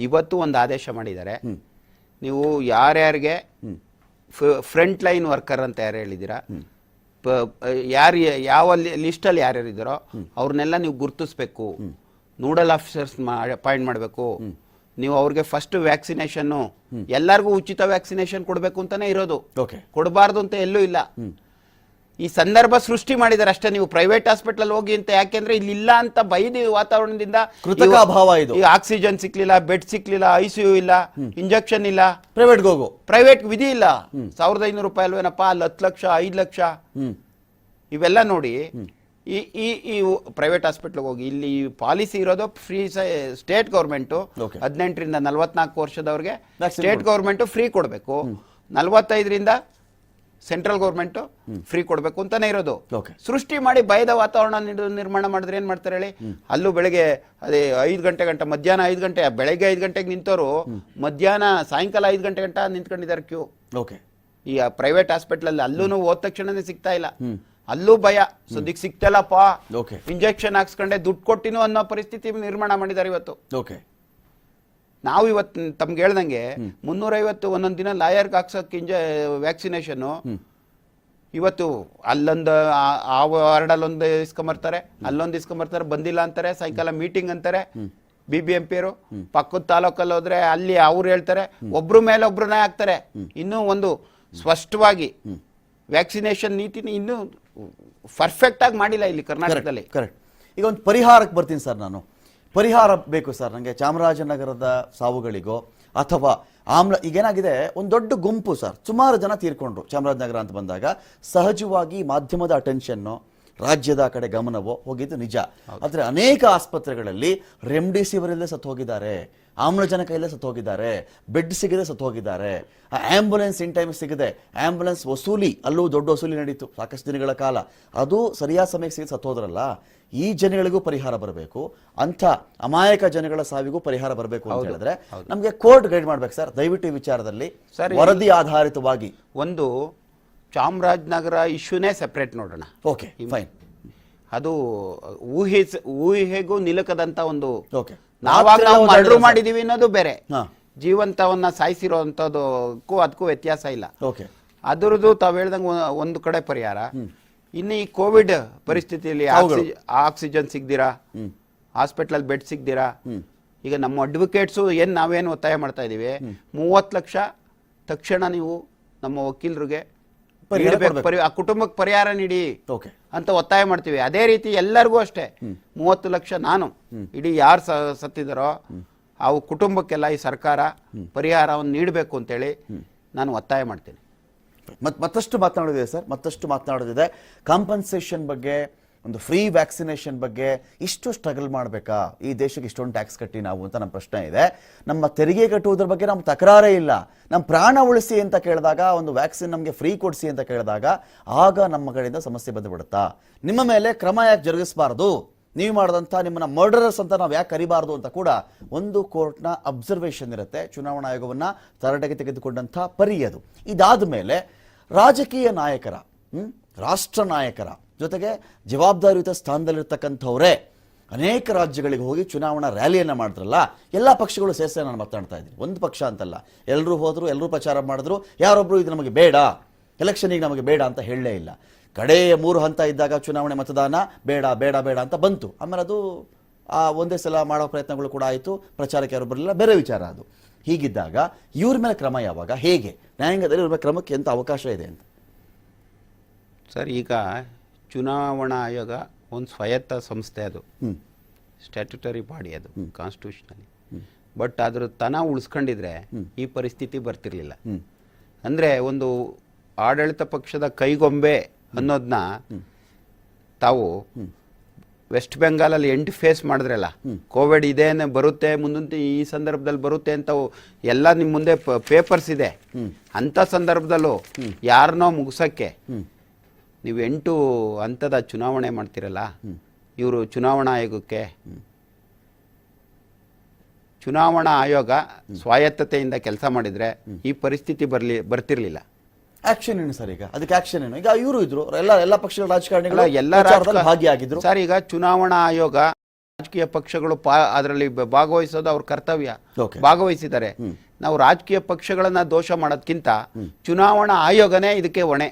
ಇವತ್ತು ಒಂದು ಆದೇಶ ಮಾಡಿದ್ದಾರೆ, ನೀವು ಯಾರ್ಯಾರಿಗೆ ಫ್ರಂಟ್ ಲೈನ್ ವರ್ಕರ್ ಅಂತ ಯಾರು ಹೇಳಿದ್ದೀರಾ, ಯಾವ ಲಿಸ್ಟಲ್ಲಿ ಯಾರ್ಯಾರು ಇದ್ದಾರೋ ಅವ್ರನ್ನೆಲ್ಲ ನೀವು ಗುರುತಿಸ್ಬೇಕು, ನೋಡಲ್ ಆಫೀಸರ್ಸ್ ಅಪಾಯಿಂಟ್ ಮಾಡಬೇಕು. ನೀವು ಅವ್ರಿಗೆ ಫಸ್ಟ್ ವ್ಯಾಕ್ಸಿನೇಷನ್, ಎಲ್ಲರಿಗೂ ಉಚಿತ ವ್ಯಾಕ್ಸಿನೇಷನ್ ಕೊಡಬೇಕು ಅಂತಾನೆ ಇರೋದು, ಕೊಡಬಾರ್ದು ಅಂತ ಎಲ್ಲೂ ಇಲ್ಲ. ಈ ಸಂದರ್ಭ ಸೃಷ್ಟಿ ಮಾಡಿದಾರೆ ಅಷ್ಟೇ. ನೀವು ಪ್ರೈವೇಟ್ ಹಾಸ್ಪಿಟಲ್ ಹೋಗಿ ಅಂತ, ಯಾಕೆಂದ್ರೆ ಇಲ್ಲಿ ಇಲ್ಲ ಅಂತ ಬೈದಿ ವಾತಾವರಣದಿಂದ ಈಗ ಆಕ್ಸಿಜನ್ ಸಿಕ್ಲಿಲ್ಲ, ಬೆಡ್ ಸಿಕ್ಲಿಲ್ಲ, ICU ಇಲ್ಲ, ಇಂಜೆಕ್ಷನ್ ಇಲ್ಲ, ಪ್ರೈವೇಟ್ ವಿಧಿ ಇಲ್ಲ. 1500 ರೂಪಾಯಿ ಅಲ್ವೇನಪ್ಪ, ಅಲ್ಲಿ 10 ಲಕ್ಷ 5 ಲಕ್ಷ ಇವೆಲ್ಲ ನೋಡಿ. ಈ ಪ್ರೈವೇಟ್ ಹಾಸ್ಪಿಟ್ಲ್ಗೆ ಹೋಗಿ, ಇಲ್ಲಿ ಪಾಲಿಸಿ ಇರೋದು ಫ್ರೀ. ಸ್ಟೇಟ್ ಗೌರ್ಮೆಂಟ್ 18 ರಿಂದ 44 ವರ್ಷದವ್ರಿಗೆ ಸ್ಟೇಟ್ ಗೌರ್ಮೆಂಟ್ ಫ್ರೀ ಕೊಡಬೇಕು, 45 ರಿಂದ ಸೆಂಟ್ರಲ್ ಗೌರ್ಮೆಂಟ್ ಫ್ರೀ ಕೊಡಬೇಕು ಅಂತಾನೆ ಇರೋದು. ಸೃಷ್ಟಿ ಮಾಡಿ ಭಯದ ವಾತಾವರಣ ನಿರ್ಮಾಣ ಮಾಡಿದ್ರೆ ಏನ್ ಮಾಡ್ತಾರೆ ಹೇಳಿ? ಅಲ್ಲೂ ಬೆಳಗ್ಗೆ ಅದೇ 5 ಗಂಟೆ ಮಧ್ಯಾಹ್ನ 5 ಗಂಟೆ, ಬೆಳಗ್ಗೆ 5 ಗಂಟೆಗೆ ನಿಂತವರು ಮಧ್ಯಾಹ್ನ ಸಾಯಂಕಾಲ 5 ಗಂಟೆ ಗಂಟ ನಿಂತ್ಕೊಂಡಿದ್ದಾರೆ ಕ್ಯೂ. ಓಕೆ. ಈ ಪ್ರೈವೇಟ್ ಹಾಸ್ಪಿಟಲ್ ಅಲ್ಲೂ ಹೋದ ತಕ್ಷಣನೇ ಸಿಗ್ತಾ ಇಲ್ಲ, ಅಲ್ಲೂ ಭಯ, ಸದ್ಯಕ್ಕೆ ಸಿಗ್ತಲ್ಲಪ್ಪ, ಓಕೆ, ಇಂಜೆಕ್ಷನ್ ಹಾಕ್ಸ್ಕೊಂಡೆ ದುಡ್ಡು ಕೊಟ್ಟಿನೂ ಅನ್ನೋ ಪರಿಸ್ಥಿತಿ ನಿರ್ಮಾಣ ಮಾಡಿದ್ದಾರೆ ಇವತ್ತು. ಓಕೆ. ನಾವು ಇವತ್ತು ತಮ್ಗೆ ಹೇಳ್ದಂಗೆ 350 ಒಂದೊಂದು ದಿನ ಲಾಯರ್ಗೆ ಹಾಕ್ಸೋಕೆ ವ್ಯಾಕ್ಸಿನೇಷನ್ನು ಇವತ್ತು ಅಲ್ಲೊಂದು ಆ ವಾರ್ಡಲ್ಲೊಂದು ಇಸ್ಕೊಂಬರ್ತಾರೆ, ಅಲ್ಲೊಂದು ಇಸ್ಕೊಂಬರ್ತಾರೆ, ಬಂದಿಲ್ಲ ಅಂತಾರೆ, ಸಾಯಂಕಾಲ ಮೀಟಿಂಗ್ ಅಂತಾರೆ BBMP-ಯವರು. ಪಕ್ಕದ ತಾಲೂಕಲ್ಲಿ ಹೋದ್ರೆ ಅಲ್ಲಿ ಅವ್ರು ಹೇಳ್ತಾರೆ, ಒಬ್ರು ಮೇಲೆ ಒಬ್ರನ್ನೇ ಹಾಕ್ತಾರೆ. ಇನ್ನೂ ಒಂದು ಸ್ಪಷ್ಟವಾಗಿ ವ್ಯಾಕ್ಸಿನೇಷನ್ ನೀತಿನ ಇನ್ನೂ ಪರ್ಫೆಕ್ಟ್ ಆಗಿ ಮಾಡಿಲ್ಲ ಇಲ್ಲಿ ಕರ್ನಾಟಕದಲ್ಲಿ. ಕರೆಕ್ಟ್. ಈಗ ಒಂದು ಪರಿಹಾರಕ್ಕೆ ಬರ್ತೀನಿ ಸರ್. ನಾನು ಪರಿಹಾರ ಬೇಕು ಸರ್ ನನಗೆ ಚಾಮರಾಜನಗರದ ಸಾವುಗಳಿಗೋ ಅಥವಾ ಈಗೇನಾಗಿದೆ, ಒಂದು ದೊಡ್ಡ ಗುಂಪು ಸರ್, ಸುಮಾರು ಜನ ತೀರ್ಕೊಂಡ್ರು ಚಾಮರಾಜನಗರ ಅಂತ ಬಂದಾಗ. ಸಹಜವಾಗಿ ಮಾಧ್ಯಮದ ಅಟೆನ್ಷನ್ನು, ರಾಜ್ಯದ ಕಡೆ ಗಮನವೋ ಹೋಗಿದ್ದು ನಿಜ. ಆದರೆ ಅನೇಕ ಆಸ್ಪತ್ರೆಗಳಲ್ಲಿ ರೆಮ್ಡಿಸಿವಿರ್ ಇಲ್ಲದೆ ಸತ್ತು ಹೋಗಿದ್ದಾರೆ, ಆಮ್ಲಜನಕ ಇಲ್ಲದೆ ಸತ್ತು ಹೋಗಿದ್ದಾರೆ, ಬೆಡ್ ಸಿಗದೆ ಸತ್ತು ಹೋಗಿದ್ದಾರೆ, ಆಂಬ್ಯುಲೆನ್ಸ್ ಇನ್ ಟೈಮ್ ಸಿಗದೆ, ಆಂಬ್ಯುಲೆನ್ಸ್ ವಸೂಲಿ, ಅಲ್ಲೂ ದೊಡ್ಡ ವಸೂಲಿ ನಡೀತು ಸಾಕಷ್ಟು ದಿನಗಳ ಕಾಲ, ಅದು ಸರಿಯಾದ ಸಮಯಕ್ಕೆ ಸಿಗದೆ ಸತ್ತು ಹೋದ್ರಲ್ಲ. ಈ ಜನಗಳಿಗೂ ಪರಿಹಾರ ಬರಬೇಕು, ಅಂಥ ಅಮಾಯಕ ಜನಗಳ ಸಾವಿಗೂ ಪರಿಹಾರ ಬರಬೇಕು ಅಂತ ಹೇಳಿದ್ರೆ ನಮಗೆ ಕೋರ್ಟ್ ಗೈಡ್ ಮಾಡ್ಬೇಕು ಸರ್. ದಯವಿಟ್ಟು ಈ ವಿಚಾರದಲ್ಲಿ ವರದಿ ಆಧಾರಿತವಾಗಿ ಒಂದು ಚಾಮರಾಜನಗರ ಇಶ್ಯೂನೇ ಸೆಪರೇಟ್ ನೋಡೋಣ. Okay, fine. ಅದು ಊಹೆಗೂ ನಿಲುಕದಂತ ಒಂದು, ಓಕೆ, ನಾವಾಗ ನಾವು ಮರ್ಡರ್ ಮಾಡಿದೀವಿ ಅನ್ನೋದು ಬೇರೆ, ಜೀವಂತವನ್ನ ಸಾಯಿಸಿರೋಂಥದ್ದಕ್ಕೂ ಅದಕ್ಕೂ ವ್ಯತ್ಯಾಸ ಇಲ್ಲ. ಓಕೆ, ಅದರದ್ದು ತಾವು ಹೇಳ್ದಂಗೆ ಒಂದು ಕಡೆ ಪರಿಹಾರ. ಇನ್ನು ಈ ಕೋವಿಡ್ ಪರಿಸ್ಥಿತಿಯಲ್ಲಿ ಆಕ್ಸಿಜನ್ ಸಿಗ್ದಿರಾ, ಹಾಸ್ಪಿಟಲ್ ಬೆಡ್ ಸಿಗ್ದಿರಾ, ಈಗ ನಮ್ಮ ಅಡ್ವೊಕೇಟ್ಸು ನಾವೇನು ಒತ್ತಾಯ ಮಾಡ್ತಾ ಇದೀವಿ, 30 ಲಕ್ಷ ತಕ್ಷಣ ನೀವು ನಮ್ಮ ವಕೀಲರಿಗೆ ಆ ಕುಟುಂಬಕ್ಕೆ ಪರಿಹಾರ ನೀಡಿ ಅಂತ ಒತ್ತಾಯ ಮಾಡ್ತೀವಿ. ಅದೇ ರೀತಿ ಎಲ್ಲರಿಗೂ ಅಷ್ಟೇ 30 ಲಕ್ಷ ನಾನು ಇಡೀ ಯಾರು ಸತ್ತಿದಾರೋ ಆ ಕುಟುಂಬಕ್ಕೆಲ್ಲ ಈ ಸರ್ಕಾರ ಪರಿಹಾರವನ್ನು ನೀಡಬೇಕು ಅಂತೇಳಿ ನಾನು ಒತ್ತಾಯ ಮಾಡ್ತೀನಿ. ಮತ್ತಷ್ಟು ಮಾತನಾಡೋದಿದೆ ಸರ್, ಮತ್ತಷ್ಟು ಮಾತನಾಡೋದಿದೆ. ಕಾಂಪನ್ಸೇಷನ್ ಬಗ್ಗೆ, ಒಂದು ಫ್ರೀ ವ್ಯಾಕ್ಸಿನೇಷನ್ ಬಗ್ಗೆ ಇಷ್ಟು ಸ್ಟ್ರಗಲ್ ಮಾಡಬೇಕಾ ಈ ದೇಶಕ್ಕೆ, ಇಷ್ಟೊಂದು ಟ್ಯಾಕ್ಸ್ ಕಟ್ಟಿ ನಾವು ಅಂತ ನಮ್ಮ ಪ್ರಶ್ನೆ ಇದೆ. ನಮ್ಮ ತೆರಿಗೆ ಕಟ್ಟುವುದ್ರ ಬಗ್ಗೆ ನಮ್ಮ ತಕರಾರೇ ಇಲ್ಲ. ನಮ್ಮ ಪ್ರಾಣ ಉಳಿಸಿ ಅಂತ ಕೇಳಿದಾಗ, ಒಂದು ವ್ಯಾಕ್ಸಿನ್ ನಮಗೆ ಫ್ರೀ ಕೊಡಿಸಿ ಅಂತ ಕೇಳಿದಾಗ ಆಗ ನಮ್ಮ ಕಡೆಯಿಂದ ಸಮಸ್ಯೆ ಬಂದುಬಿಡುತ್ತಾ? ನಿಮ್ಮ ಮೇಲೆ ಕ್ರಮ ಯಾಕೆ ಜರುಗಿಸಬಾರ್ದು, ನೀವು ಮಾಡಿದಂಥ ನಿಮ್ಮನ್ನ ಮರ್ಡರರ್ಸ್ ಅಂತ ನಾವು ಯಾಕೆ ಕರಿಬಾರ್ದು ಅಂತ ಕೂಡ ಒಂದು ಕೋರ್ಟ್ನ ಅಬ್ಸರ್ವೇಷನ್ ಇರುತ್ತೆ. ಚುನಾವಣಾ ಆಯೋಗವನ್ನು ತರಟೆಗೆ ತೆಗೆದುಕೊಂಡಂಥ ಪರಿಯದು. ಇದಾದ ಮೇಲೆ ರಾಜಕೀಯ ನಾಯಕರ, ರಾಷ್ಟ್ರ ನಾಯಕರ ಜೊತೆಗೆ ಜವಾಬ್ದಾರಿಯುತ ಸ್ಥಾನದಲ್ಲಿರ್ತಕ್ಕಂಥವರೇ ಅನೇಕ ರಾಜ್ಯಗಳಿಗೆ ಹೋಗಿ ಚುನಾವಣಾ ರ್ಯಾಲಿಯನ್ನು ಮಾಡಿದ್ರಲ್ಲ, ಎಲ್ಲ ಪಕ್ಷಗಳು ಸೇರಿಸಿ ನಾನು ಮಾತನಾಡ್ತಾ ಇದ್ದೀನಿ, ಒಂದು ಪಕ್ಷ ಅಂತಲ್ಲ. ಎಲ್ಲರೂ ಹೋದರು, ಎಲ್ಲರೂ ಪ್ರಚಾರ ಮಾಡಿದ್ರು, ಯಾರೊಬ್ಬರು ಇದು ನಮಗೆ ಬೇಡ, ಎಲೆಕ್ಷನಿಗೆ ನಮಗೆ ಬೇಡ ಅಂತ ಹೇಳಲೇ ಇಲ್ಲ. ಕಡೆಯ 3 ಹಂತ ಇದ್ದಾಗ ಚುನಾವಣೆ ಮತದಾನ ಬೇಡ ಬೇಡ ಬೇಡ ಅಂತ ಬಂತು. ಆಮೇಲೆ ಅದು ಒಂದೇ ಸಲ ಮಾಡೋ ಪ್ರಯತ್ನಗಳು ಕೂಡ ಆಯಿತು, ಪ್ರಚಾರಕ್ಕೆ ಯಾರು ಬರಲಿಲ್ಲ, ಬೇರೆ ವಿಚಾರ ಅದು. ಹೀಗಿದ್ದಾಗ ಇವ್ರ ಮೇಲೆ ಕ್ರಮ ಯಾವಾಗ, ಹೇಗೆ ನ್ಯಾಯಾಂಗದಲ್ಲಿ ಇವ್ರ ಮೇಲೆ ಕ್ರಮಕ್ಕೆ ಎಂಥ ಅವಕಾಶ ಇದೆ ಅಂತ? ಸರ್, ಈಗ ಚುನಾವಣಾ ಆಯೋಗ ಒಂದು ಸ್ವಾಯತ್ತ ಸಂಸ್ಥೆ, ಅದು ಸ್ಟ್ಯಾಟ್ಯುಟರಿ ಬಾಡಿ, ಅದು ಕಾನ್ಸ್ಟಿಟ್ಯೂಷನಲ್ಲಿ. ಬಟ್ ಅದ್ರ ತನ ಉಳಿಸ್ಕೊಂಡಿದ್ರೆ ಈ ಪರಿಸ್ಥಿತಿ ಬರ್ತಿರ್ಲಿಲ್ಲ. ಅಂದರೆ ಒಂದು ಆಡಳಿತ ಪಕ್ಷದ ಕೈಗೊಂಬೆ ಅನ್ನೋದನ್ನ ತಾವು ವೆಸ್ಟ್ ಬೆಂಗಾಲಲ್ಲಿ ಫೇಸ್ ಮಾಡಿದ್ರಲ್ಲ, ಕೋವಿಡ್ ಇದೇನೆ ಬರುತ್ತೆ ಮುಂದೆ, ಈ ಸಂದರ್ಭದಲ್ಲಿ ಬರುತ್ತೆ ಅಂತ ಎಲ್ಲ ನಿಮ್ಮ ಮುಂದೆ ಪೇಪರ್ಸ್ ಇದೆ. ಅಂಥ ಸಂದರ್ಭದಲ್ಲೂ ಯಾರನ್ನೋ ಮುಗಿಸೋಕ್ಕೆ ನೀವು 8 ಹಂತದ ಚುನಾವಣೆ ಮಾಡ್ತಿರಲ್ಲ, ಇವರು ಚುನಾವಣಾ ಆಯೋಗಕ್ಕೆ, ಚುನಾವಣಾ ಆಯೋಗ ಸ್ವಾಯತ್ತತೆಯಿಂದ ಕೆಲಸ ಮಾಡಿದ್ರೆ ಈ ಪರಿಸ್ಥಿತಿ ಬರ್ತಿರ್ಲಿಲ್ಲ. ಆಕ್ಷನ್ ಏನು ಸರ್? ಈಗ ಅದಕ್ಕೆ ಆಕ್ಷನ್ ಏನು? ಈಗ ಇವರು ಇದ್ರು, ಎಲ್ಲ ಪಕ್ಷಗಳ ರಾಜಕಾರಣಿಗಳು ಎಲ್ಲ ಭಾಗಿಯಾಗಿದ್ರು ಸರ್. ಈಗ ಚುನಾವಣಾ ಆಯೋಗ, ರಾಜಕೀಯ ಪಕ್ಷಗಳು ಅದರಲ್ಲಿ ಭಾಗವಹಿಸೋದು ಅವ್ರ ಕರ್ತವ್ಯ, ಭಾಗವಹಿಸಿದ್ದಾರೆ. ನಾವು ರಾಜಕೀಯ ಪಕ್ಷಗಳನ್ನ ದೋಷ ಮಾಡೋದಕ್ಕಿಂತ ಚುನಾವಣಾ ಆಯೋಗನೇ ಇದಕ್ಕೆ ಹೊಣೆ.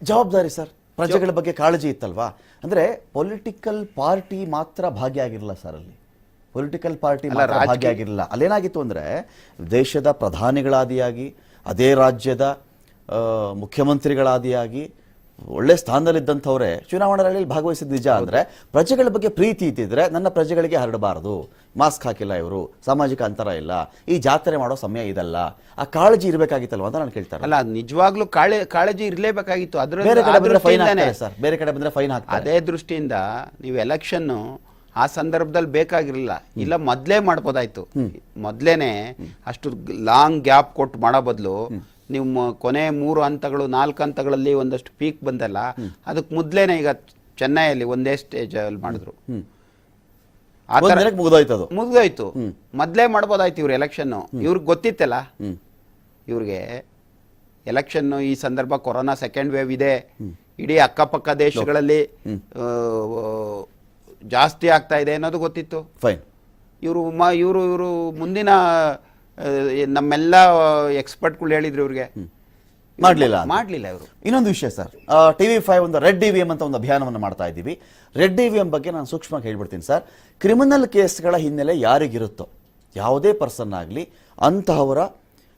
ಜವಾಬ್ದಾರಿ ಸರ್, ಪ್ರಜೆಗಳ ಬಗ್ಗೆ ಕಾಳಜಿ ಇತ್ತಲ್ವಾ? ಅಂದ್ರೆ ಪೊಲಿಟಿಕಲ್ ಪಾರ್ಟಿ ಮಾತ್ರ ಭಾಗಿಯಾಗಿರಲ್ಲ ಸರ್, ಅಲ್ಲಿ ಪೊಲಿಟಿಕಲ್ ಪಾರ್ಟಿ ಭಾಗಿಯಾಗಿರಲಿಲ್ಲ. ಅಲ್ಲೇನಾಗಿತ್ತು ಅಂದ್ರೆ ದೇಶದ ಪ್ರಧಾನಿಗಳಾದಿಯಾಗಿ, ಅದೇ ರಾಜ್ಯದ ಮುಖ್ಯಮಂತ್ರಿಗಳಾದಿಯಾಗಿ ಒಳ್ಳೆ ಸ್ಥಾನದಲ್ಲಿದ್ದಂಥವ್ರೆ ಚುನಾವಣಾ ರ್ಯಾಲಿಯಲ್ಲಿ ಭಾಗವಹಿಸಿದ ನಿಜ. ಅಂದ್ರೆ ಪ್ರಜೆಗಳ ಬಗ್ಗೆ ಪ್ರೀತಿ ಇದ್ದಿದ್ರೆ ನನ್ನ ಪ್ರಜೆಗಳಿಗೆ ಹರಡಬಾರದು, ಮಾಸ್ಕ್ ಹಾಕಿಲ್ಲ ಇವರು, ಸಾಮಾಜಿಕ ಅಂತರ ಇಲ್ಲ, ಈ ಜಾತ್ರೆ ಮಾಡೋ ಸಮಯ ಇದಲ್ಲ, ಆ ಕಾಳಜಿ ಇರಬೇಕಾಗಿತ್ತಲ್ವ ಅಂತ ನಾನು ಕೇಳ್ತಾರೆ. ಅಲ್ಲ, ನಿಜವಾಗ್ಲೂ ಕಾಳಜಿ ಇರಲೇಬೇಕಾಗಿತ್ತು. ಬೇರೆ ಕಡೆ ಬಂದ್ರೆ ಫೈನ್ ಹಾಕ್ತಾರೆ ಸರ್, ಬೇರೆ ಕಡೆ ಬಂದ್ರೆ ಫೈನ್ ಹಾಕ್ತಾರೆ. ಅದೇ ದೃಷ್ಟಿಯಿಂದ ನೀವು ಎಲೆಕ್ಷನ್ ಆ ಸಂದರ್ಭದಲ್ಲಿ ಬೇಕಾಗಿರಲಿಲ್ಲ, ಇಲ್ಲ ಮೊದಲೇ ಮಾಡ್ಬೋದಾಯ್ತು. ಮೊದಲೇನೆ ಅಷ್ಟು ಲಾಂಗ್ ಗ್ಯಾಪ್ ಕೊಟ್ಟು ಮಾಡೋ ಬದಲು ನೀವು ಕೊನೆ 3 ಹಂತಗಳು 4 ಹಂತಗಳಲ್ಲಿ ಒಂದಷ್ಟು ಪೀಕ್ ಬಂದಲ್ಲ, ಅದಕ್ಕೆ ಮೊದಲೇನೆ ಈಗ ಚೆನ್ನೈಯಲ್ಲಿ ಒಂದೇ ಸ್ಟೇಜ್ ಅಲ್ಲಿ ಮಾಡಿದ್ರು, ಎಲೆಕ್ಷನ್ ಈ ಸಂದರ್ಭ ಕೊರೋನಾ ಸೆಕೆಂಡ್ ವೇವ್ ಇದೆ, ಇಡೀ ಅಕ್ಕಪಕ್ಕ ದೇಶಗಳಲ್ಲಿ ಜಾಸ್ತಿ ಆಗ್ತಾ ಇದೆ ಅನ್ನೋದು ಗೊತ್ತಿತ್ತು. ಫೈನ್. ಇವರು ಮುಂದಿನ ನಮ್ಮೆಲ್ಲ ಎಕ್ಸ್ಪರ್ಟ್ಗಳು ಹೇಳಿದ್ರು ಇವ್ರಿಗೆ, ಮಾಡಲಿಲ್ಲ ಇವರು. ಇನ್ನೊಂದು ವಿಷಯ ಸರ್, TV5 ಒಂದು ರೆಡ್ EVM ಅಂತ ಒಂದು ಅಭಿಯಾನವನ್ನು ಮಾಡ್ತಾ ಇದ್ದೀವಿ. ರೆಡ್ EVM ಬಗ್ಗೆ ನಾನು ಸೂಕ್ಷ್ಮವಾಗಿ ಹೇಳ್ಬಿಡ್ತೀನಿ ಸರ್. ಕ್ರಿಮಿನಲ್ ಕೇಸ್ಗಳ ಹಿನ್ನೆಲೆ ಯಾರಿಗಿರುತ್ತೋ, ಯಾವುದೇ ಪರ್ಸನ್ ಆಗಲಿ, ಅಂತಹವರ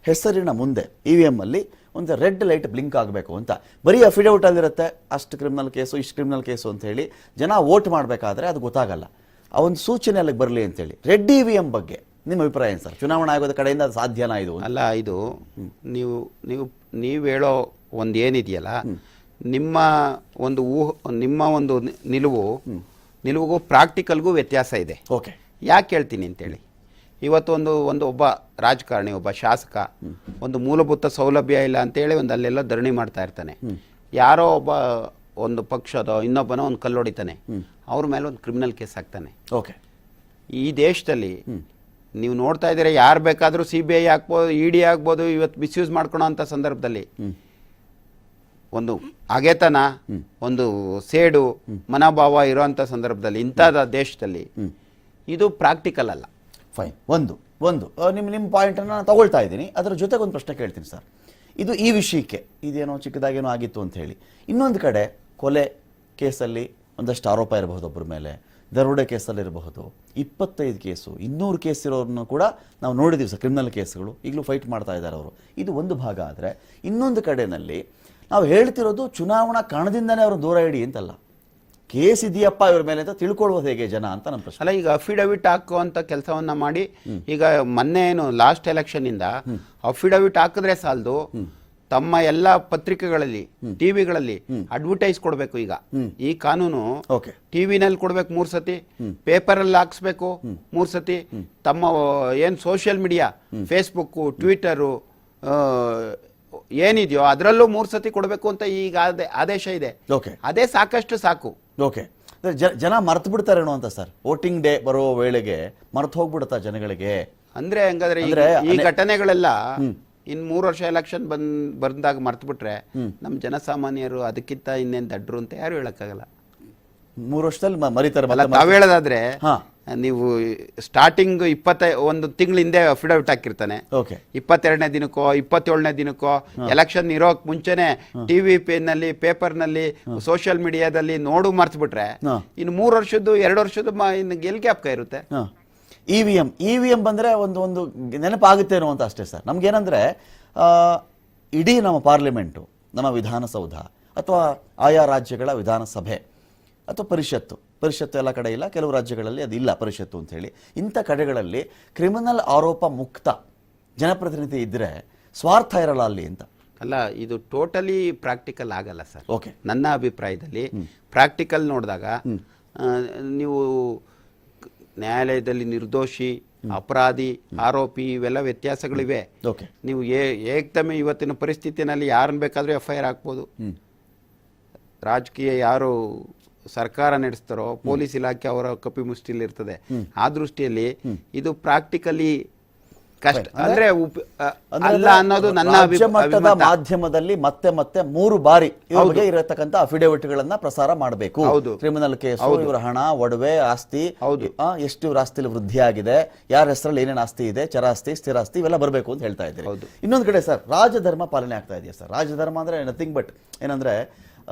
ಹೆಸರಿನ ಮುಂದೆ EVM ಅಲ್ಲಿ ಒಂದು ರೆಡ್ ಲೈಟ್ ಬ್ಲಿಂಕ್ ಆಗಬೇಕು ಅಂತ. ಬರೀ ಅಫಿಡವಿಟ್ ಅಲ್ಲಿರುತ್ತೆ ಅಷ್ಟು ಕ್ರಿಮಿನಲ್ ಕೇಸು, ಇಷ್ಟು ಕ್ರಿಮಿನಲ್ ಕೇಸು ಅಂತ ಹೇಳಿ ಜನ ವೋಟ್ ಮಾಡಬೇಕಾದ್ರೆ ಅದು ಗೊತ್ತಾಗಲ್ಲ. ಆ ಒಂದು ಸೂಚನೆ ಅಲ್ಲಿಗೆ ಬರಲಿ ಅಂತೇಳಿ. ರೆಡ್ EVM ಬಗ್ಗೆ ನಿಮ್ಮ ಅಭಿಪ್ರಾಯ ಏನು ಸರ್? ಚುನಾವಣಾ ಆಯೋಗದ ಕಡೆಯಿಂದ ಅದು ಸಾಧ್ಯನಾ ಇದು? ಅಲ್ಲ, ಇದು ನೀವು ಹೇಳೋ ಒಂದು ಏನಿದೆಯಲ್ಲ, ನಿಮ್ಮ ಒಂದು ನಿಲುವಿಗೂ ಪ್ರಾಕ್ಟಿಕಲ್ಗೂ ವ್ಯತ್ಯಾಸ ಇದೆ. ಓಕೆ, ಯಾಕೆ ಹೇಳ್ತೀನಿ ಅಂತೇಳಿ, ಇವತ್ತು ಒಬ್ಬ ರಾಜಕಾರಣಿ, ಒಬ್ಬ ಶಾಸಕ ಒಂದು ಮೂಲಭೂತ ಸೌಲಭ್ಯ ಇಲ್ಲ ಅಂತೇಳಿ ಅಲ್ಲೆಲ್ಲ ಧರಣಿ ಮಾಡ್ತಾ ಇರ್ತಾನೆ. ಯಾರೋ ಒಂದು ಪಕ್ಷದ ಇನ್ನೊಬ್ಬನ ಒಂದು ಕಲ್ಲು ಹೊಡಿತಾನೆ, ಅವ್ರ ಮೇಲೆ ಒಂದು ಕ್ರಿಮಿನಲ್ ಕೇಸ್ ಹಾಕ್ತಾನೆ. ಓಕೆ, ಈ ದೇಶದಲ್ಲಿ ನೀವು ನೋಡ್ತಾ ಇದ್ದೀರಾ, ಯಾರು ಬೇಕಾದರೂ CBI ಹಾಕ್ಬೋದು, ED ಆಗ್ಬೋದು. ಇವತ್ತು ಮಿಸ್ಯೂಸ್ ಮಾಡ್ಕೊಳೋ ಅಂಥ ಸಂದರ್ಭದಲ್ಲಿ ಒಂದು ಹಗೆತನ, ಒಂದು ಸೇಡು ಮನೋಭಾವ ಇರೋಂಥ ಸಂದರ್ಭದಲ್ಲಿ, ಇಂಥದ ದೇಶದಲ್ಲಿ ಇದು ಪ್ರಾಕ್ಟಿಕಲ್ ಅಲ್ಲ. ಫೈನ್. ಒಂದು ನಿಮ್ಮ ಪಾಯಿಂಟನ್ನು ನಾನು ತಗೊಳ್ತಾ ಇದ್ದೀನಿ. ಅದರ ಜೊತೆಗೆ ಒಂದು ಪ್ರಶ್ನೆ ಕೇಳ್ತೀನಿ ಸರ್. ಇದು ಈ ವಿಷಯಕ್ಕೆ ಇದೇನೋ ಚಿಕ್ಕದಾಗೇನೋ ಆಗಿತ್ತು ಅಂತ ಹೇಳಿ, ಇನ್ನೊಂದು ಕಡೆ ಕೊಲೆ ಕೇಸಲ್ಲಿ ಒಂದಷ್ಟು ಆರೋಪ ಇರಬಹುದು ಒಬ್ಬರ ಮೇಲೆ, ದರೋಡೆ ಕೇಸಲ್ಲಿ ಇರಬಹುದು, 25 ಕೇಸು 200 ಕೇಸ್ ಇರೋರನ್ನು ಕೂಡ ನಾವು ನೋಡಿದ್ದೀವಿ ಸರ್. ಕ್ರಿಮಿನಲ್ ಕೇಸ್ಗಳು ಈಗಲೂ ಫೈಟ್ ಮಾಡ್ತಾ ಇದ್ದಾರೆ ಅವರು. ಇದು ಒಂದು ಭಾಗ. ಆದರೆ ಇನ್ನೊಂದು ಕಡೆಯಲ್ಲಿ ನಾವು ಹೇಳ್ತಿರೋದು ಚುನಾವಣಾ ಕಣದಿಂದನೇ ಅವರು ದೂರ ಇಡಿ ಅಂತಲ್ಲ, ಕೇಸ್ ಇದೆಯಪ್ಪ ಇವ್ರ ಮೇಲೆ ಅಂತ ತಿಳ್ಕೊಳ್ಳೋದು ಹೇಗೆ ಜನ ಅಂತ ನಮ್ಮ ಪ್ರಶ್ನೆ. ಅಲ್ಲ, ಈಗ ಅಫಿಡವಿಟ್ ಹಾಕುವಂಥ ಕೆಲಸವನ್ನ ಮಾಡಿ, ಈಗ ಮೊನ್ನೆ ಏನು ಲಾಸ್ಟ್ ಎಲೆಕ್ಷನ್ ಇಂದ ಅಫಿಡವಿಟ್ ಹಾಕಿದ್ರೆ ಸಾಲದು, ತಮ್ಮ ಎಲ್ಲ ಪತ್ರಿಕೆಗಳಲ್ಲಿ, ಟಿವಿಗಳಲ್ಲಿ ಅಡ್ವರ್ಟೈಸ್ ಕೊಡಬೇಕು. ಈಗ ಈ ಕಾನೂನು ಟಿವಿನಲ್ಲಿ ಕೊಡ್ಬೇಕು 3 ಸತಿ, ಪೇಪರ್ ಅಲ್ಲಿ ಹಾಕ್ಸ್ಬೇಕು 3 ಸತಿ, ತಮ್ಮ ಏನ್ ಸೋಷಿಯಲ್ ಮೀಡಿಯಾ ಫೇಸ್ಬುಕ್, ಟ್ವಿಟರ್ ಏನಿದೆಯೋ ಅದರಲ್ಲೂ 3 ಸತಿ ಕೊಡಬೇಕು ಅಂತ ಈಗ ಆದೇಶ ಇದೆ. ಅದೇ ಸಾಕು. ಓಕೆ, ಜನ ಮರ್ತು ಬಿಡ್ತಾರೇನೋ ಅಂತ ಸರ್. ವೋಟಿಂಗ್ ಡೇ ಬರೋ ವೇಳೆಗೆ ಮರ್ತು ಹೋಗ್ಬಿಡುತ್ತಾ ಜನಗಳಿಗೆ? ಅಂದ್ರೆ ಹಂಗಾದ್ರೆ ಈ ಘಟನೆಗಳೆಲ್ಲ ಇನ್ 3 ವರ್ಷ ಎಲೆಕ್ಷನ್ ಬಂದಾಗ ಮರ್ತು ಬಿಟ್ರೆ ನಮ್ ಜನಸಾಮಾನ್ಯರು ಅದಕ್ಕಿಂತ ಇನ್ನೇನ್ ದಡ್ರು ಅಂತ ಯಾರು ಹೇಳಕ್ಕಾಗಲ್ಲ. 3 ವರ್ಷದಲ್ಲಿ ಮರಿತಾರೆ. ತಾವ್ ಹೇಳೋದಾದ್ರೆ ನೀವು ಸ್ಟಾರ್ಟಿಂಗ್ 21 ತಿಂಗಳ ಹಿಂದೆ ಅಫಿಡವಿಟ್ ಹಾಕಿರ್ತಾನೆ, 22ನೇ ದಿನಕ್ಕೋ 27ನೇ ದಿನಕ್ಕೋ ಎಲೆಕ್ಷನ್ ಇರೋಕ್ ಮುಂಚೆನೆ ಟಿವಿ ನಲ್ಲಿ, ಪೇಪರ್ ನಲ್ಲಿ, ಸೋಷಿಯಲ್ ಮೀಡಿಯಾದಲ್ಲಿ ನೋಡು ಮರ್ತು ಬಿಟ್ರೆ ಇನ್ನು 3 ವರ್ಷದ್ದು 2 ವರ್ಷದ್ದು ಇನ್ನು ಎಲ್ ಗ್ಯಾಪ್ ಇರುತ್ತೆ. EVM ಬಂದ್ರೆ ಒಂದು ನೆನಪಾಗುತ್ತೆ ಅನ್ನೋ ಅಂತ ಅಷ್ಟೇ ಸರ್. ನಮ್ಗೇನಂದ್ರೆ ಇಡೀ ನಮ್ಮ ಪಾರ್ಲಿಮೆಂಟು, ನಮ್ಮ ವಿಧಾನಸೌಧ ಅಥವಾ ಆಯಾ ರಾಜ್ಯಗಳ ವಿಧಾನಸಭೆ ಅಥವಾ ಪರಿಷತ್ತು ಎಲ್ಲ ಕಡೆ ಇಲ್ಲ, ಕೆಲವು ರಾಜ್ಯಗಳಲ್ಲಿ ಅದು ಇಲ್ಲ ಪರಿಷತ್ತು ಅಂತ ಹೇಳಿ. ಇಂಥ ಕಡೆಗಳಲ್ಲಿ ಕ್ರಿಮಿನಲ್ ಆರೋಪ ಮುಕ್ತ ಜನಪ್ರತಿನಿಧಿ ಇದ್ರೆ ಸ್ವಾರ್ಥ ಇರಲ್ಲ ಅಲ್ಲಿ ಅಂತ. ಅಲ್ಲ, ಇದು ಟೋಟಲಿ ಪ್ರಾಕ್ಟಿಕಲ್ ಆಗಲ್ಲ ಸರ್. ಓಕೆ, ನನ್ನ ಅಭಿಪ್ರಾಯದಲ್ಲಿ ಪ್ರಾಕ್ಟಿಕಲ್ ನೋಡಿದಾಗ ನೀವು ನ್ಯಾಯಾಲಯದಲ್ಲಿ ನಿರ್ದೋಷಿ, ಅಪರಾಧಿ, ಆರೋಪಿ ಇವೆಲ್ಲ ವ್ಯತ್ಯಾಸಗಳಿವೆ. ನೀವು ಏಕ್ದಮೆ ಇವತ್ತಿನ ಪರಿಸ್ಥಿತಿನಲ್ಲಿ ಯಾರನ್ನ ಬೇಕಾದ್ರೂ FIR ಹಾಕ್ಬೋದು. ರಾಜಕೀಯ ಯಾರು ಸರ್ಕಾರ ನಡೆಸ್ತಾರೋ, ಪೊಲೀಸ್ ಇಲಾಖೆ ಅವರ ಕಪಿ ಮುಷ್ಟಿಲಿ ಇರ್ತದೆ. ಆ ದೃಷ್ಟಿಯಲ್ಲಿ ಇದು ಪ್ರಾಕ್ಟಿಕಲಿ ಕಷ್ಟ. ಅಂದ್ರೆ ಅಲ್ಲ ಅನ್ನೋದು ನನ್ನ ಮಟ್ಟದ ಮಾಧ್ಯಮದಲ್ಲಿ ಮತ್ತೆ 3 ಬಾರಿ ಇವರಿಗೆ ಇರತಕ್ಕಂತ ಅಫಿಡವಿಟ್ ಗಳನ್ನ ಪ್ರಸಾರ ಮಾಡಬೇಕು. ಕ್ರಿಮಿನಲ್ ಕೇಸು, ಇವರ ಹಣ, ಒಡವೆ, ಆಸ್ತಿ, ಎಷ್ಟು ಇವ್ರ ಆಸ್ತಿಲಿ ವೃದ್ಧಿ ಆಗಿದೆ, ಯಾರ ಹೆಸರಲ್ಲಿ ಏನೇನು ಆಸ್ತಿ ಇದೆ, ಚರಾಸ್ತಿ, ಸ್ಥಿರಾಸ್ತಿ, ಇವೆಲ್ಲ ಬರಬೇಕು ಅಂತ ಹೇಳ್ತಾ ಇದ್ದಾರೆ. ಇನ್ನೊಂದು ಕಡೆ ಸರ್, ರಾಜಧರ್ಮ ಪಾಲನೆ ಆಗ್ತಾ ಇದೆಯಾ ಸರ್? ರಾಜಧರ್ಮ ಅಂದ್ರೆ ನಥಿಂಗ್ ಬಟ್ ಏನಂದ್ರೆ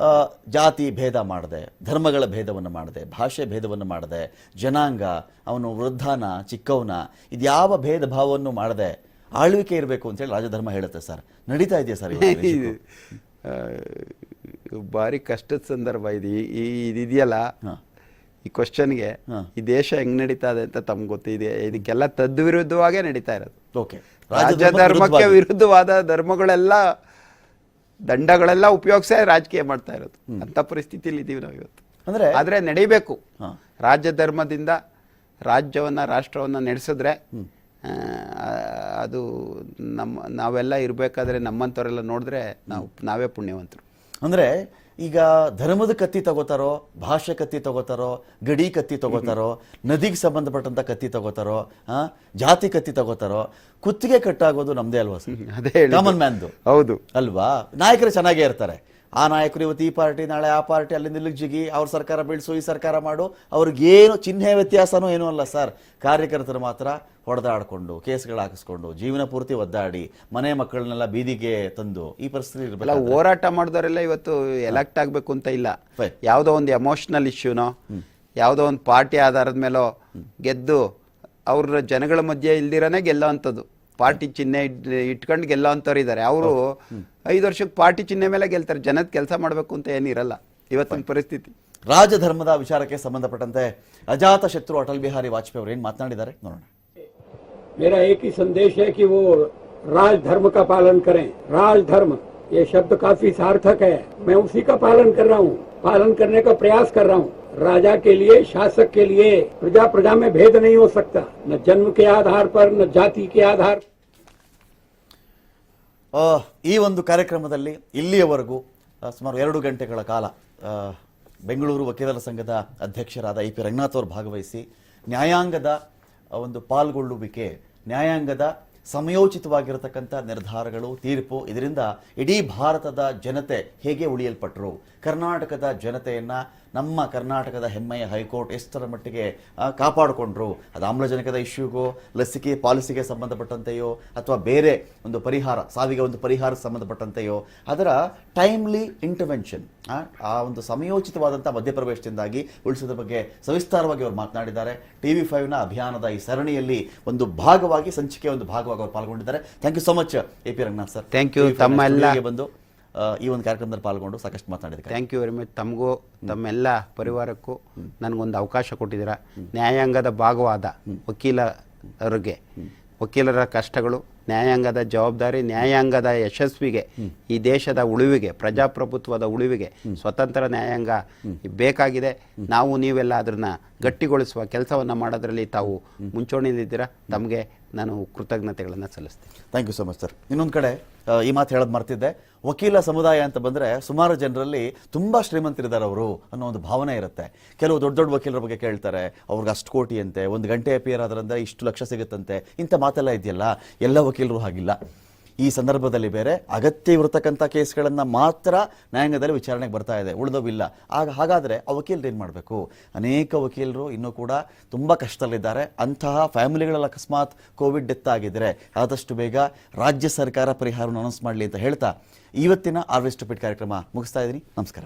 ಜಾತಿ ಭೇದ ಮಾಡದೆ, ಧರ್ಮಗಳ ಭೇದವನ್ನು ಮಾಡದೆ, ಭಾಷೆ ಭೇದವನ್ನು ಮಾಡದೆ, ಜನಾಂಗ, ಅವನು ವೃದ್ಧನ ಚಿಕ್ಕವನ, ಇದ್ಯಾವ ಭೇದ ಭಾವವನ್ನು ಮಾಡದೆ ಆಳ್ವಿಕೆ ಇರಬೇಕು ಅಂತ ಹೇಳಿ ರಾಜಧರ್ಮ ಹೇಳುತ್ತೆ ಸರ್. ನಡೀತಾ ಇದೆಯಾ ಸರ್? ಭಾರಿ ಕಷ್ಟದ ಸಂದರ್ಭ ಇದು. ಇದೆಯಲ್ಲ, ಈ ಕ್ವಶನ್ಗೆ ಈ ದೇಶ ಹೆಂಗ್ ನಡೀತಾ ಇದೆ ಅಂತ ತಮ್ಗೆ ಗೊತ್ತಿದೆ. ಇದಕ್ಕೆಲ್ಲ ತದ್ವಿರುದ್ಧವಾಗೇ ನಡೀತಾ ಇರೋದು. ರಾಜಧರ್ಮಕ್ಕೆ ವಿರುದ್ಧವಾದ ಧರ್ಮಗಳೆಲ್ಲ ದಂಡಗಳೆಲ್ಲ ಉಪಯೋಗಿಸೇ ರಾಜಕೀಯ ಮಾಡ್ತಾ ಇರೋದು. ಅಂತ ಪರಿಸ್ಥಿತಿಯಲ್ಲಿ ಇದೀವಿ ನಾವು ಇವತ್ತು. ಆದ್ರೆ ನಡೀಬೇಕು. ರಾಜ್ಯ ಧರ್ಮದಿಂದ ರಾಜ್ಯವನ್ನ, ರಾಷ್ಟ್ರವನ್ನ ನಡೆಸಿದ್ರೆ ಅದು ನಾವೆಲ್ಲ ಇರಬೇಕಾದ್ರೆ ನಮ್ಮಂಥವರೆಲ್ಲ ನೋಡಿದ್ರೆ ನಾವೇ ಪುಣ್ಯವಂತರು. ಅಂದ್ರೆ ಈಗ ಧರ್ಮದ ಕತ್ತಿ ತಗೋತಾರೋ, ಭಾಷೆ ಕತ್ತಿ ತಗೋತಾರೋ, ಗಡಿ ಕತ್ತಿ ತಗೋತಾರೋ, ನದಿಗೆ ಸಂಬಂಧಪಟ್ಟಂತ ಕತ್ತಿ ತಗೋತಾರೋ, ಜಾತಿ ಕತ್ತಿ ತಗೋತಾರೋ, ಕುತ್ತಿಗೆ ಕಟ್ಟಾಗೋದು ನಮ್ದೇ ಅಲ್ವಾ ಸರ್? ಅದೇ ಕಾಮನ್ ಮ್ಯಾನ್ದು ಹೌದು ಅಲ್ವಾ? ನಾಯಕರು ಚೆನ್ನಾಗೇ ಇರ್ತಾರೆ. ಆ ನಾಯಕರು ಇವತ್ತು ಈ ಪಾರ್ಟಿ, ನಾಳೆ ಆ ಪಾರ್ಟಿ, ಅಲ್ಲಿಂದ ಇಲ್ಲಿಗೆ ಜಿಗಿ, ಅವ್ರ ಸರ್ಕಾರ ಬೀಳ್ಸು, ಈ ಸರ್ಕಾರ ಮಾಡು, ಅವ್ರಿಗೇನು ಚಿಹ್ನೆ ವ್ಯತ್ಯಾಸನೂ ಏನೂ ಅಲ್ಲ ಸರ್. ಕಾರ್ಯಕರ್ತರು ಮಾತ್ರ ಹೊಡೆದಾಡ್ಕೊಂಡು, ಕೇಸ್ಗಳು ಹಾಕಿಸ್ಕೊಂಡು, ಜೀವನ ಪೂರ್ತಿ ಒದ್ದಾಡಿ, ಮನೆ ಮಕ್ಕಳನ್ನೆಲ್ಲ ಬೀದಿಗೆ ತಂದು ಈ ಪರಿಸ್ಥಿತಿ ಅಲ್ಲ, ಇರಬೇಕು. ಹೋರಾಟ ಮಾಡಿದವರೆಲ್ಲ ಇವತ್ತು ಎಲೆಕ್ಟ್ ಆಗಬೇಕು ಅಂತ ಇಲ್ಲ. ಯಾವುದೋ ಒಂದು ಎಮೋಷನಲ್ ಇಶ್ಯೂನೋ, ಯಾವುದೋ ಒಂದು ಪಾರ್ಟಿ ಆಧಾರದ ಮೇಲೋ ಗೆದ್ದು ಅವ್ರ ಜನಗಳ ಮಧ್ಯೆ ಇಲ್ದಿರನೇ ಗೆಲ್ಲೋ ಅಂಥದ್ದು. ಪಾರ್ಟಿ ಚಿಹ್ನೆ ಇಟ್ಕೊಂಡು ಗೆಲ್ಲೋ ಅಂಥವ್ರು ಇದ್ದಾರೆ. ಅವರು 5 ವರ್ಷಕ್ಕೆ ಪಾರ್ಟಿ ಚಿಹ್ನೆ ಮೇಲೆ ಗೆಲ್ತಾರೆ. ಜನದ ಕೆಲಸ ಮಾಡಬೇಕು ಅಂತ ಏನಿರಲ್ಲ ಇವತ್ತಿನ ಪರಿಸ್ಥಿತಿ. ರಾಜಧರ್ಮದ ವಿಚಾರಕ್ಕೆ ಸಂಬಂಧಪಟ್ಟಂತೆ ಅಜಾತ ಶತ್ರು ಅಟಲ್ ಬಿಹಾರಿ ವಾಜಪೇಯಿ ಅವರು ಏನು ಮಾತನಾಡಿದ್ದಾರೆ ನೋಡೋಣ. मेरा एक ही संदेश है कि वो राजधर्म का पालन करें. राजधर्म ये शब्द काफी सार्थक है. मैं उसी का पालन कर रहा हूँ, पालन करने का प्रयास कर रहा हूँ. राजा के लिए, शासक के लिए प्रजा प्रजा में भेद नहीं हो सकता, न जन्म के आधार पर, न जाति के आधार. ಈ ಒಂದು ಕಾರ್ಯಕ್ರಮದಲ್ಲಿ ಇಲ್ಲಿಯವರೆಗೂ ಸುಮಾರು 2 ಗಂಟೆಗಳ ಕಾಲ ಬೆಂಗಳೂರು ವಕೀಲರ ಸಂಘದ ಅಧ್ಯಕ್ಷರಾದ IP ರಂಗನಾಥ್ ಅವರು ಭಾಗವಹಿಸಿ ನ್ಯಾಯಾಂಗದ ಒಂದು ಪಾಲ್ಗೊಳ್ಳುವಿಕೆ, ನ್ಯಾಯಾಂಗದ ಸಮಯೋಚಿತವಾಗಿರತಕ್ಕಂಥ ನಿರ್ಧಾರಗಳು, ತೀರ್ಪು, ಇದರಿಂದ ಇಡೀ ಭಾರತದ ಜನತೆ ಹೇಗೆ ಉಳಿಯಲ್ಪಟ್ಟರು, ಕರ್ನಾಟಕದ ಜನತೆಯನ್ನು ನಮ್ಮ ಕರ್ನಾಟಕದ ಹೆಮ್ಮೆಯ ಹೈಕೋರ್ಟ್ ಎಷ್ಟರ ಮಟ್ಟಿಗೆ ಕಾಪಾಡಿಕೊಂಡ್ರು, ಅದು ಆಮ್ಲಜನಕದ ಇಶ್ಯೂಗೋ, ಲಸಿಕೆ ಪಾಲಿಸಿಗೆ ಸಂಬಂಧಪಟ್ಟಂತೆಯೋ, ಅಥವಾ ಬೇರೆ ಒಂದು ಪರಿಹಾರ, ಸಾವಿಗೆ ಒಂದು ಪರಿಹಾರಕ್ಕೆ ಸಂಬಂಧಪಟ್ಟಂತೆಯೋ, ಅದರ ಟೈಮ್ಲಿ ಇಂಟರ್ವೆನ್ಷನ್, ಆ ಒಂದು ಸಮಯೋಚಿತವಾದಂಥ ಮಧ್ಯಪ್ರವೇಶದಿಂದಾಗಿ ಉಳಿಸೋದ್ರ ಬಗ್ಗೆ ಸವಿಸ್ತಾರವಾಗಿ ಅವರು ಮಾತನಾಡಿದ್ದಾರೆ. TV5ನ ಅಭಿಯಾನದ ಈ ಸರಣಿಯಲ್ಲಿ ಒಂದು ಭಾಗವಾಗಿ, ಸಂಚಿಕೆಯ ಒಂದು ಭಾಗವಾಗಿ ಅವರು ಪಾಲ್ಗೊಂಡಿದ್ದಾರೆ. Thank you so much AP Ranganath sir. Thank you. ತಮ್ಮೆಲ್ಲ ಬಂದು ಈ ಒಂದು ಕಾರ್ಯಕ್ರಮದಲ್ಲಿ ಪಾಲ್ಗೊಂಡು ಸಾಕಷ್ಟು ಮಾತನಾಡಿದ್ದಾರೆ. Thank you very much. ತಮಗೂ ತಮ್ಮೆಲ್ಲ ಪರಿವಾರಕ್ಕೂ ನನಗೊಂದು ಅವಕಾಶ ಕೊಟ್ಟಿದ್ದೀರಾ. ನ್ಯಾಯಾಂಗದ ಭಾಗವಾದ ವಕೀಲರಿಗೆ, ವಕೀಲರ ಕಷ್ಟಗಳು, ನ್ಯಾಯಾಂಗದ ಜವಾಬ್ದಾರಿ, ನ್ಯಾಯಾಂಗದ ಯಶಸ್ವಿಗೆ, ಈ ದೇಶದ ಉಳಿವಿಗೆ, ಪ್ರಜಾಪ್ರಭುತ್ವದ ಉಳಿವಿಗೆ ಸ್ವತಂತ್ರ ನ್ಯಾಯಾಂಗ ಬೇಕಾಗಿದೆ. ನಾವು ನೀವೆಲ್ಲ ಅದನ್ನ ಗಟ್ಟಿಗೊಳಿಸುವ ಕೆಲಸವನ್ನು ಮಾಡೋದ್ರಲ್ಲಿ ತಾವು ಮುಂಚೂಣಿಯಲ್ಲಿದ್ದೀರಾ. ತಮಗೆ ನಾನು ಕೃತಜ್ಞತೆಗಳನ್ನು ಸಲ್ಲಿಸ್ತೀನಿ. Thank you so much sir. ಇನ್ನೊಂದು ಕಡೆ ಈ ಮಾತು ಹೇಳೋದು ಮರ್ತಿದ್ದೆ, ವಕೀಲ ಸಮುದಾಯ ಅಂತ ಬಂದರೆ ಸುಮಾರು ಜನರಲ್ಲಿ ತುಂಬ ಶ್ರೀಮಂತರಿದ್ದಾರೆ ಅವರು ಅನ್ನೋ ಒಂದು ಭಾವನೆ ಇರುತ್ತೆ. ಕೆಲವು ದೊಡ್ಡ ದೊಡ್ಡ ವಕೀಲರ ಬಗ್ಗೆ ಕೇಳ್ತಾರೆ, ಅವ್ರಿಗೆ ಅಷ್ಟು ಕೋಟಿ ಅಂತೆ, 1 ಗಂಟೆ ಅಪಿಯರ್ ಆದ್ರಂದ್ರೆ ಇಷ್ಟು ಲಕ್ಷ ಸಿಗುತ್ತಂತೆ, ಇಂಥ ಮಾತೆಲ್ಲ ಇದೆಯಲ್ಲ. ಎಲ್ಲ ವಕೀಲರು ಹಾಗಿಲ್ಲ. ಈ ಸಂದರ್ಭದಲ್ಲಿ ಬೇರೆ ಅಗತ್ಯವಿರತಕ್ಕಂಥ ಕೇಸ್ಗಳನ್ನು ಮಾತ್ರ ನ್ಯಾಯಾಂಗದಲ್ಲಿ ವಿಚಾರಣೆಗೆ ಬರ್ತಾ ಇದೆ, ಉಳಿದವಿಲ್ಲ. ಹಾಗಾದರೆ ಆ ವಕೀಲರು ಏನು ಮಾಡಬೇಕು? ಅನೇಕ ವಕೀಲರು ಇನ್ನೂ ಕೂಡ ತುಂಬ ಕಷ್ಟದಲ್ಲಿದ್ದಾರೆ. ಅಂತಹ ಫ್ಯಾಮಿಲಿಗಳಲ್ಲಿ ಅಕಸ್ಮಾತ್ ಕೋವಿಡ್ ಡೆತ್ ಆಗಿದ್ದರೆ ಆದಷ್ಟು ಬೇಗ ರಾಜ್ಯ ಸರ್ಕಾರ ಪರಿಹಾರವನ್ನು ಅನೌನ್ಸ್ ಮಾಡಲಿ ಅಂತ ಹೇಳ್ತಾ ಇವತ್ತಿನ ಆರ್ವೆಸ್ಟ್ ಪಿಟ್ ಕಾರ್ಯಕ್ರಮ ಮುಗಿಸ್ತಾ ಇದ್ದೀನಿ. ನಮಸ್ಕಾರ.